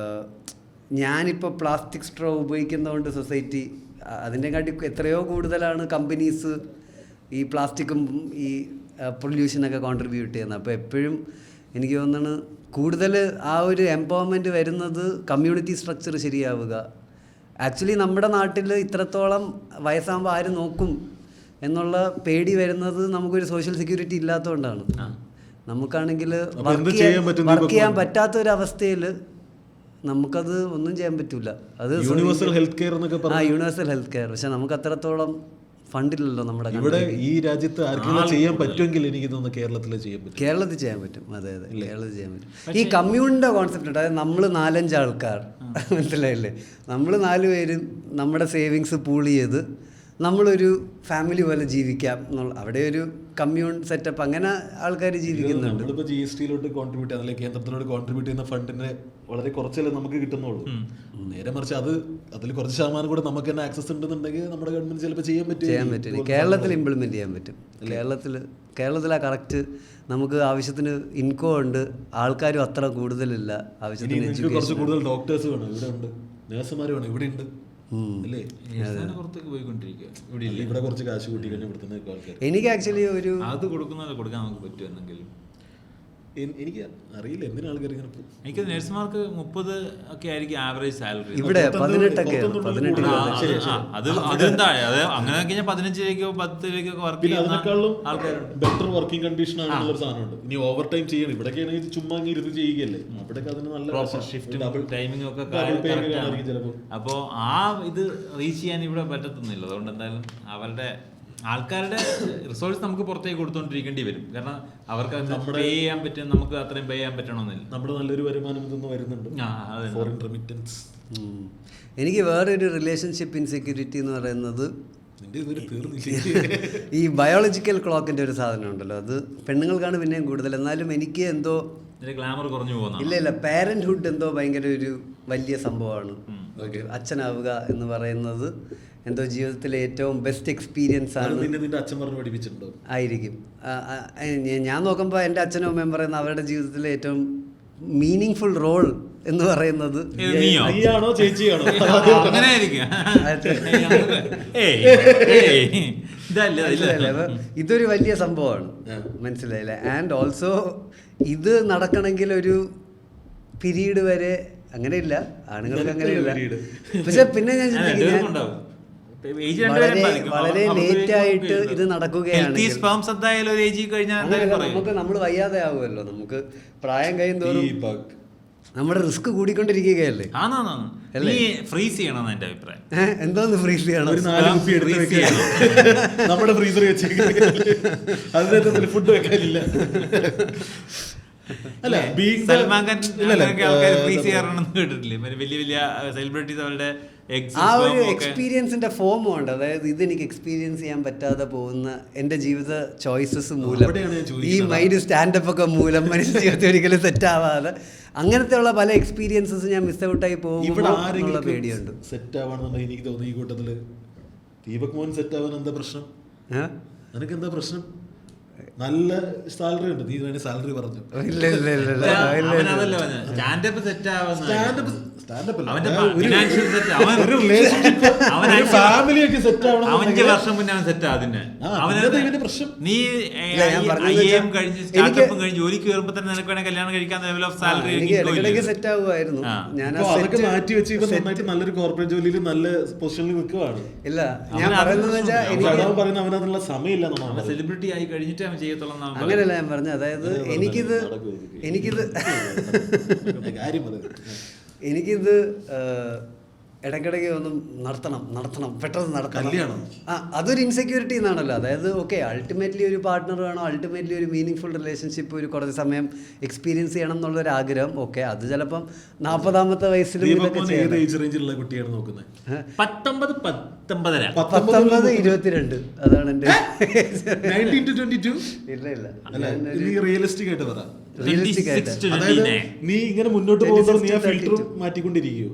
ഞാനിപ്പോൾ പ്ലാസ്റ്റിക് സ്ട്രോ ഉപയോഗിക്കുന്നതുകൊണ്ട് സൊസൈറ്റി അതിൻ്റെക്കാട്ടി എത്രയോ കൂടുതലാണ് കമ്പനീസ് ഈ പ്ലാസ്റ്റിക്കും ഈ പൊല്യൂഷനൊക്കെ കോൺട്രിബ്യൂട്ട് ചെയ്യുന്നത്. അപ്പോൾ എപ്പോഴും എനിക്ക് തോന്നുന്നു കൂടുതൽ ആ ഒരു എംപവർമെൻറ്റ് വരുന്നത് കമ്മ്യൂണിറ്റി സ്ട്രക്ചർ ശരിയാവുക. ആക്ച്വലി നമ്മുടെ നാട്ടിൽ ഇത്രത്തോളം വയസ്സാകുമ്പോൾ ആര് നോക്കും എന്നുള്ള പേടി വരുന്നത് നമുക്കൊരു സോഷ്യൽ സെക്യൂരിറ്റി ഇല്ലാത്തതുകൊണ്ടാണ്. നമുക്കാണെങ്കിൽ വർക്ക് ചെയ്യാൻ പറ്റാത്തൊരവസ്ഥയിൽ നമുക്കത് ഒന്നും ചെയ്യാൻ പറ്റില്ല. അത് യൂണിവേഴ്സൽ ഹെൽത്ത് കെയർ എന്നൊക്കെ യൂണിവേഴ്സൽ ഹെൽത്ത് കെയർ. പക്ഷെ നമുക്ക് അത്രത്തോളം ഫണ്ടില്ലല്ലോ നമ്മുടെ ഇവിടെ. ഈ രാജ്യത്ത് ആർക്കെങ്കിലും ചെയ്യാൻ പറ്റുമെങ്കിൽ എനിക്ക് തോന്നുന്നു കേരളത്തിൽ ചെയ്യാൻ പറ്റും. കേരളത്തിൽ ചെയ്യാൻ പറ്റും. അതെ, കേരളത്തിൽ ചെയ്യാൻ പറ്റും. ഈ കമ്മ്യൂണിൻ്റെ കോൺസെപ്റ്റ് ഉണ്ട്. അതായത് നമ്മൾ 4-5 ആൾക്കാർ, മനസ്സിലായില്ലേ, നമ്മൾ 4 പേരും നമ്മുടെ സേവിങ്സ് പൂൾ ചെയ്ത് നമ്മളൊരു ഫാമിലി പോലെ ജീവിക്കാം എന്നുള്ള അവിടെ ഒരു കമ്മ്യൂൺ സെറ്റപ്പ്, അങ്ങനെ ആൾക്കാർ ജീവിക്കുന്നുണ്ട്. നമ്മളിപ്പോൾ GST കോൺട്രിബ്യൂട്ട് ചെയ്യുന്ന, അല്ലെങ്കിൽ കേന്ദ്രത്തിനോട് കോൺട്രിബ്യൂട്ട് ചെയ്യുന്ന ഫണ്ടിന്റെ വളരെ കുറച്ചല്ലേ നമുക്ക് കിട്ടുന്നുള്ളൂ. നേരെ മറിച്ച് അതിൽ കുറച്ച് ശതമാനം കൂടെ നമുക്ക് തന്നെ ആക്സസ് ഉണ്ടെന്നുണ്ടെങ്കിൽ നമ്മുടെ ഗവൺമെന്റ് ചിലപ്പോൾ ചെയ്യാൻ പറ്റും. കേരളത്തിൽ ഇംപ്ലിമെന്റ് ചെയ്യാൻ പറ്റും. കേരളത്തിൽ ആ കറക്റ്റ് നമുക്ക് ആവശ്യത്തിന് ഇൻകം ഉണ്ട്, ആൾക്കാരും അത്ര കൂടുതലില്ല. ആവശ്യത്തിന് കുറച്ച് കൂടുതൽ ഡോക്ടേഴ്സ് വേണം, ഇവിടെ ഉണ്ട്. നേഴ്സുമാർ വേണം, ഇവിടെ ഉണ്ട്. ഇവിടെ കുറച്ച് കാശ് കൂട്ടി കഴിഞ്ഞാൽ ഇവിടുത്തെ ആൾക്കാർ. എനിക്ക് ആക്ച്വലി ഒരു അത് കൊടുക്കാൻ നമുക്ക് പറ്റുമെന്നെങ്കിലും എനിക്ക് അറിയില്ല എന്തിനാ ആൾക്കാർ ഇങ്ങനെ. എനിക്ക് നഴ്സുമാർക്ക് 30 ഒക്കെ ആയിരിക്കും ആവറേജ് സാലറി. ഇവിടെ 18 അതെന്താ അങ്ങനെ 15 10 വർക്ക് ചെയ്യുന്നതിനേക്കാളും ബെറ്റർ വർക്കിംഗ് കണ്ടീഷൻ ആണെന്നുള്ള സാധനമുണ്ട്. ഇനി ഓവർ ടൈം ചെയ്യണം. ഇവിടെയൊക്കെ ആണെങ്കിൽ ചുമ്മാ ഇരുന്ന് ചെയ്യുകയല്ലേ, അവിടെ അതിന് നല്ല ഷിഫ്റ്റും ടൈമിംഗ് ഒക്കെ ചിലപ്പോൾ. അപ്പോൾ ആ ഇത് റീച്ച് ചെയ്യാൻ ഇവിടെ പറ്റത്തുന്നില്ല. അതുകൊണ്ട് എന്തായാലും അവരുടെ ആൾക്കാരുടെ റിസോഴ്സ് നമുക്ക് പുറത്തേക്ക് കൊടുത്തോണ്ടിരിക്കേണ്ടി വരും. കാരണം അവർക്ക് പേ ചെയ്യാൻ പറ്റും, നമുക്ക് അത്രയും പേ ചെയ്യാൻ പറ്റണമെന്നില്ല. നമ്മുടെ നല്ലൊരു വരുമാനം ഇതൊന്നും വരുന്നുണ്ട്. എനിക്ക് വേറൊരു റിലേഷൻഷിപ്പ് ഇൻസെക്യൂരിറ്റി എന്ന് പറയുന്നത് നിന്റെ ഇതുവരെ തീർന്നില്ലേ? ഈ ബയോളജിക്കൽ ക്ലോക്കിന്റെ ഒരു സാധനം ഉണ്ടല്ലോ, അത് പെണ്ണുങ്ങൾക്കാണ് പിന്നെയും കൂടുതൽ. എന്നാലും എനിക്ക് എന്തോ ഗ്ലാമർ കുറഞ്ഞു പോകുന്ന ഇല്ല പാരന്റ്ഹുഡ് എന്തോ ഭയങ്കര ഒരു വലിയ സംഭവമാണ്. അച്ഛനാവുക എന്ന് പറയുന്നത് എന്തോ ജീവിതത്തിലെ ഏറ്റവും ബെസ്റ്റ് എക്സ്പീരിയൻസ് ആണ്. നിന്റെ അച്ഛൻ പറഞ്ഞു പഠിപ്പിച്ചിട്ടുണ്ടോ? ആയിരിക്കും. ഞാൻ നോക്കുമ്പോൾ എൻ്റെ അച്ഛനും അമ്മയും പറയുന്ന അവരുടെ ജീവിതത്തിലെ ഏറ്റവും മീനിങ് ഫുൾ റോൾ എന്ന് പറയുന്നത് നീയാണോ ചേച്ചിയാണോ? അങ്ങനെ ഇതൊരു വലിയ സംഭവമാണ്, മനസ്സിലായില്ലേ? ആൻഡ് ഓൾസോ ഇത് നടക്കണമെങ്കിൽ ഒരു പീരീഡ് വരെ അങ്ങനെയില്ല, ആണുങ്ങൾക്ക് അങ്ങനെയില്ല. പക്ഷെ പിന്നെ ഞാൻ ചിന്തിക്കുന്നത് വളരെ ലേറ്റ് ആയിട്ട് ഇത് നടക്കുകയാണെങ്കിൽ നമുക്ക് നമ്മൾ വയ്യാതെ ആവുമല്ലോ. നമുക്ക് പ്രായം കഴിയും തോറും നമ്മുടെ റിസ്ക് കൂടിക്കൊണ്ടിരിക്കുകയല്ലേ. ഫ്രീസ് ചെയ്യണം എന്റെ അഭിപ്രായം. എന്തോന്ന് ഫ്രീസ് ചെയ്യണം? നമ്മുടെ ഫ്രീസർ വെച്ച് അതിനകത്ത് ഫുഡ് വെക്കാനില്ല. അല്ല, സൽമാൻ ഖാൻ ഫ്രീസ് ചെയ്യാറുണ്ടെന്ന് കേട്ടിട്ടില്ലേ? വലിയ വലിയ സെലിബ്രിറ്റീസ് അവരുടെ ആ ഒരു എക്സ്പീരിയൻസിന്റെ ഫോം ഉണ്ട്. അതായത് ഇതെനിക്ക് എക്സ്പീരിയൻസ് ചെയ്യാൻ പറ്റാതെ പോകുന്ന എൻ്റെ ജീവിത ചോയ്സസ് മൂലം, ഈ മൈൻഡ് സ്റ്റാൻഡപ്പ് ഒക്കെ മൂലം മനുഷ്യ ജീവിതത്തിൽ ഒരിക്കലും സെറ്റ് ആവാതെ അങ്ങനത്തെ ഉള്ള പല എക്സ്പീരിയൻസസ് ഞാൻ മിസ് ഔട്ടായി പോകുമ്പോൾ പേടിയുണ്ട്. സെറ്റ് ആവാണെന്നുണ്ടെങ്കിൽ എനിക്ക് തോന്നുന്നു ഈ കൂട്ടത്തില് ദീപക് മോഹൻ സെറ്റ് ആവാൻ എന്താ പ്രശ്നം? നിനക്ക് എന്താ പ്രശ്നം? നല്ല സാലറി ഉണ്ട്, നീ വേണ്ടി സാലറി പറഞ്ഞു. ഫാമിലിയൊക്കെ സെറ്റ് ആവണം. 5 വർഷം മുന്നേ അവൻ സെറ്റ് ആവുന്നേ. നീ IAM കഴിഞ്ഞ് സ്റ്റാർട്ടപ്പും കഴിഞ്ഞ് ജോലിക്ക് കയറുമ്പോ തന്നെ നിനക്ക് വേണേ കല്യാണം കഴിക്കാൻ ലെവൽ ഓഫ് സാലറി സെറ്റ് ആവുമായിരുന്നു. അതൊക്കെ മാറ്റി വെച്ച് ഇപ്പൊ നന്നായിട്ട് നല്ലൊരു കോർപ്പറേറ്റ് ജോലിയിൽ നല്ല പൊസിഷനിൽ നിൽക്കുവാണ്. ഇല്ല, ഞാൻ പറയുന്നത് അവനതിനുള്ള സമയമില്ല. സെലിബ്രിറ്റി ആയി കഴിഞ്ഞിട്ട് അവൻ ചെയ്യത്തുള്ളൂ. അങ്ങനെയല്ല ഞാൻ പറഞ്ഞത്. അതായത് എനിക്കിത് ഇടയ്ക്കിടയ്ക്ക് ഒന്നും നടത്തണം പെട്ടെന്ന് നടത്തണം. അതൊരു ഇൻസെക്യൂരിറ്റി എന്നാണല്ലോ. അതായത് ഓക്കെ, അൾട്ടിമേറ്റ്ലി ഒരു പാർട്ട്ണർ വേണോ, അൾട്ടിമേറ്റ്ലി ഒരു മീനിങ് ഫുൾ റിലേഷൻഷിപ്പ് ഒരു കുറച്ച് സമയം എക്സ്പീരിയൻസ് ചെയ്യണം എന്നുള്ളൊരു ആഗ്രഹം. ഓക്കെ, അത് ചിലപ്പം 40-ാമത്തെ വയസ്സിലും ഇതൊക്കെ ചെയ്യണം. 19-22 അതാണ് എൻ്റെ. ഇല്ല റിയലിസ്റ്റിക് ആയിട്ട് പറ. അതായത് നീ ഇങ്ങനെ മുന്നോട്ട് പോകുമ്പോൾ നീ ആ ഫിൽറ്റർ മാറ്റിക്കൊണ്ടിരിക്കുവോ?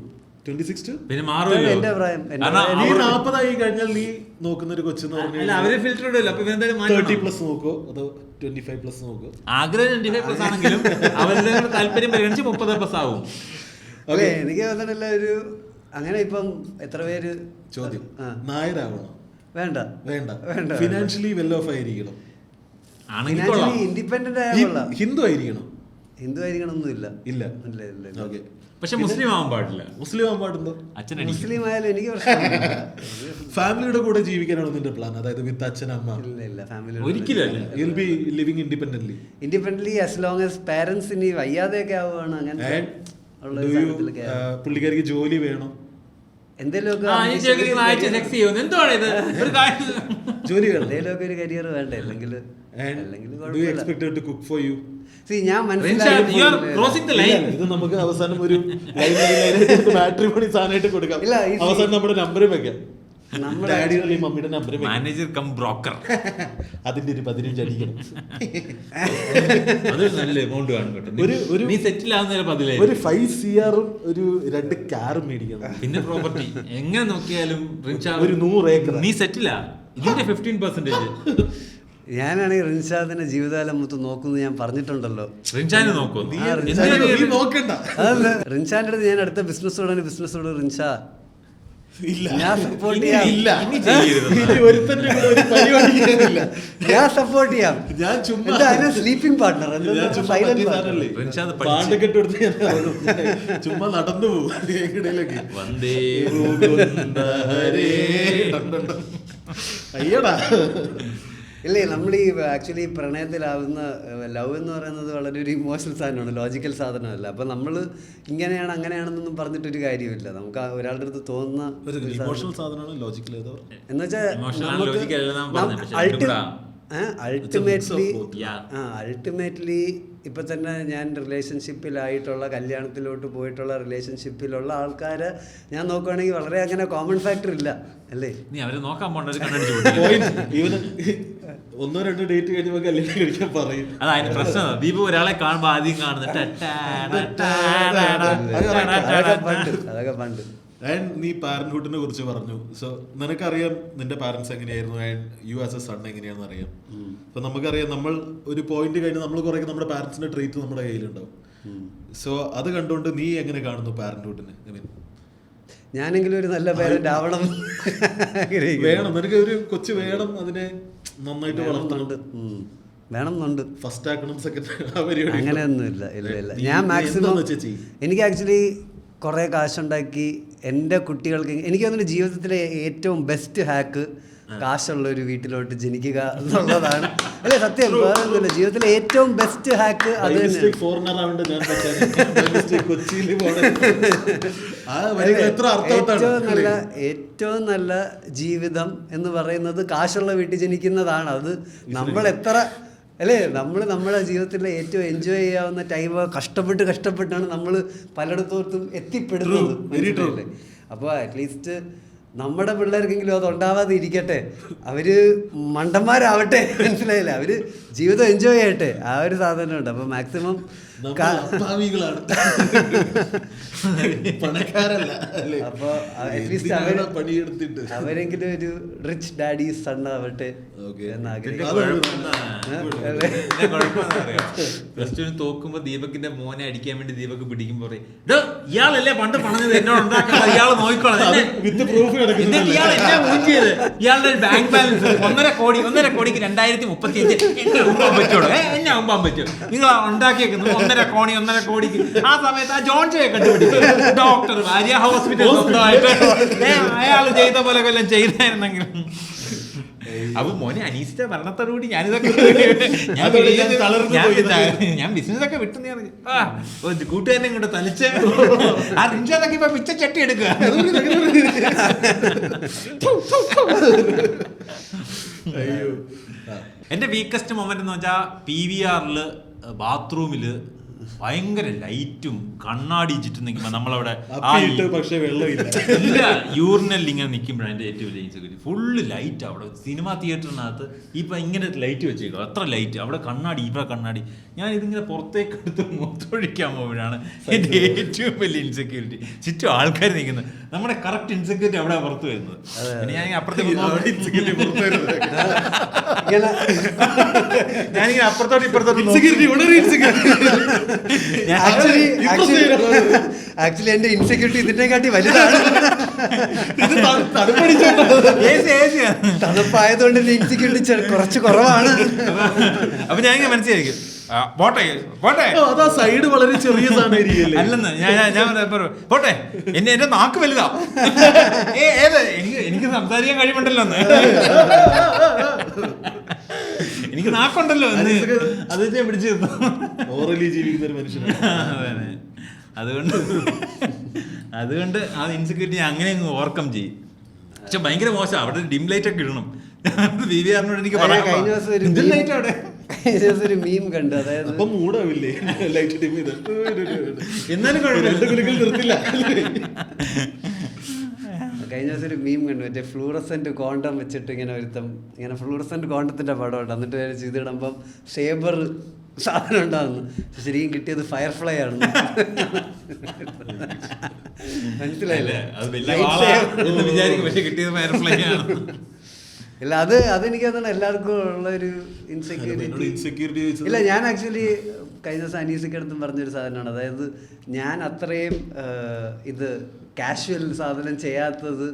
26 പിന്നെ എന്റെ അഭിപ്രായം. നീ 40 കഴിഞ്ഞാൽ നീ നോക്കുന്ന ഒരു കൊച്ചെന്ന് പറഞ്ഞാൽ 30+ നോക്കോ അതോ 25+ നോക്കോ? ആഗ്രഹം 25+ ആണെങ്കിലും അവരുടെ താല്പര്യം പരിഗണിച്ച് 30+ ആവും. എനിക്ക് തോന്നുന്നില്ല ഒരു അങ്ങനെ. ഇപ്പം എത്ര പേര് ചോദ്യം, നായരാവണം? വേണ്ട. ഫിനാൻഷ്യലി വെൽ ഓഫ് ആയിരിക്കണം, ഇൻഡിപെൻഡന്റ് ആയാലുള്ള. ഹിന്ദു ആയിരിക്കണം ഒന്നുമില്ല. ഇല്ല. ഓക്കെ, പക്ഷെ മുസ്ലിം ആവാൻ പാടില്ല. മുസ്ലിം ആവാൻ പാടുണ്ടോ? മുസ്ലിം ആയാലും എനിക്ക് ഫാമിലിയുടെ കൂടെ ജീവിക്കാനാണോ നിന്റെ പ്ലാൻ? അതായത് വിത്ത് അച്ഛൻ അമ്മ? ഇല്ല, family independently as long as parents ഇനി വയ്യാതെയൊക്കെ ആവുകയാണ്. അങ്ങനെ പുള്ളിക്കാരിക്ക് ജോലി വേണം, എന്തെങ്കിലുമൊക്കെ ജോലി വേണം, എന്തെങ്കിലുമൊക്കെ ഒരു കരിയർ വേണ്ടേ? അല്ലെങ്കിൽ ഇത് നമുക്ക് അവസാനം ഒരു മാട്രിമോണി സാധനമായിട്ട് കൊടുക്കാം. അവസാനം നമ്മുടെ നമ്പറും വെക്കാം, മമ്മിയുടെ നമ്പറും. Manager cum broker. അതിന്റെ ഒരു 15 അടിക്കണം. അതൊരു നല്ല എമൗണ്ട് കാണും കേട്ടോ. നീ സെറ്റിൽ ആവുന്ന ഒരു 5 CR ഒരു 2 കാറും മേടിക്കണം. പിന്നെ പ്രോപ്പർട്ടി എങ്ങനെ നോക്കിയാലും ഒരു 100 ഏക്കർ. നീ സെറ്റിലാ. ഇതിന്റെ 15%. ഞാനാണെങ്കിൽ റിൻഷാദിനെ ജീവിതകാലം മൊത്തം നോക്കുന്നത് ഞാൻ പറഞ്ഞിട്ടുണ്ടല്ലോ. റിൻഷാദിനെ നോക്കൂ. അതല്ല, റിൻഷാന്റെ അടുത്ത് ഞാൻ അടുത്ത ബിസിനസ്സോട് റിൻഷാ ഞാൻ സപ്പോർട്ട് ചെയ്യാം. ഞാൻ സ്ലീപ്പിംഗ് പാർട്ണർ, ചുമ്മാ നടന്നു പോകും. അയ്യടാ. ഇല്ലേ, നമ്മൾ ഈ ആക്ച്വലി പ്രണയത്തിലാവുന്ന ലവ് എന്ന് പറയുന്നത് വളരെ ഒരു ഇമോഷണൽ സാധനമാണ്, ലോജിക്കൽ സാധനമല്ല. അപ്പം നമ്മൾ ഇങ്ങനെയാണ് അങ്ങനെയാണെന്നൊന്നും പറഞ്ഞിട്ടൊരു കാര്യമില്ല. നമുക്ക് ഒരാളുടെ അടുത്ത് തോന്നുന്ന എന്ന് വെച്ചാൽ അൾട്ടിമേറ്റ്ലി ഇപ്പം തന്നെ ഞാൻ റിലേഷൻഷിപ്പിലായിട്ടുള്ള കല്യാണത്തിലോട്ട് പോയിട്ടുള്ള റിലേഷൻഷിപ്പിലുള്ള ആൾക്കാരെ ഞാൻ നോക്കുകയാണെങ്കിൽ വളരെ അങ്ങനെ കോമൺ ഫാക്ടർ ഇല്ല അല്ലേ? നീ അവരെ നോക്കാൻ പോണ്ട ഒരു കണ്ണടിച്ചു ഇവന് 1-2 ഡേറ്റ് കഴിയുമ്പോൾ കല്യാണം കഴിക്കാൻ പറയും. അതാ അതിന്റെ പ്രശ്നം. ദീപു ഒരാളെ കാണുമ്പോ ആദ്യം കാണുന്നത് അതൊക്കെ പണ്ട്. ആൻഡ് നീ പാരന്റ്ഹുഡിനെ കുറിച്ച് പറഞ്ഞു. സോ നിനക്കറിയാം നിന്റെ പാരന്റ്സ് എങ്ങനെയായിരുന്നു and you as a son എങ്ങനെയാണെന്ന് അറിയാം. അപ്പൊ നമുക്കറിയാം നമ്മൾ ഒരു പോയിന്റ് കഴിഞ്ഞ് നമ്മൾ കുറെ നമ്മുടെ പാരന്റ്സിന്റെ ട്രീറ്റ് നമ്മുടെ കയ്യിലുണ്ടാവും. സോ അത് കണ്ടുകൊണ്ട് നീ എങ്ങനെ കാണുന്നു പാരന്റ്ഹുഡിനെ? ഐ മീൻ ഞാനെങ്കിലും ഒരു നല്ല പേരന്റ് ആവണം വേണം, നിനക്ക് ഒരു കൊച്ചു വേണം, അതിനെ നന്നായിട്ട് വളർത്തുന്നുണ്ട്, വേണമെന്നുണ്ട്. ഫസ്റ്റ് ആക്കണം, സെക്കൻഡ് അങ്ങനെയൊന്നും ഇല്ല. ഇല്ല ഞാൻ മാക്സിമം എനിക്ക് ആക്ച്വലി കുറേ കാശുണ്ടാക്കി എൻ്റെ കുട്ടികൾക്ക് എനിക്ക് തോന്നുന്നു ജീവിതത്തിലെ ഏറ്റവും ബെസ്റ്റ് ഹാക്ക് കാശുള്ള ഒരു വീട്ടിലോട്ട് ജനിക്കുക എന്നുള്ളതാണ്. അല്ലേ? സത്യം, വേറെ ഒന്നുമില്ല. ജീവിതത്തിലെ ഏറ്റവും ബെസ്റ്റ് ഹാക്ക് അത് ഏറ്റവും നല്ല ജീവിതം എന്ന് പറയുന്നത് കാശുള്ള വീട്ടിൽ ജനിക്കുന്നതാണ്. അത് നമ്മൾ എത്ര അല്ലേ, നമ്മൾ നമ്മുടെ ജീവിതത്തിലെ ഏറ്റവും എൻജോയ് ചെയ്യാവുന്ന ടൈം കഷ്ടപ്പെട്ടാണ് നമ്മൾ പലയിടത്തോട്ടും എത്തിപ്പെടുന്നത്. അപ്പോൾ അറ്റ്ലീസ്റ്റ് നമ്മുടെ പിള്ളേർക്കെങ്കിലും അത് ഉണ്ടാവാതെ ഇരിക്കട്ടെ, അവര് മണ്ടന്മാരാവട്ടെ, മനസ്സിലായില്ല, അവര് ജീവിതം എൻജോയ് ചെയ്യട്ടെ, ആ ഒരു സാധനമുണ്ട്. അപ്പോൾ മാക്സിമം അപ്പോൾ അറ്റ്ലീസ്റ്റ് അവരെങ്കിലും ഒരു റിച്ച് ഡാഡി സൺ ആവട്ടെ പ്ലസ് തോക്കുമ്പോ ദീപകിന്റെ മോനെ അടിക്കാൻ വേണ്ടി ദീപക് പിടിക്കുമ്പോ ഇയാളല്ലേ പണ്ട് പറഞ്ഞത് എന്നോട് ഉണ്ടാക്കണം, ഇയാൾ നോക്കിക്കോളാം, ഇയാളുടെ ബാങ്ക് ബാലൻസ് 1.5 കോടിക്ക് 2035 എന്നെ ആകുമ്പോൾ പറ്റുള്ളൂ, എന്നെ ആകുമ്പോൾ പറ്റും, നിങ്ങൾ ഉണ്ടാക്കിയേക്കുന്നത് 1.5 കോടിക്ക്. ആ സമയത്ത് ആ ജോൺസയെ കണ്ടുപിടിക്കും, ഡോക്ടർ ഭാര്യ ഹോസ്പിറ്റൽ സ്വന്തമായിട്ട് അയാൾ ചെയ്ത പോലെ കൊല്ലം ചെയ്തായിരുന്നെങ്കിലും. അപ്പൊ മോനെ അനീസിന്റെ മരണത്തോടുകൂടി ഞാനിതൊക്കെ ഞാൻ ബിസിനസ് ഒക്കെ വിട്ടെന്ന് പറഞ്ഞു കൂട്ടുകാരനെ ഇങ്ങോട്ട് തലിച്ച് ആ റിഞ്ചൊക്കെ ഇപ്പൊ പിച്ച ചട്ടി എടുക്കുക. എന്റെ വീക്കസ്റ്റ് മൊമെന്റ് എന്ന് വെച്ചാൽ PVR ബാത്റൂമില് ഭയങ്കര ലൈറ്റും കണ്ണാടി ഇച്ചിട്ട് നിൽക്കുമ്പോ നമ്മളവിടെ ഇല്ല യൂറിനൽ ഇങ്ങനെ നിൽക്കുമ്പോഴാണ് എൻ്റെ ഏറ്റവും വലിയ ഇൻസെക്യൂരിറ്റി. ഫുള്ള് ലൈറ്റ് അവിടെ സിനിമാ തിയേറ്ററിനകത്ത് ഇപ്പൊ ഇങ്ങനെ ലൈറ്റ് വെച്ചേക്കും, അത്ര ലൈറ്റ്, അവിടെ കണ്ണാടി, ഇവിടെ കണ്ണാടി. ഞാൻ ഇതിങ്ങനെ പുറത്തേക്ക് എടുത്ത് മൊത്തൊഴിക്കാൻ പോകുമ്പോഴാണ് എൻ്റെ ഏറ്റവും വലിയ ഇൻസെക്യൂരിറ്റി. ചുറ്റും ആൾക്കാർ നിൽക്കുന്നത്, നമ്മുടെ കറക്റ്റ് ഇൻസെക്യൂരിറ്റി അവിടെ പുറത്ത് വരുന്നത്. ഞാൻ അപ്പുറത്തേക്ക് ഞാനിങ്ങനെ അപ്പുറത്തോട്ട് ഇപ്പുറത്തോട്ട് ആക്ച്വലി എന്റെ ഇൻസെക്യൂരിറ്റി ഇതിനെക്കാട്ടി വലുതാണ്. തണുപ്പായതുകൊണ്ട് ഇൻസെക്യൂരിറ്റി കുറച്ച് കുറവാണ്. അപ്പൊ ഞാൻ ഇങ്ങനെ മനസ്സിലായിരിക്കും സൈഡ് വളരെ ചെറിയ അല്ലെന്ന് ഞാൻ പോട്ടെ, എന്റെ നാക്ക് വലുതാ, എനിക്ക് സംസാരിക്കാൻ കഴിവുണ്ടല്ലോ എന്ന്, എനിക്ക് നാക്കുണ്ടല്ലോ എന്ന് അത് ഞാൻ പിടിച്ചു ജീവിക്കുന്ന ഒരു മനുഷ്യനാണ്. അതുകൊണ്ട് ആ ഇൻസെക്യൂരിറ്റി അങ്ങനെ അങ്ങ് ഓവർകം ചെയ്യും. പക്ഷെ ഭയങ്കര മോശം, അവിടെ ഡിം ലൈറ്റ് ഒക്കെ ഇടണം. PVRനോട് എനിക്ക് ഒരു മീം കണ്ടു, അതായത് മൂടാവില്ലേ ലൈറ്റ് ഡിം ചെയ്ത്, എന്നാലും നിർത്തില്ല. കഴിഞ്ഞ ദിവസം ഒരു മീം കണ്ടു, മറ്റേ ഫ്ലൂറസെന്റ് കോണ്ടം വെച്ചിട്ട് ഇങ്ങനെ ഇങ്ങനെ ഫ്ലൂറസെന്റ് കോണ്ടത്തിന്റെ പടം ഉണ്ട്, എന്നിട്ട് ചെയ്തിടുമ്പം ഷേബർ സാധനം ഉണ്ടാകുന്നു, ശരിക്കും കിട്ടിയത് ഫയർഫ്ലൈ ആണ്. മനസ്സിലായില്ലേ? ഇല്ല, അതെനിക്ക് തോന്നുന്നു എല്ലാവർക്കും ഉള്ള ഒരു ഇൻസെക്യൂരിറ്റി. ഇല്ല, ഞാൻ ആക്ച്വലി കഴിഞ്ഞ ദിവസം അനീസിക്ക് അടുത്തും പറഞ്ഞൊരു സാധനമാണ്, അതായത് ഞാൻ അത്രയും ഇത് കാഷ്വൽ സാധനം ചെയ്യാത്തത്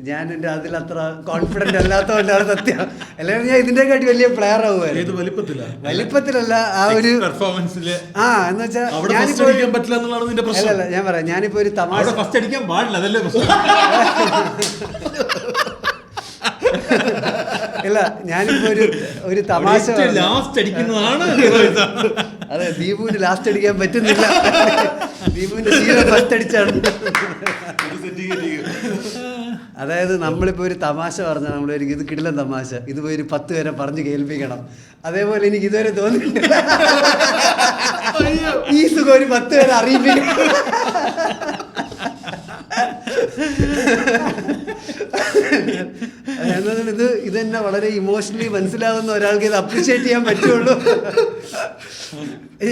ഞാൻ എൻ്റെ അതിലത്ര കോൺഫിഡന്റ് അല്ലാത്തതുകൊണ്ടാണ് സത്യം. അല്ലെങ്കിൽ ഞാൻ ഇതിൻ്റെക്കാട്ടി വലിയ പ്ലെയർ ആവുമായിരുന്നു. വലിപ്പത്തിലല്ല, ആ ഒരു പെർഫോമൻസില്. ആ എന്ന് വെച്ചാൽ അല്ലല്ല, ഞാൻ പറയാം, ഞാനിപ്പോ ഒരു തമാശ ഫസ്റ്റ് അടിക്കാൻ പാടില്ല, അതല്ലേ ഇല്ല, ഞാനിപ്പോ ഒരു തമാശ ലാസ്റ്റ് അടിക്കുന്നതാണ്. അതെ, ദീപുവിന് ലാസ്റ്റ് അടിക്കാൻ പറ്റുന്നില്ല, ദീപുവിന്റെ ശീലം ഫസ്റ്റ് അടിച്ചാണ്. അതായത് നമ്മളിപ്പോൾ ഒരു തമാശ പറഞ്ഞാൽ നമ്മളൊരിക്കും ഇത് കിടിലൻ തമാശ, ഇത് പോയി ഒരു 10 പേരെ പറഞ്ഞ് കേൾപ്പിക്കണം. അതേപോലെ എനിക്ക് ഇതുവരെ തോന്നിയിട്ടില്ല. ഈ സുഖം ഒരു 10 പേരെ അറിയിപ്പിക്കും. ഇത് തന്നെ വളരെ ഇമോഷണലി മനസ്സിലാവുന്ന ഒരാൾക്ക് ഇത് അപ്രിഷിയേറ്റ് ചെയ്യാൻ പറ്റുള്ളൂ.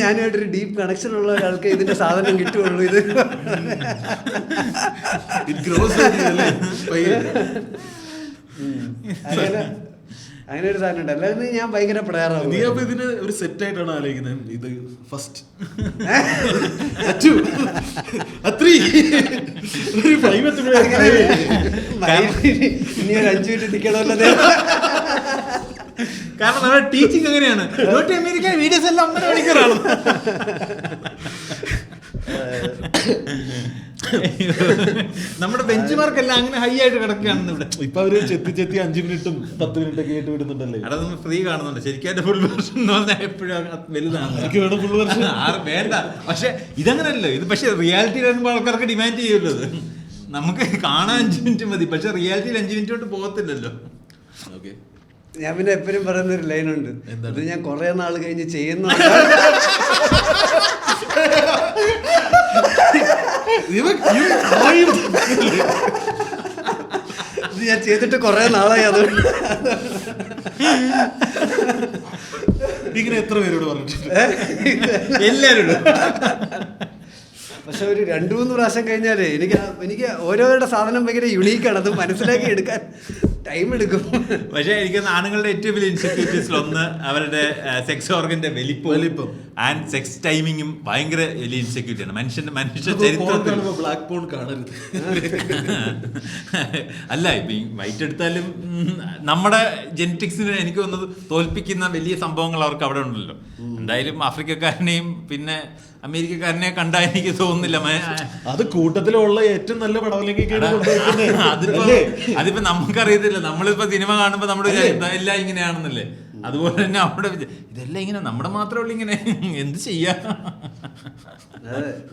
ഞാനുമായിട്ടൊരു ഡീപ്പ് കണക്ഷൻ ഉള്ള ഒരാൾക്ക് ഇതിന്റെ സാധനം കിട്ടുള്ളൂ. ഇത് അങ്ങനെ ഒരു സാധനം ഉണ്ട്. അല്ലാതെ ഞാൻ ഭയങ്കര പ്രയറാവും. നീ അപ്പൊ ഇതിന് ഒരു സെറ്റ് ആയിട്ടാണ് ആലോചിക്കുന്നത്? ഇത് ഫസ്റ്റ് ഇനി ഒരു 5 മിനിറ്റ് നിൽക്കണമല്ലോ. കാരണം നമ്മുടെ ടീച്ചിങ് എങ്ങനെയാണ്, അമേരിക്ക വീഡിയോസ് എല്ലാം 1.5 മണിക്കൂറാണ്. നമ്മുടെ ബെഞ്ച് മാർക്ക് എല്ലാം അങ്ങനെ ഹൈ ആയിട്ട് കിടക്കുകയാണെന്ന് ഇവിടെ. ഇപ്പൊ അവര് ചെത്തി 5 മിനിറ്റും 10 മിനിറ്റ് ഒക്കെ ആയിട്ട് വിടുന്നുണ്ടല്ലേ. അവിടെ നമ്മൾ ഫ്രീ കാണുന്നുണ്ട്. ശരിക്കും അതിന്റെ ഫുൾ വേർഷൻ എന്ന് പറഞ്ഞാൽ എപ്പോഴും വലുതാണ്. ഫുൾ വേർഷൻ വേണ്ട, പക്ഷെ ഇതങ്ങനല്ലോ. ഇത് പക്ഷെ റിയാലിറ്റി വരുമ്പോൾ ആൾക്കാർക്ക് ഡിമാൻഡ് ചെയ്യുമല്ലോ. അത് നമുക്ക് കാണാൻ 5 മിനിറ്റ് മതി, പക്ഷെ റിയാലിറ്റിയിൽ 5 മിനിറ്റ് തൊട്ട് പോകത്തില്ലല്ലോ. ഓക്കെ, ഞാൻ പിന്നെ എപ്പോഴും പറയുന്ന ഒരു ലൈനുണ്ട്, ഇത് ഞാൻ കുറെ നാൾ കഴിഞ്ഞ് ചെയ്യുന്ന ഇത് ഞാൻ ചെയ്തിട്ട് കുറെ നാളായി. അത് ഇങ്ങനെ എത്ര പേരോട് പറഞ്ഞിട്ടുണ്ട്? എല്ലാവരോടും. പക്ഷെ ഒരു 2-3 പ്രാവശ്യം കഴിഞ്ഞാലേ എനിക്ക് ഓരോരുടെ സാധനം ഭയങ്കര യുണീക്കാണ്. അത് മനസ്സിലാക്കി എടുക്കാൻ ടൈം എടുക്കും. പക്ഷെ എനിക്ക് ആണുങ്ങളുടെ ഏറ്റവും വലിയ ഇൻസെക്യൂരിറ്റീസിൽ ഒന്ന് അവരുടെ സെക്സ് ഓർഗന്റെ വലിപ്പം ആൻഡ് സെക്സ് ടൈമിങ്ങും ഭയങ്കര വലിയ ഇൻസെക്യൂരിറ്റിയാണ്. മനുഷ്യ ചരിത്രത്തിൽ ബ്ലാക്ക് പോൺ കാണരുത്. അല്ല, ഇപ്പൊ ഈ വൈറ്റ് എടുത്താലും നമ്മുടെ ജെനറ്റിക്സിന് എനിക്ക് തോന്നുന്നത് തോൽപ്പിക്കുന്ന വലിയ സംഭവങ്ങൾ അവർക്ക് അവിടെ ഉണ്ടല്ലോ. എന്തായാലും ആഫ്രിക്കക്കാരനെയും പിന്നെ അമേരിക്കക്കാരനെ കണ്ടാൽ എനിക്ക് തോന്നുന്നില്ല. അത് കൂട്ടത്തിലുള്ള ഏറ്റവും നല്ല പടവലങ്ങിക്കാണ്. അതിപ്പോ നമുക്കറിയത്തില്ല. നമ്മളിപ്പോ സിനിമ കാണുമ്പോ നമ്മുടെ എല്ലാം ഇങ്ങനെയാണെന്നല്ലേ. അതുപോലെ തന്നെ അവിടെ ഇതെല്ലാം ഇങ്ങനെ നമ്മുടെ മാത്രമേ ഉള്ളൂ ഇങ്ങനെ. എന്ത് ചെയ്യാ,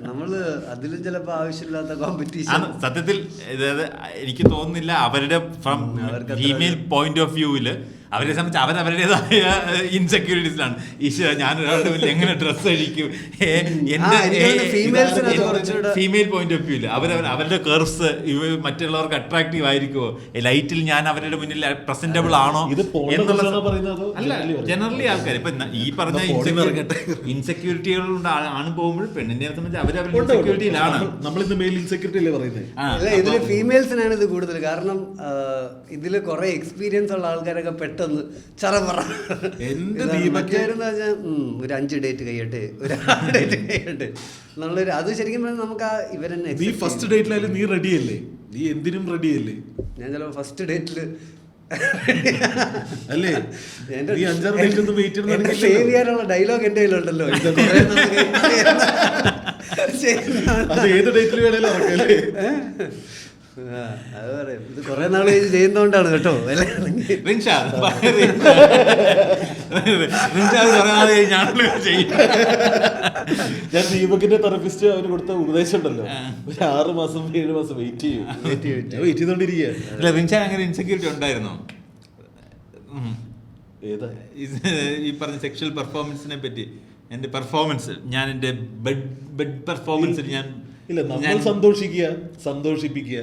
നമ്മള് അതിലും ചിലപ്പോ ആവശ്യമില്ലാത്ത കോമ്പറ്റീഷൻ. സത്യത്തിൽ എനിക്ക് തോന്നുന്നില്ല അവരുടെ ഫ്രം ഫീമെയിൽ പോയിന്റ് ഓഫ് വ്യൂവില് അവരെ സംബന്ധിച്ച് അവരവരുടേതായ ഇൻസെക്യൂരിറ്റീസിലാണ്. ഈശ്വര, ഞാനൊരാളുടെ മുന്നിൽ എങ്ങനെ ഡ്രസ്സ് അഴിക്കും, ഫീമെയിൽ പോയിന്റ് ഓഫ് വ്യൂല് അവരുടെ കർവ്സ് മറ്റുള്ളവർക്ക് അട്രാക്റ്റീവ് ആയിരിക്കുമോ, ലൈറ്റിൽ ഞാൻ അവരുടെ മുന്നിൽ പ്രസന്റബിൾ ആണോ എന്നുള്ളത്. അല്ല, ജനറലി ആൾക്കാർ ഇപ്പൊ ഈ പറഞ്ഞ ഇൻസെക്യൂരിറ്റികൾ ആണ് പോകുമ്പോൾ പെണ്ണിനെ സംബന്ധിച്ച് അവരവരുടെ ഇൻസെക്യൂരിറ്റിയിലാണ്. നമ്മളിന്ന് മെയിൽ ഇൻസെക്യൂരിറ്റി അല്ലേ പറയുന്നത്? ഇതില് ഫീമെയിൽസിനാണ് ഇത് കൂടുതൽ. കാരണം ഇതില് കുറെ എക്സ്പീരിയൻസ് ഉള്ള ആൾക്കാരൊക്കെ പെട്ടെന്ന് ചറപറ മറ്റേന്ന് വെച്ചാൽ ഒരു 5 ഡേറ്റ് കഴിയട്ടെ, ഒരു 6 ഡേറ്റ് കഴിയട്ടെ എന്നുള്ളൊരു. അത് ശരിക്കും നമുക്ക് ഇവരെന്നെ നീ ഫസ്റ്റ് ഡേറ്റിലായാലും നീ റെഡിയല്ലേ? നീ എന്തിനും റെഡിയല്ലേ? ഞാൻ ചിലപ്പോ ഫസ്റ്റ് ഡേറ്റില് അല്ലേ, നീ 5-6 ഡേറ്റ് ഒന്നും വെയിറ്റ് സേവ് ചെയ്യാനുള്ള ഡയലോഗ് എന്റെ കയ്യിലുണ്ടല്ലോ. അത് ഏത് ഡേറ്റിൽ വേണേലും ഇറക്കല്ലേ. അത് പറയാം, ഇത് കുറെ നാൾ ചെയ്യുന്നോണ്ടാണ് കേട്ടോ. ഞാൻ ദീപകിന്റെ തെറപ്പിസ്റ്റ് അവന് കൊടുത്ത ഉപദേശം ഉണ്ടല്ലോ, ഒരു 6 മാസം 7 മാസം വെയിറ്റ് ചെയ്തോണ്ടിരിക്കുക. റിൻഷാൻ അങ്ങനെ ഇൻസെക്യൂരിറ്റി ഉണ്ടായിരുന്നോ? ഏതാ ഈ പറഞ്ഞ സെക്ഷൽ പെർഫോമൻസിനെ പറ്റി? എന്റെ പെർഫോമൻസ്, ഞാൻ എന്റെ ബെഡ് പെർഫോമൻസിൽ ഞാൻ ഇല്ല, നമ്മൾ സന്തോഷിപ്പിക്കുക.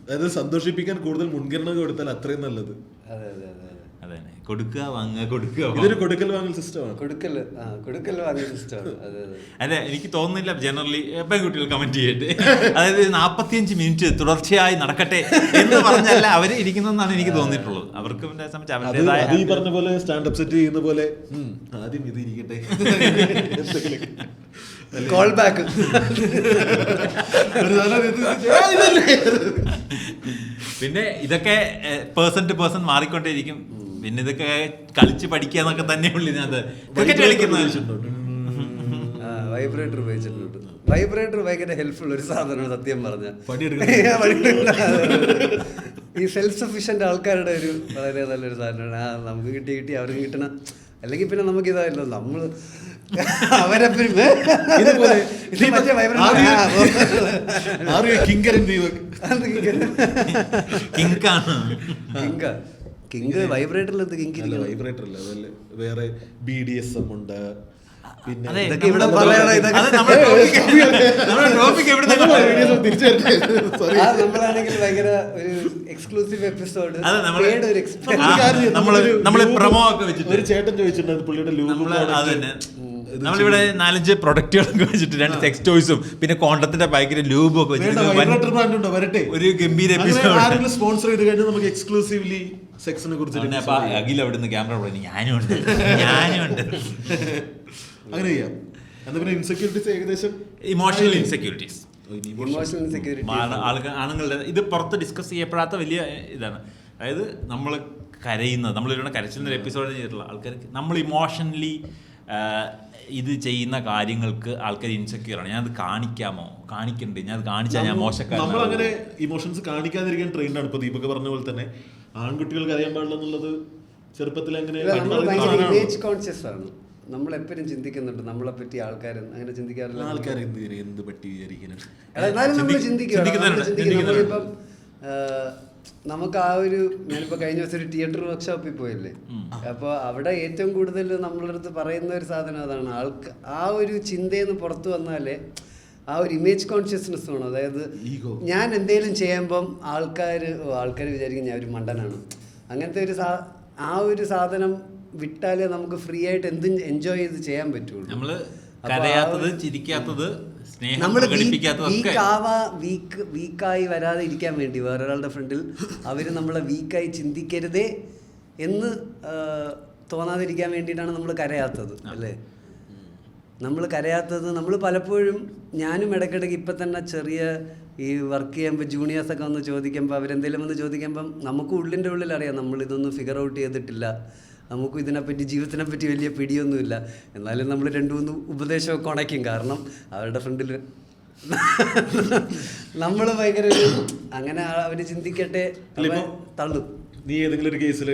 അതായത് സന്തോഷിപ്പിക്കാൻ കൂടുതൽ മുൻഗണന കൊടുത്താൽ അത്രയും നല്ലത്. അതെ, കൊടുക്കുക വാങ്ങുക, കൊടുക്കുക. ഇതൊരു കൊടുക്കൽ വാങ്ങൽ സിസ്റ്റമാണ്. കൊടുക്കൽ വാങ്ങൽ സിസ്റ്റമാണ്. അല്ല, എനിക്ക് തോന്നുന്നില്ല ജനറലി പെൺകുട്ടികൾ കമന്റ് ചെയ്യട്ടെ. അതായത് 45 മിനിറ്റ് തുടർച്ചയായി നടക്കട്ടെ എന്ന് പറഞ്ഞല്ല അവര് ഇരിക്കുന്നതെന്നാണ് എനിക്ക് തോന്നിയിട്ടുള്ളത്. അവർക്ക് അവരുടേതായ ഈ പറഞ്ഞ പോലെ സ്റ്റാൻഡപ്പ് സെറ്റ് ചെയ്യുന്ന പോലെ ആദ്യം ഇത് ഇരിക്കട്ടെ, കോൾ ബാക്ക്. പിന്നെ ഇതൊക്കെ പേഴ്സൺ ടു പേഴ്സൺ മാറിക്കൊണ്ടേയിരിക്കും. പിന്നെ ഇതൊക്കെ കളിച്ച് പഠിക്കുക എന്നൊക്കെ തന്നെയുള്ളൂ. ഇതിനകത്ത് ക്രിക്കറ്റ് കളിക്കുന്ന വൈബ്രേറ്റർ ഉപയോഗിച്ചിട്ടുണ്ട്. വൈബ്രേറ്റർ ഭയങ്കര ഹെൽപ്ഫുൾ ഒരു സാധനമാണ് സത്യം പറഞ്ഞ. ഈ സെൽഫ് സഫീഷ്യന്റ് ആൾക്കാരുടെ ഒരു വളരെ നല്ലൊരു സാധനമാണ്. നമുക്ക് കിട്ടി അവർക്ക് കിട്ടണം. അല്ലെങ്കിൽ പിന്നെ നമുക്ക് ഇതായല്ലോ, നമ്മള് അവരെ വൈബ്രേറ്ററിൽ അതല്ലേ വേറെ BDSM ഉണ്ട്, പിന്നെ അതെ, ഇതൊക്കെ ഇവിടെ നമ്മുടെ പറയണം, ഇതൊക്കെ. അത് നമ്മുടെ topic എവിടുന്നാ Sorry. നമ്മളാണെങ്കിൽ ഭയങ്കര ഒരു എക്സ്ക്ലൂസീവ് എപ്പിസോഡ് അത് നമ്മള് കാര്യം നമ്മള് പ്രമോ ഒക്കെ വെച്ചിട്ട് ഒരു ചേട്ടൻ ചോദിച്ചിട്ടുണ്ട് പുള്ളിയുടെ നമ്മള് അത് തന്നെ നമ്മളിവിടെ 4-5 പ്രൊഡക്റ്റുകളൊക്കെ വെച്ചിട്ട് 2 സെക്സ് ടോയ്സും പിന്നെ കോണ്ടത്തിന്റെ ഭയങ്കര ലൂബും ഒക്കെ വെച്ചിട്ട് വരട്ടെ ഒരു ഗംഭീര എപ്പിസോഡ് സ്പോൺസർ ചെയ്ത് കഴിഞ്ഞാൽ നമുക്ക് എക്സ്ക്ലൂസീവ്ലി സെക്സിനെ കുറിച്ച് അഖിൽ അവിടെ നിന്ന് ക്യാമറ പറഞ്ഞു ഞാനും ഉണ്ട് അങ്ങനെ ചെയ്യാം. എന്താ പിന്നെ ഇൻസെക്യൂരിറ്റീസ് ഏകദേശം ഇമോഷണൽ ഇൻസെക്യൂരിറ്റീസ് ഇമോഷണൽ ഇൻസെക്യൂരിറ്റി ആണുങ്ങളുടെ ഇത് പുറത്ത് ഡിസ്കസ് ചെയ്യപ്പെടാത്ത വലിയ ഇതാണ്. അതായത് നമ്മൾ കരയുന്നത്, നമ്മളിവിടെ കരച്ചിൽ എപ്പിസോഡ് ചെയ്തിട്ടുള്ള ആൾക്കാർക്ക് നമ്മൾ ഇമോഷണലി ഇത് ചെയ്യുന്ന കാര്യങ്ങൾക്ക് ആൾക്കാർ ഇൻസെക്യൂർ ആണ്. ഞാനത് കാണിക്കണ്ടേ, ഞാൻ അത് കാണിച്ചാൽ ഞാൻ മോശക്കാരൻ. നമ്മളങ്ങനെ ഇമോഷൻസ് കാണിക്കാതിരിക്കാൻ ട്രെയിൻഡ് ആണ്. ഇപ്പൊ ദീപക് പറഞ്ഞ പോലെ തന്നെ ആൺകുട്ടികൾക്ക് അറിയാൻ പാടില്ല എന്നുള്ളത് ചെറുപ്പത്തിൽ അങ്ങനെ ഇമേജ് കോൺഷ്യസ് ആണ്. നമ്മൾ എപ്പോഴും ചിന്തിക്കുന്നുണ്ട് നമ്മളെ പറ്റി. ആൾക്കാർ അങ്ങനെ ചിന്തിക്കാറില്ല. ആൾക്കാർ എന്ത് പറ്റി വിചാരിക്കുന്നത്. എന്നാലും നമ്മൾ ചിന്തിക്കും. നമുക്ക് ആ ഒരു, ഞാനിപ്പോൾ കഴിഞ്ഞ ദിവസം ഒരു തിയേറ്റർ വർക്ക്ഷോപ്പിൽ പോയില്ലേ, അപ്പോൾ അവിടെ ഏറ്റവും കൂടുതൽ നമ്മളുടെ അടുത്ത് പറയുന്ന ഒരു സാധനം അതാണ്. ആ ഒരു ചിന്തയെന്ന് പുറത്തു വന്നാലേ ആ ഒരു ഇമേജ് കോൺഷ്യസ്നെസ് വേണം. അതായത് ഞാൻ എന്തെങ്കിലും ചെയ്യുമ്പം ആൾക്കാർ വിചാരിക്കും ഞാൻ ഒരു മണ്ടനാണ്. അങ്ങനത്തെ ഒരു ആ ഒരു സാധനം വിട്ടാലേ നമുക്ക് ഫ്രീ ആയിട്ട് എന്തും എൻജോയ് ചെയ്ത് ചെയ്യാൻ പറ്റുള്ളൂ. നമ്മള് കരയാത്തത്, ചിരിക്കാത്തത്, നമ്മൾ വീക്കായി വരാതെ ഇരിക്കാൻ വേണ്ടി വേറൊരാളുടെ ഫ്രണ്ടിൽ അവർ നമ്മളെ വീക്കായി ചിന്തിക്കരുതേ എന്ന് തോന്നാതിരിക്കാൻ വേണ്ടിയിട്ടാണ് നമ്മൾ കരയാത്തത് അല്ലേ. നമ്മൾ കരയാത്തത് നമ്മൾ പലപ്പോഴും, ഞാനും ഇടയ്ക്കിടയ്ക്ക് ഇപ്പം തന്നെ ചെറിയ ഈ വർക്ക് ചെയ്യുമ്പോൾ ജൂനിയേഴ്സൊക്കെ വന്ന് ചോദിക്കുമ്പോൾ അവരെന്തെങ്കിലും വന്ന് ചോദിക്കുമ്പം നമുക്ക് ഉള്ളിൻ്റെ ഉള്ളിൽ അറിയാം നമ്മളിതൊന്നും ഫിഗർ ഔട്ട് ചെയ്തിട്ടില്ല, നമുക്കും ഇതിനെപ്പറ്റി ജീവിതത്തിനെ പറ്റി വലിയ പിടിയൊന്നുമില്ല. എന്നാലും നമ്മൾ 2-3 ഉപദേശമൊക്കെ ഉണയ്ക്കും. കാരണം അവരുടെ ഫ്രണ്ടിൽ നമ്മൾ ഭയങ്കര അങ്ങനെ അവർ ചിന്തിക്കട്ടെ തള്ളും. നീ ഏതെങ്കിലും ഒരു കേസിൽ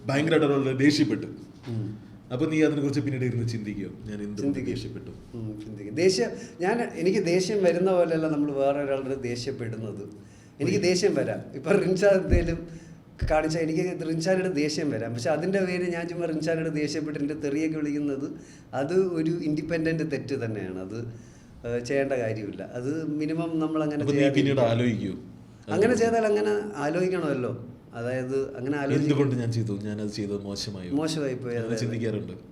ഭയങ്കരമായിട്ട് ദേഷ്യപ്പെട്ടു, അപ്പൊ നീ അതിനെ കുറിച്ച് പിന്നീട് ഇരുന്ന് ചിന്തിക്കുകയോ ഞാൻ എന്ത് ദേഷ്യപ്പെട്ടു എനിക്ക് ദേഷ്യം വരുന്ന പോലെയല്ല നമ്മൾ വേറെ ഒരാളുടെ ദേഷ്യപ്പെടുന്നത്. എനിക്ക് ദേഷ്യം വരാം. ഇപ്പം റിൻഷാ എന്തേലും കാണിച്ചാൽ എനിക്ക് റിൻഷാനോട് ദേഷ്യം വരാം. പക്ഷെ അതിൻ്റെ പേര് ഞാൻ ചുമ്മാ റിൻഷാനോട് ദേഷ്യപ്പെട്ട് എൻ്റെ തെറിയൊക്കെ വിളിക്കുന്നത് അത് ഒരു ഇൻഡിപെൻഡൻറ്റ് തെറ്റ് തന്നെയാണ്. അത് ചെയ്യേണ്ട കാര്യമില്ല. അത് മിനിമം നമ്മൾ അങ്ങനെ പിന്നീട് ആലോചിക്കൂ. അങ്ങനെ ചെയ്താൽ അങ്ങനെ ആലോചിക്കണമല്ലോ. അതായത് അങ്ങനെ എന്തുകൊണ്ട് ഞാൻ ചെയ്തു, ഞാനത് ചെയ്തത് മോശമായി പോയി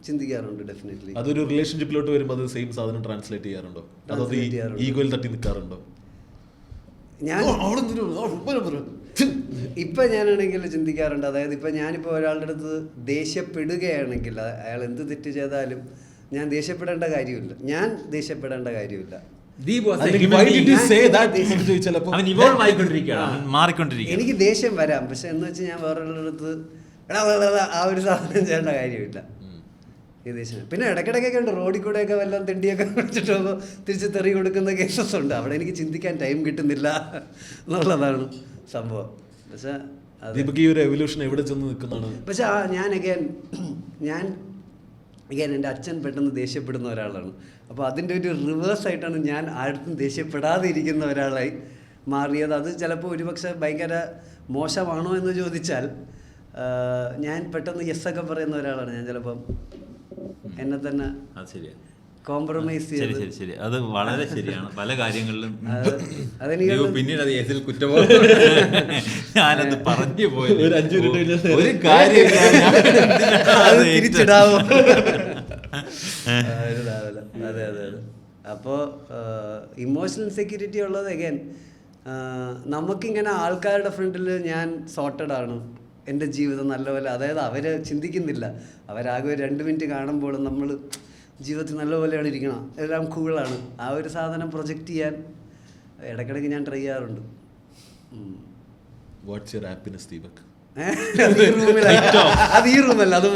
ചിന്തിക്കാറുണ്ട്. ഡെഫിനറ്റ്ലി അതൊരു റിലേഷൻഷിപ്പിലോട്ട് വരുമ്പോൾ അത് സെയിം സാധനം ട്രാൻസ്ലേറ്റ് ചെയ്യാറുണ്ടോ, അതോ ഈഗോയിൽ തട്ടി നിൽക്കാറുണ്ടോ? ഇപ്പം ഞാനാണെങ്കിൽ ചിന്തിക്കാറുണ്ട്. അതായത് ഇപ്പം ഞാനിപ്പോൾ ഒരാളുടെ അടുത്ത് ദേഷ്യപ്പെടുകയാണെങ്കിൽ അയാൾ എന്ത് തെറ്റ് ചെയ്താലും ഞാൻ ദേഷ്യപ്പെടേണ്ട കാര്യമില്ല. എനിക്ക് ദേഷ്യം വരാം. പക്ഷെ എന്ന് വെച്ചാൽ ഞാൻ വേറൊരാളുടെ അടുത്ത് ആ ഒരു സാധനം ചെയ്യേണ്ട കാര്യമില്ല. ഈ ദേഷ്യം പിന്നെ ഇടയ്ക്കിടയ്ക്കൊക്കെ ഉണ്ട്. റോഡിൽ കൂടെയൊക്കെ വല്ലതും തെണ്ടിയൊക്കെ വിളിച്ചിട്ട് പോകുമ്പോൾ തിരിച്ച് തെറി കൊടുക്കുന്ന കേസസ് ഉണ്ട്. അവിടെ എനിക്ക് ചിന്തിക്കാൻ ടൈം കിട്ടുന്നില്ല എന്നുള്ളതാണ് സംഭവം. പക്ഷെ പക്ഷെ ഞാൻ എൻ്റെ അച്ഛൻ പെട്ടെന്ന് ദേഷ്യപ്പെടുന്ന ഒരാളാണ്. അപ്പോൾ അതിൻ്റെ ഒരു റിവേഴ്സ് ആയിട്ടാണ് ഞാൻ ആർക്കും ദേഷ്യപ്പെടാതെ ഇരിക്കുന്ന ഒരാളായി മാറിയത്. അത് ചിലപ്പോൾ ഒരുപക്ഷെ ഭയങ്കര മോശമാണോ എന്ന് ചോദിച്ചാൽ ഞാൻ പെട്ടെന്ന് യെസ് ഒക്കെ പറയുന്ന ഒരാളാണ്. ഞാൻ ചിലപ്പം എന്നെ തന്നെ കോംപ്രമൈസ് ശരി, അത് വളരെ ശരിയാണ്. പല കാര്യങ്ങളിലും പിന്നീട് അത് യേസിൽ കുറ്റബോധം ഞാനത് പറഞ്ഞു പോയത് ഒരു 5 മിനിറ്റ് ഒരു കാര്യം തിരിച്ചിടാവോ. അതെ. അപ്പോൾ ഇമോഷണൽ ഇൻസെക്യൂരിറ്റി ഉള്ളത് അഗൈൻ നമുക്കിങ്ങനെ ആൾക്കാരുടെ ഫ്രണ്ടിൽ ഞാൻ സോർട്ടഡ് ആണ്, എൻ്റെ ജീവിതം നല്ലപോലെ, അതായത് അവരെ ചിന്തിക്കുന്നില്ല. അവരാകെ 2 മിനിറ്റ് കാണുമ്പോഴും നമ്മൾ ജീവിതത്തിൽ നല്ലപോലെയാണ് ഇരിക്കണം, എല്ലാം കൂളാണ്. ആ ഒരു സാധനം പ്രൊജക്റ്റ് ചെയ്യാൻ ഇടയ്ക്കിടയ്ക്ക് ഞാൻ ട്രൈ ചെയ്യാറുണ്ട്. What's your happiness Deepak? അത് ഈ റൂമല്ല, അത്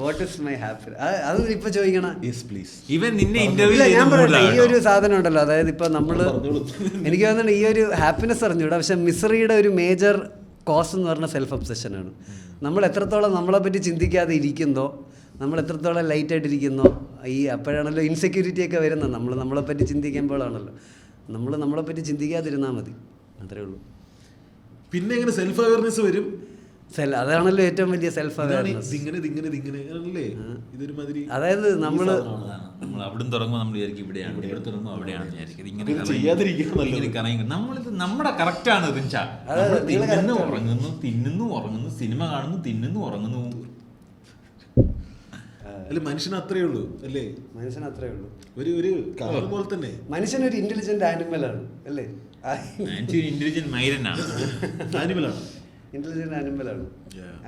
വാട്ട് ഇസ് മൈ ഹാപ്പി, അത് ഇപ്പൊ ചോദിക്കണം. ഞാൻ പറയട്ടെ, ഈ ഒരു സാധനം ഉണ്ടല്ലോ, അതായത് ഇപ്പൊ നമ്മള് എനിക്ക് തോന്നുന്നുണ്ട് ഈ ഒരു ഹാപ്പിനെസ് അറിഞ്ഞൂടാ, പക്ഷെ മിസറിയുടെ ഒരു മേജർ കോസ് എന്ന് പറഞ്ഞ സെൽഫ് ഒബ്സെഷനാണ്. നമ്മൾ എത്രത്തോളം നമ്മളെ പറ്റി ചിന്തിക്കാതെ ഇരിക്കുന്നോ, നമ്മൾ എത്രത്തോളം ലൈറ്റായിട്ടിരിക്കുന്നോ, അപ്പോഴാണല്ലോ ഇൻസെക്യൂരിറ്റി ഒക്കെ വരുന്നത്. നമ്മളെപ്പറ്റി ചിന്തിക്കുമ്പോഴാണല്ലോ. നമ്മളെപ്പറ്റി ചിന്തിക്കാതിരുന്നാൽ മതി, അത്രേ ഉള്ളൂ. പിന്നെ എങ്ങനെ സെൽഫ് അവയർനെസ് വരും? അതാണല്ലോ ഏറ്റവും വലിയ സെൽഫ് അവയർനെസ്. അതായത് നമ്മൾ അവിടുന്ന് തുടങ്ങുമ്പോൾ നമ്മൾ വിചാരിക്കും ഇവിടെയാണ്, ഇവിടെ തുടങ്ങുമ്പോൾ അവിടെയാണ് വിചാരിക്കുന്നത്. ഇങ്ങനെ കറങ്ങി നമ്മളിത് നമ്മുടെ കറക്റ്റാണ് റിൻഷ. തിന്നുന്നു ഉറങ്ങുന്നു, തിന്നുന്നു ഉറങ്ങുന്നു, സിനിമ കാണുന്നു, തിന്നുന്നു ഉറങ്ങുന്നു. മനുഷ്യന് അത്രേ ഉള്ളൂ അല്ലേ? മനുഷ്യന് അത്രേ ഉള്ളൂ. ഒരു പോലെ തന്നെ മനുഷ്യനൊരു ഇന്റലിജന്റ് ആനിമലാണ് അല്ലേ? ഇന്റലിജന്റ് മൈരനാണ്, ഇന്റലിജന്റ് ആനിമലാണ്.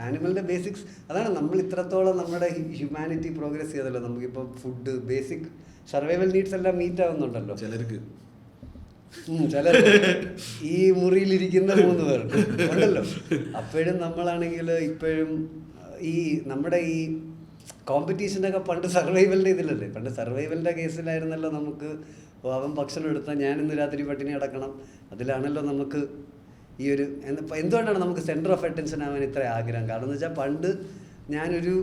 ആനിമലിന്റെ ബേസിക്സ് അതാണ്. നമ്മൾ ഇത്രത്തോളം നമ്മുടെ ഹ്യൂമാനിറ്റി പ്രോഗ്രസ് ചെയ്തല്ലോ. നമുക്കിപ്പോൾ ഫുഡ്, ബേസിക് സർവൈവൽ നീഡ്സ് എല്ലാം മീറ്റ് ആവുന്നുണ്ടല്ലോ ചിലർക്ക്. ഈ മുറിയിലിരിക്കുന്ന 3 പേർക്ക് ഉണ്ടല്ലോ. അപ്പോഴും നമ്മളാണെങ്കിൽ ഇപ്പോഴും ഈ നമ്മുടെ ഈ കോമ്പറ്റീഷനൊക്കെ പണ്ട് സർവൈവലിൻ്റെ ഇതിലല്ലേ. പണ്ട് സർവൈവലിൻ്റെ കേസിലായിരുന്നല്ലോ നമുക്ക് അവൻ ഭക്ഷണം എടുത്താൽ ഞാനിന്ന് രാത്രി പട്ടിണി കിടക്കണം. അതിലാണല്ലോ നമുക്ക് ഈ ഒരു എന്തുകൊണ്ടാണ് നമുക്ക് സെൻറ്റർ ഓഫ് അറ്റൻഷൻ ആവാൻ ഇത്ര ആഗ്രഹം? കാരണം എന്ന് വെച്ചാൽ പണ്ട് ഞാനൊരു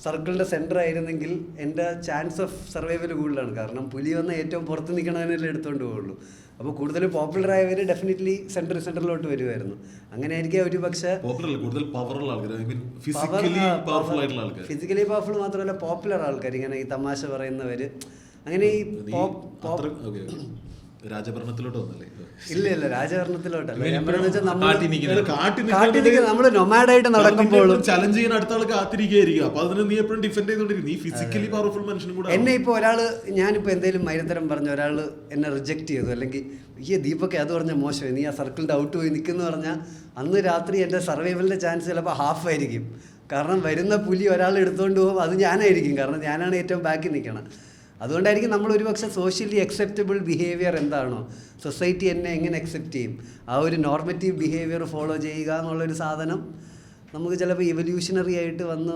സർക്കിളിൻ്റെ സെൻറ്റർ ആയിരുന്നെങ്കിൽ എൻ്റെ ചാൻസ് ഓഫ് സർവൈവൽ കൂടുതലാണ്. കാരണം പുലി വന്ന ഏറ്റവും പുറത്ത് നിൽക്കണതിനല്ലേ എടുത്തുകൊണ്ട് പോവുള്ളൂ. അപ്പോൾ കൂടുതൽ പോപ്പുലർ ആയവർ ഡെഫിനറ്റ്ലി സെൻറ്ററിലോട്ട് വരുമായിരുന്നു. അങ്ങനെ ആയിരിക്കും ഒരു പക്ഷേ ഫിസിക്കലി പവർഫുൾ മാത്രമല്ല പോപ്പുലർ ആൾക്കാർ, ഇങ്ങനെ ഈ തമാശ പറയുന്നവർ, അങ്ങനെ ഈ രാജഭരണത്തിലോട്ട് വന്നല്ലേ? ഇല്ല രാജഭരണത്തിലോട്ടല്ല. ഞാൻ പറയുന്നത് നമ്മള് നൊമാഡായിട്ട് നടക്കുമ്പോഴും ചലഞ്ച് ചെയ്യാൻ അടുത്ത ആൾ കാത്തിരിക്കുകയായിരിക്കും. അപ്പൊ അതിന് നീ എപ്പോഴും ഡിഫെൻഡ് ചെയ്തോണ്ടിരിക്കും. നീ ഫിസിക്കലി പവർഫുൾ മനുഷ്യനും കൂടെ. എന്നെ ഇപ്പോൾ ഒരാൾ, ഞാനിപ്പോൾ എന്തെങ്കിലും മൈരത്തരം പറഞ്ഞ ഒരാൾ എന്നെ റിജക്ട് ചെയ്തു, അല്ലെങ്കിൽ ഈ ദീപക്കെ അത് പറഞ്ഞാൽ മോശമായി, നീ ആ സർക്കിളിൻ്റെ ഔട്ട് പോയി നിൽക്കുന്നു പറഞ്ഞാൽ അന്ന് രാത്രി എൻ്റെ സർവൈവലിൻ്റെ ചാൻസ് ചിലപ്പോൾ ഹാഫ് ആയിരിക്കും. കാരണം വരുന്ന പുലി ഒരാൾ എടുത്തുകൊണ്ട് പോകും, അത് ഞാനായിരിക്കും. കാരണം ഞാനാണ് ഏറ്റവും ബാക്കിൽ നിൽക്കണം. അതുകൊണ്ടായിരിക്കും നമ്മൾ ഒരുപക്ഷെ സോഷ്യലി അക്സെപ്റ്റബിൾ ബിഹേവിയർ എന്താണോ, സൊസൈറ്റി എന്നെ എങ്ങനെ അക്സെപ്റ്റ് ചെയ്യും, ആ ഒരു നോർമറ്റീവ് ബിഹേവിയർ ഫോളോ ചെയ്യുക എന്നുള്ളൊരു സാധനം നമുക്ക് ചിലപ്പോൾ ഇവല്യൂഷണറി ആയിട്ട് വന്ന്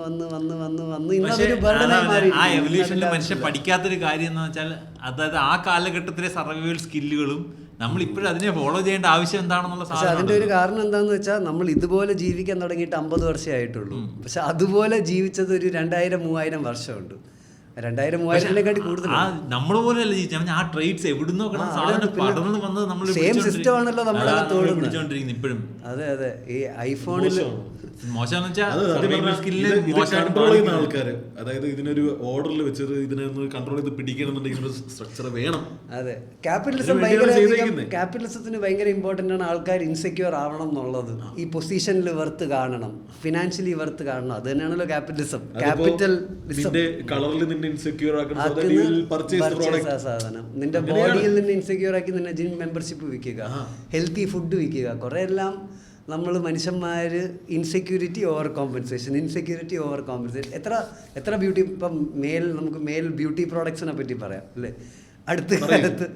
ആ എവല്യൂഷനിൽ മനുഷ്യൻ പഠിക്കാത്തൊരു കാര്യം എന്ന് വെച്ചാൽ, അതായത് ആ കാലഘട്ടത്തിലെ സർവൈവൽ സ്കില്ലുകളും നമ്മൾ ഇപ്പോഴും അതിനെ ഫോളോ ചെയ്യേണ്ട ആവശ്യം എന്താണെന്നുള്ള പക്ഷെ അതിൻ്റെ ഒരു കാരണം എന്താണെന്ന് വെച്ചാൽ, നമ്മൾ ഇതുപോലെ ജീവിക്കാൻ തുടങ്ങിയിട്ട് 50 വർഷമേ ആയിട്ടുള്ളൂ. പക്ഷെ അതുപോലെ ജീവിച്ചത് ഒരു 2000-3000 വർഷമുണ്ട്. 2000-3000 കൂടുതൽ നമ്മൾ പോലെയല്ല ജീവിച്ചത്. ആ ട്രേഡ്സ് എവിടുന്നോ പടർന്ന് വന്നത് നമ്മൾ സെയിം സിസ്റ്റം ആണല്ലോ നമ്മളെ പിടിച്ചോണ്ടിരിക്കുന്നത് ഇപ്പോഴും. അതെ ഈ ഐഫോണിൽ ആൾക്കാര്, അതായത് ഇതിനൊരു ഓർഡറിൽ വെച്ചത് ഇതിനെ കൺട്രോൾ ചെയ്ത് പിടിക്കണമെന്നുണ്ടെങ്കിൽ ഒരു സ്ട്രക്ചർ വേണം. അതെ, ക്യാപിറ്റലിസത്തിന് ഭയങ്കര ഇമ്പോർട്ടൻ്റ് ആണ്. ആൾക്കാർ ഇൻസെക്യൂർ ആവണം എന്നുള്ളത്, ഈ പൊസിഷനിൽ വർത്ത് കാണണം, ഫിനാൻഷ്യലി വർത്ത് കാണണം. അത് തന്നെയാണല്ലോ ക്യാപിറ്റലിസം. കളറിൽ നിന്നെ ഇൻസെക്യൂർ സാധനം നിന്റെ ബോഡിയിൽ നിന്ന് ഇൻസെക്യൂർ ആക്കി നിന്നെ ജിം മെമ്പർഷിപ്പ് വിൽക്കുക, ഹെൽത്തി ഫുഡ് വിൽക്കുക, കുറേ എല്ലാം നമ്മൾ മനുഷ്യന്മാർ ഇൻസെക്യൂരിറ്റി ഓവർ കോമ്പൻസേഷൻ എത്ര ബ്യൂട്ടി. ഇപ്പം നമുക്ക് മെയിൽ ബ്യൂട്ടി പ്രോഡക്ട്സിനെ പറ്റി പറയാം അല്ലേ? അടുത്ത കാലത്ത്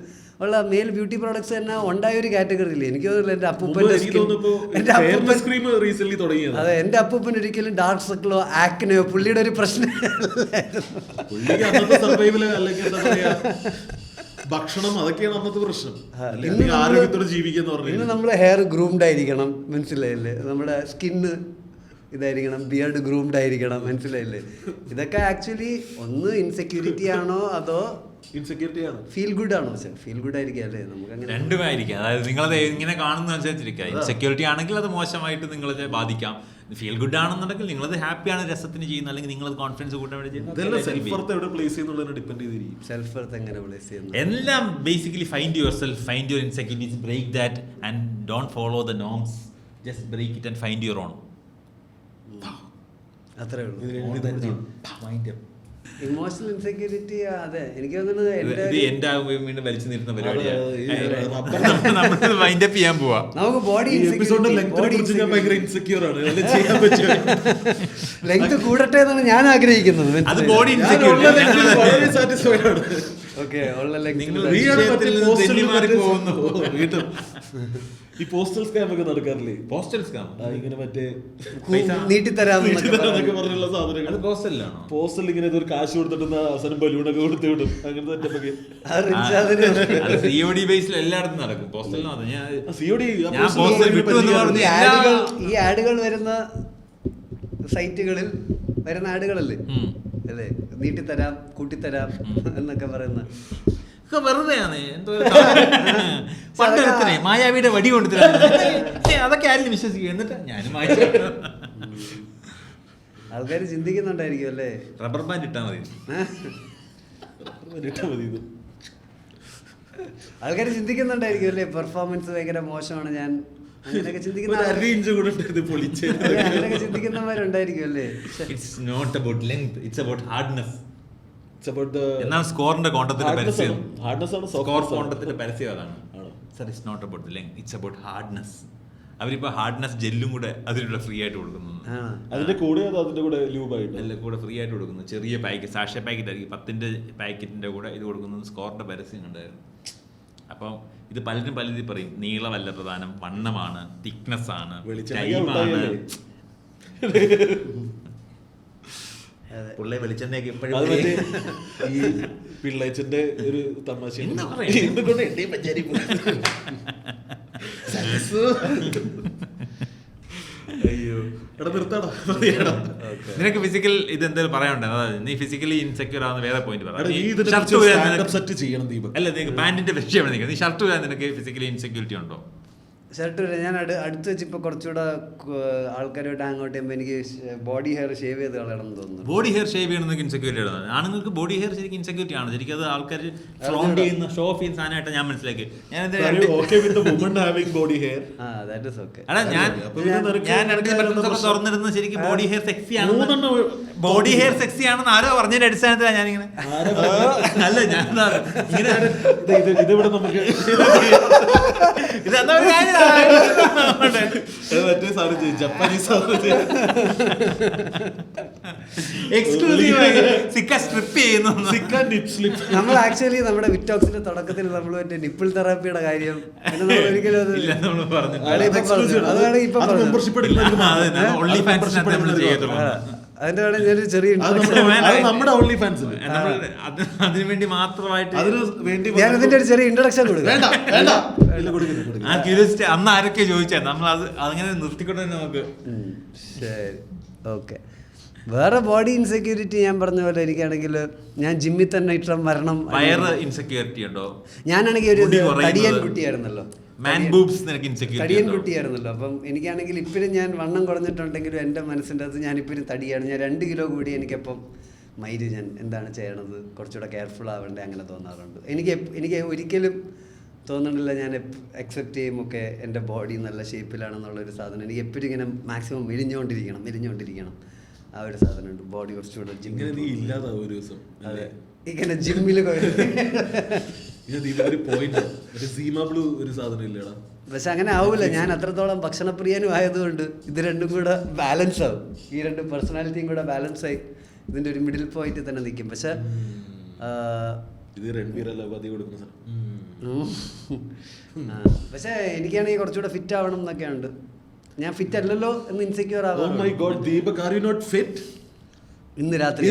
ഉള്ള മെയിൽ ബ്യൂട്ടി പ്രോഡക്ട്സ് തന്നെ ഉണ്ടായ ഒരു കാറ്റഗറി ഇല്ലേ? എനിക്ക് തോന്നുന്നില്ല എൻ്റെ അപ്പൂപ്പൻ ഒരിക്കലും ഡാർക്ക് സർക്കിളോ ആക്നെയോ പുള്ളിയുടെ ഒരു പ്രശ്നം ഭക്ഷണം, അതൊക്കെയാണ് അന്നത്തെ പ്രശ്നം. ആരോഗ്യത്തോടെ ജീവിക്കുന്ന ഇന്ന് നമ്മൾ ഹെയർ ഗ്രൂംഡ് ആയിരിക്കണം, മനസ്സിലായില്ലേ? നമ്മുടെ സ്കിന്ന് ഇതായിരിക്കണം, ബിയർഡ് ഗ്രൂംഡ് ആയിരിക്കണം, മനസ്സിലായില്ലേ? ഇതൊക്കെ ആക്ച്വലി ഒന്ന് ഇൻസെക്യൂരിറ്റി ആണോ അതോ ഇൻസെക്യൂരിറ്റി ആണ്, ഫീൽ ഗുഡ് ആണോ? ഫീൽ ഗുഡ് ആയിരിക്കും അല്ലേ? നമുക്ക് അങ്ങനെ രണ്ടുമായിരിക്കും. അതായത് നിങ്ങളത് ഇങ്ങനെ കാണുന്ന അനുസരിച്ചിരിക്കുക. ഇൻസെക്യൂരിറ്റി ആണെങ്കിൽ അത് മോശമായിട്ട് നിങ്ങളത് ബാധിക്കാം. ഫീൽ ഗുഡ് ആണെന്നുണ്ടെങ്കിൽ നിങ്ങളത് ഹാപ്പിയാണ്, രസത്തിന് ചെയ്യുന്നത്, അല്ലെങ്കിൽ നിങ്ങളത് കോൺഫിഡൻസ് കൂട്ടാൻ വേണ്ടി ചെയ്യുന്നത്. എല്ലാം basically find yourself, find your insecurities, break that and don't follow the norms, just break it and find your own. അത്രേ ഉള്ളൂ. ഇമോഷണൽ ഇൻസെക്യൂരിറ്റി, അതെ എനിക്ക് തോന്നുന്നത് എന്റെ വലിച്ചു നിർത്തുന്ന പരിപാടിയാണ്. വൈൻഡ് അപ്പ് ചെയ്യാൻ പോവാ. നമുക്ക് ബോഡി ലെങ്ത് കൂടട്ടെ എന്നാണ് ഞാൻ ആഗ്രഹിക്കുന്നത്. അത് ബോഡി ഇൻസെക്യൂരിറ്റി. ഈ പോസ്റ്റൽ സ്കാം ഒക്കെ നടക്കാറില്ലേ? പോസ്റ്റൽ സ്കാം ഇങ്ങനെ മറ്റേ നീട്ടിത്തരാന്നൊക്കെ പറഞ്ഞുള്ള സാധനങ്ങൾ പോസ്റ്റലിലാണോ? പോസ്റ്റൽ ഇങ്ങനെ ഒരു കാശ് കൊടുത്തിട്ട് അവസാനം ബലൂണൊക്കെ കൊടുത്തു വിടും. അങ്ങനത്തെ COD ബേസിൽ എല്ലായിടത്തും നടക്കും. പോസ്റ്റലിനോ ഈ ആഡുകൾ വരുന്ന സൈറ്റുകളിൽ വരുന്ന ആഡുകളല്ലേ അല്ലേ? നീട്ടിത്തരാം, കൂട്ടിത്തരാം എന്നൊക്കെ പറയുന്ന വെറുതെയാണ്. എന്തോ പണ്ടൊരുത്തനെ മായാവിയുടെ വടി കൊണ്ടുതരാം, അതൊക്കെ ആരും വിശ്വസിക്കുക. എന്നിട്ട് ഞാനും ആൾക്കാർ ചിന്തിക്കുന്നുണ്ടായിരിക്കും അല്ലേ? റബ്ബർ ബാൻഡ് ഇട്ടാൽ മതി. ഇട്ടാ മതി ഇത്. ആൾക്കാർ ചിന്തിക്കുന്നുണ്ടായിരിക്കും അല്ലേ പെർഫോമൻസ് ഭയങ്കര മോശമാണ് ഞാൻ അങ്ങനെയൊക്കെ ചിന്തിക്കുന്ന ഒരു 1 ഇഞ്ച് കൂടെ ഇട്ട് ഇത് പൊളിച്ച് അങ്ങനെയൊക്കെ ചിന്തിക്കുന്നവരുണ്ടായിരിക്കും അല്ലേ? It's not about length, it's about hardness. It's about the എന്നാൽ സ്കോറിന്റെ കോണ്ടത്തിന്റെ hardness പരസ്യം, ആണ്. Hardness ആണ് സ്കോർ softness ആണ്. കോണ്ടത്തിന്റെ പരസ്യം അതാണ്. ആണോ? Sir, it's not about length, it's about hardness. അവരിപ്പോ ഹാർഡ്നെസ് ജെല്ലും കൂടെ അതിലൂടെ ഫ്രീ ആയിട്ട് കൊടുക്കുന്നു. അതിന്റെ കൂടെ അതോ അതിന്റെ കൂടെ ലൂബായിട്ട് എല്ലാം കൂടെ ഫ്രീ ആയിട്ട് കൊടുക്കുന്നു. ചെറിയ പാക്കറ്റ്, സാഷ പാക്കറ്റ് ആയിരിക്കും, 10ന്റെ പാക്കറ്റിന്റെ കൂടെ ഇത് കൊടുക്കുന്നത്. സ്കോറിന്റെ പരസ്യം ഉണ്ടായിരുന്നു. അപ്പം ഇത് പലരും പറയും നീളമല്ല പ്രധാനം, വണ്ണമാണ്, തിക്നെസ് ആണ്, ടൈമാണ്. പുള്ളി വെളിച്ചെണ്ണയൊക്കെ അത് മറ്റേ ഈ പിള്ളേച്ചന്റെ ഒരു തമാശ അയ്യോ എടാ നിർത്താടാ. നിനക്ക് ഫിസിക്കൽ ഇത് എന്തെങ്കിലും പറയാനുണ്ടോ? അതായത് നീ ഫിസിക്കലി ഇൻസെക്യൂർ ആവുന്ന വേറെ പോയിന്റ് പറയാം. അല്ല, നിനക്ക് പാന്റിന്റെ വിഷയമാണ് നിൽക്കുന്നത്. നീ ഷർട്ട് വരാൻ നിനക്ക് ഫിസിക്കലി ഇൻസെക്യൂരിറ്റി ഉണ്ടോ? ഷർട്ട് വരെ ഞാൻ അടുത്ത് വെച്ച് ഇപ്പോൾ കുറച്ചുകൂടെ ആൾക്കാരുമായിട്ട് അങ്ങോട്ട് ചെയ്യുമ്പോൾ എനിക്ക് ബോഡി ഹെയർ ഷേവ് ചെയ്ത് കളയണം തോന്നുന്നു. ബോഡി ഹെയർ ഷേവ് ചെയ്യണമെന്നൊക്കെ ഇൻസെക്യൂരിറ്റി ആണ്. ആണുങ്ങൾക്ക് ബോഡി ഹെയർ ശരിക്കും ഇൻസെക്യൂരിറ്റി ആണ്. ശരിക്കും അത് ആൾക്കാർ ഫ്ലോണ്ട് ചെയ്യുന്ന ഷോ ഓഫ് ചെയ്യുന്ന സാധനമായിട്ട് ഞാൻ മനസ്സിലാക്കി. തുറന്നിരുന്ന ശരിക്കും ബോഡി ഹെയർ സെക്സി ആണ്, ബോഡി ഹെയർ സെക്സി ആണെന്ന് ആരോ പറഞ്ഞതിന്റെ അടിസ്ഥാനത്തിലാണ് ഞാനിങ്ങനെ അല്ല ഞാൻ ഇങ്ങനെ ഇതിവിടെ നമുക്ക് ഇതെന്താ ജപ്പാനീസ് നമ്മൾ ആക്ച്വലി നമ്മുടെ വിറ്റോക്സിന്റെ തുടക്കത്തിൽ നമ്മൾ മറ്റേ നിപ്പിൾ തെറാപ്പിയുടെ കാര്യം ഒരിക്കലും അതിന്റെ ഞാനൊരു ചെറിയ നമ്മുടെ ഓൺലി ഫാൻസ് അതിനു വേണ്ടി മാത്രമായിട്ട് ഞാൻ ഇതിന്റെ ഒരു ചെറിയ ഇൻട്രൊഡക്ഷൻ കൊടുക്കും. ആ ക്യൂരിയോസിറ്റി അന്ന് ആരൊക്കെ ചോദിച്ചാൽ നമ്മൾ അത് അങ്ങനെ നിർത്തിക്കൊണ്ട് തന്നെ നമുക്ക്. ശരി, ഓക്കെ. വേറെ ബോഡി ഇൻസെക്യൂരിറ്റി ഞാൻ പറഞ്ഞ പോലെ എനിക്കാണെങ്കിൽ ഞാൻ ജിമ്മിൽ തന്നെ ഇട്ട മരണം. വയറ് ഇൻസെക്യൂരിറ്റി ഉണ്ടോ? ഞാനാണെങ്കിൽ ഒരു തടിയൻ കുട്ടിയായിരുന്നല്ലോ, തടിയൻ കുട്ടിയായിരുന്നല്ലോ. അപ്പം എനിക്കാണെങ്കിൽ ഇപ്പോഴും ഞാൻ വണ്ണം കുറഞ്ഞിട്ടുണ്ടെങ്കിലും എൻ്റെ മനസ്സിൻ്റെ അകത്ത് ഞാനിപ്പോഴും തടിയാണ്. ഞാൻ 2 കിലോ കൂടി എനിക്കപ്പം മൈൻഡ് ഞാൻ എന്താണ് ചെയ്യണത്, കുറച്ചുകൂടെ കെയർഫുൾ ആവേണ്ടേ അങ്ങനെ തോന്നാറുണ്ട്. എനിക്ക് ഒരിക്കലും തോന്നണില്ല ഞാൻ അക്സെപ്റ്റ് ചെയ്യുമൊക്കെ എൻ്റെ ബോഡി നല്ല ഷേപ്പിലാണെന്നുള്ളൊരു സാധനം. എനിക്ക് എപ്പോഴും ഇങ്ങനെ മാക്സിമം മെലിഞ്ഞുകൊണ്ടിരിക്കണം ആ ഒരു സാധനമുണ്ട്. ബോഡി കുറച്ചുകൂടെ ഇങ്ങനെ ജിമ്മിൽ പക്ഷെ അങ്ങനെ ആവൂല. ഞാൻ അത്രത്തോളം ഭക്ഷണപ്രിയനും ആയതുകൊണ്ട് ഇത് രണ്ടും കൂടെ ബാലൻസ് ആവും. ഈ 2 പേഴ്സണാലിറ്റിയും കൂടെ ബാലൻസ് ആയി ഇതിൻ്റെ ഒരു മിഡിൽ പോയിന്റ് തന്നെ നിൽക്കും. പക്ഷെ പക്ഷെ എനിക്കാണെങ്കിൽ കുറച്ചുകൂടെ ഫിറ്റ് ആവണം എന്നൊക്കെ ഉണ്ട്. ഞാൻ ഫിറ്റ് അല്ലല്ലോ എന്ന് ഇൻസെക്യൂർ ആവാം. ഇന്ന് രാത്രി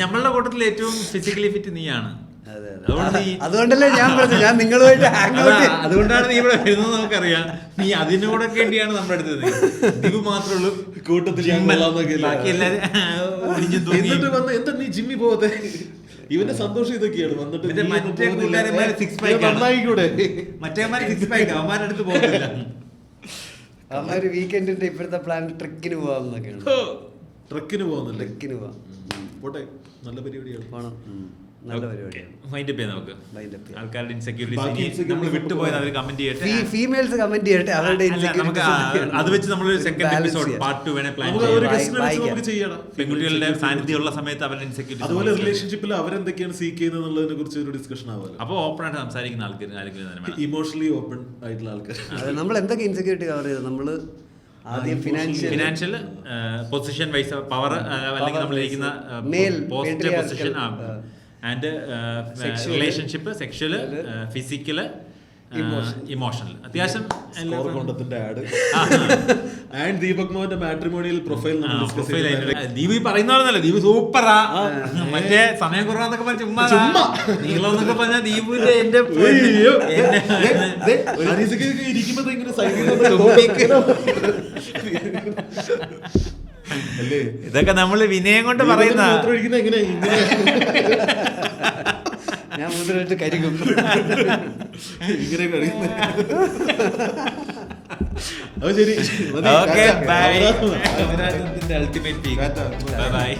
നമ്മളുടെ കൂട്ടത്തിൽ ഏറ്റവും ഫിസിക്കലി ഫിറ്റ് നീയാണ്. അതുകൊണ്ടല്ലേ ഞാൻ പറഞ്ഞു ഞാൻ നിങ്ങളുമായിട്ട് അതുകൊണ്ടാണ് നീ ഇവിടെ വരുന്നത്. നമുക്കറിയാം നീ അതിനോടെ വേണ്ടിയാണ് നമ്മുടെ അടുത്തത്. ദീപു മാത്രമേ ഉള്ളൂ കൂട്ടത്തിൽ. എന്താ നീ ജിമ്മി പോകത്തെ? ഇവന്റെ സന്തോഷം ഇതൊക്കെയാണ്. വന്നിട്ട് മറ്റേ കൂട്ടുകാരന്മാര് സിക്സ് പാക്ക്, മറ്റേമാര് സിക്സ് പാക്ക് അവന്മാരുടെ അടുത്ത് പോകുന്നില്ല. അവന്മാര് വീക്കെൻഡിന്റെ ഇപ്പോഴത്തെ പ്ലാൻ ട്രിക്കിന് പോവാന്നൊക്കെയാണ്. ട്രക്കിന് പോകുന്നില്ല, ട്രിക്കിന് പോവാം. പോട്ടെ, നല്ല പരിപാടിയാണ്. പോണം, നല്ല പരിപാടിയാണ്. മൈൻഡ് അപ്പ് ചെയ്യാം നമുക്ക്. ആൾക്കാരുടെ ഇൻസെക്യൂരിറ്റി നമ്മൾ വിട്ടുപോയത് അവർ കമന്റ് ചെയ്യട്ടെ, ഫീമെയിൽസ് കമന്റ് ചെയ്യട്ടെ അവരുടെ നമുക്ക് അത് വെച്ച് നമ്മൾ സെക്കൻഡ് എപ്പിസോഡ് പാർട്ട് 2 വേണേ പ്ലാൻ ചെയ്യാം. പെൺകുട്ടികളുടെ സാന്നിധ്യമുള്ള സമയത്ത് അവരുടെ ഇൻസെക്യൂരിറ്റി, അതുപോലെ റിലേഷൻഷിപ്പിൽ അവരെന്തൊക്കെയാണ് സീക്ക് ചെയ്യുന്നതിനെ കുറിച്ച് ഒരു ഡിസ്കഷൻ ആവുമല്ലോ. അപ്പോൾ ഓപ്പൺ ആയിട്ട് സംസാരിക്കുന്ന ആൾക്കാർ, ഇമോഷണലി ഓപ്പൺ ആയിട്ടുള്ള ആൾക്കാർ. നമ്മൾ എന്തൊക്കെ ഇൻസെക്യൂരിറ്റി കവർ ചെയ്തത്? നമ്മള് ആദ്യം ഫിനാൻഷ്യൽ പൊസിഷൻ വൈസ് പവർ, അല്ലെങ്കിൽ നമ്മളിരിക്കുന്ന positive position, and relationship, sexual, physical, emotional. അത്യാവശ്യം ദീപക് മോഹന്റെ മാട്രിമോണിയൽ പ്രൊഫൈൽ ദീപ് പറയുന്നതല്ല, ദീപ് സൂപ്പറാ. മറ്റേ സമയം കുറവാന്നൊക്കെ പറഞ്ഞ ചുമ്മാ നീളം എന്നൊക്കെ പറഞ്ഞാൽ ദീപിന്റെ എന്റെ ഇരിക്കുമ്പോ ഇങ്ങനെ ഇതൊക്കെ നമ്മള് വിനയം കൊണ്ട് പറയുന്ന. ഞാൻ മുതലിട്ട് കരിക്കും ഇങ്ങനെ കഴിയുന്ന അത് ശരി. മതി. Okay tata. ബൈ. അവരാധന. Ultimate tata. Bye by.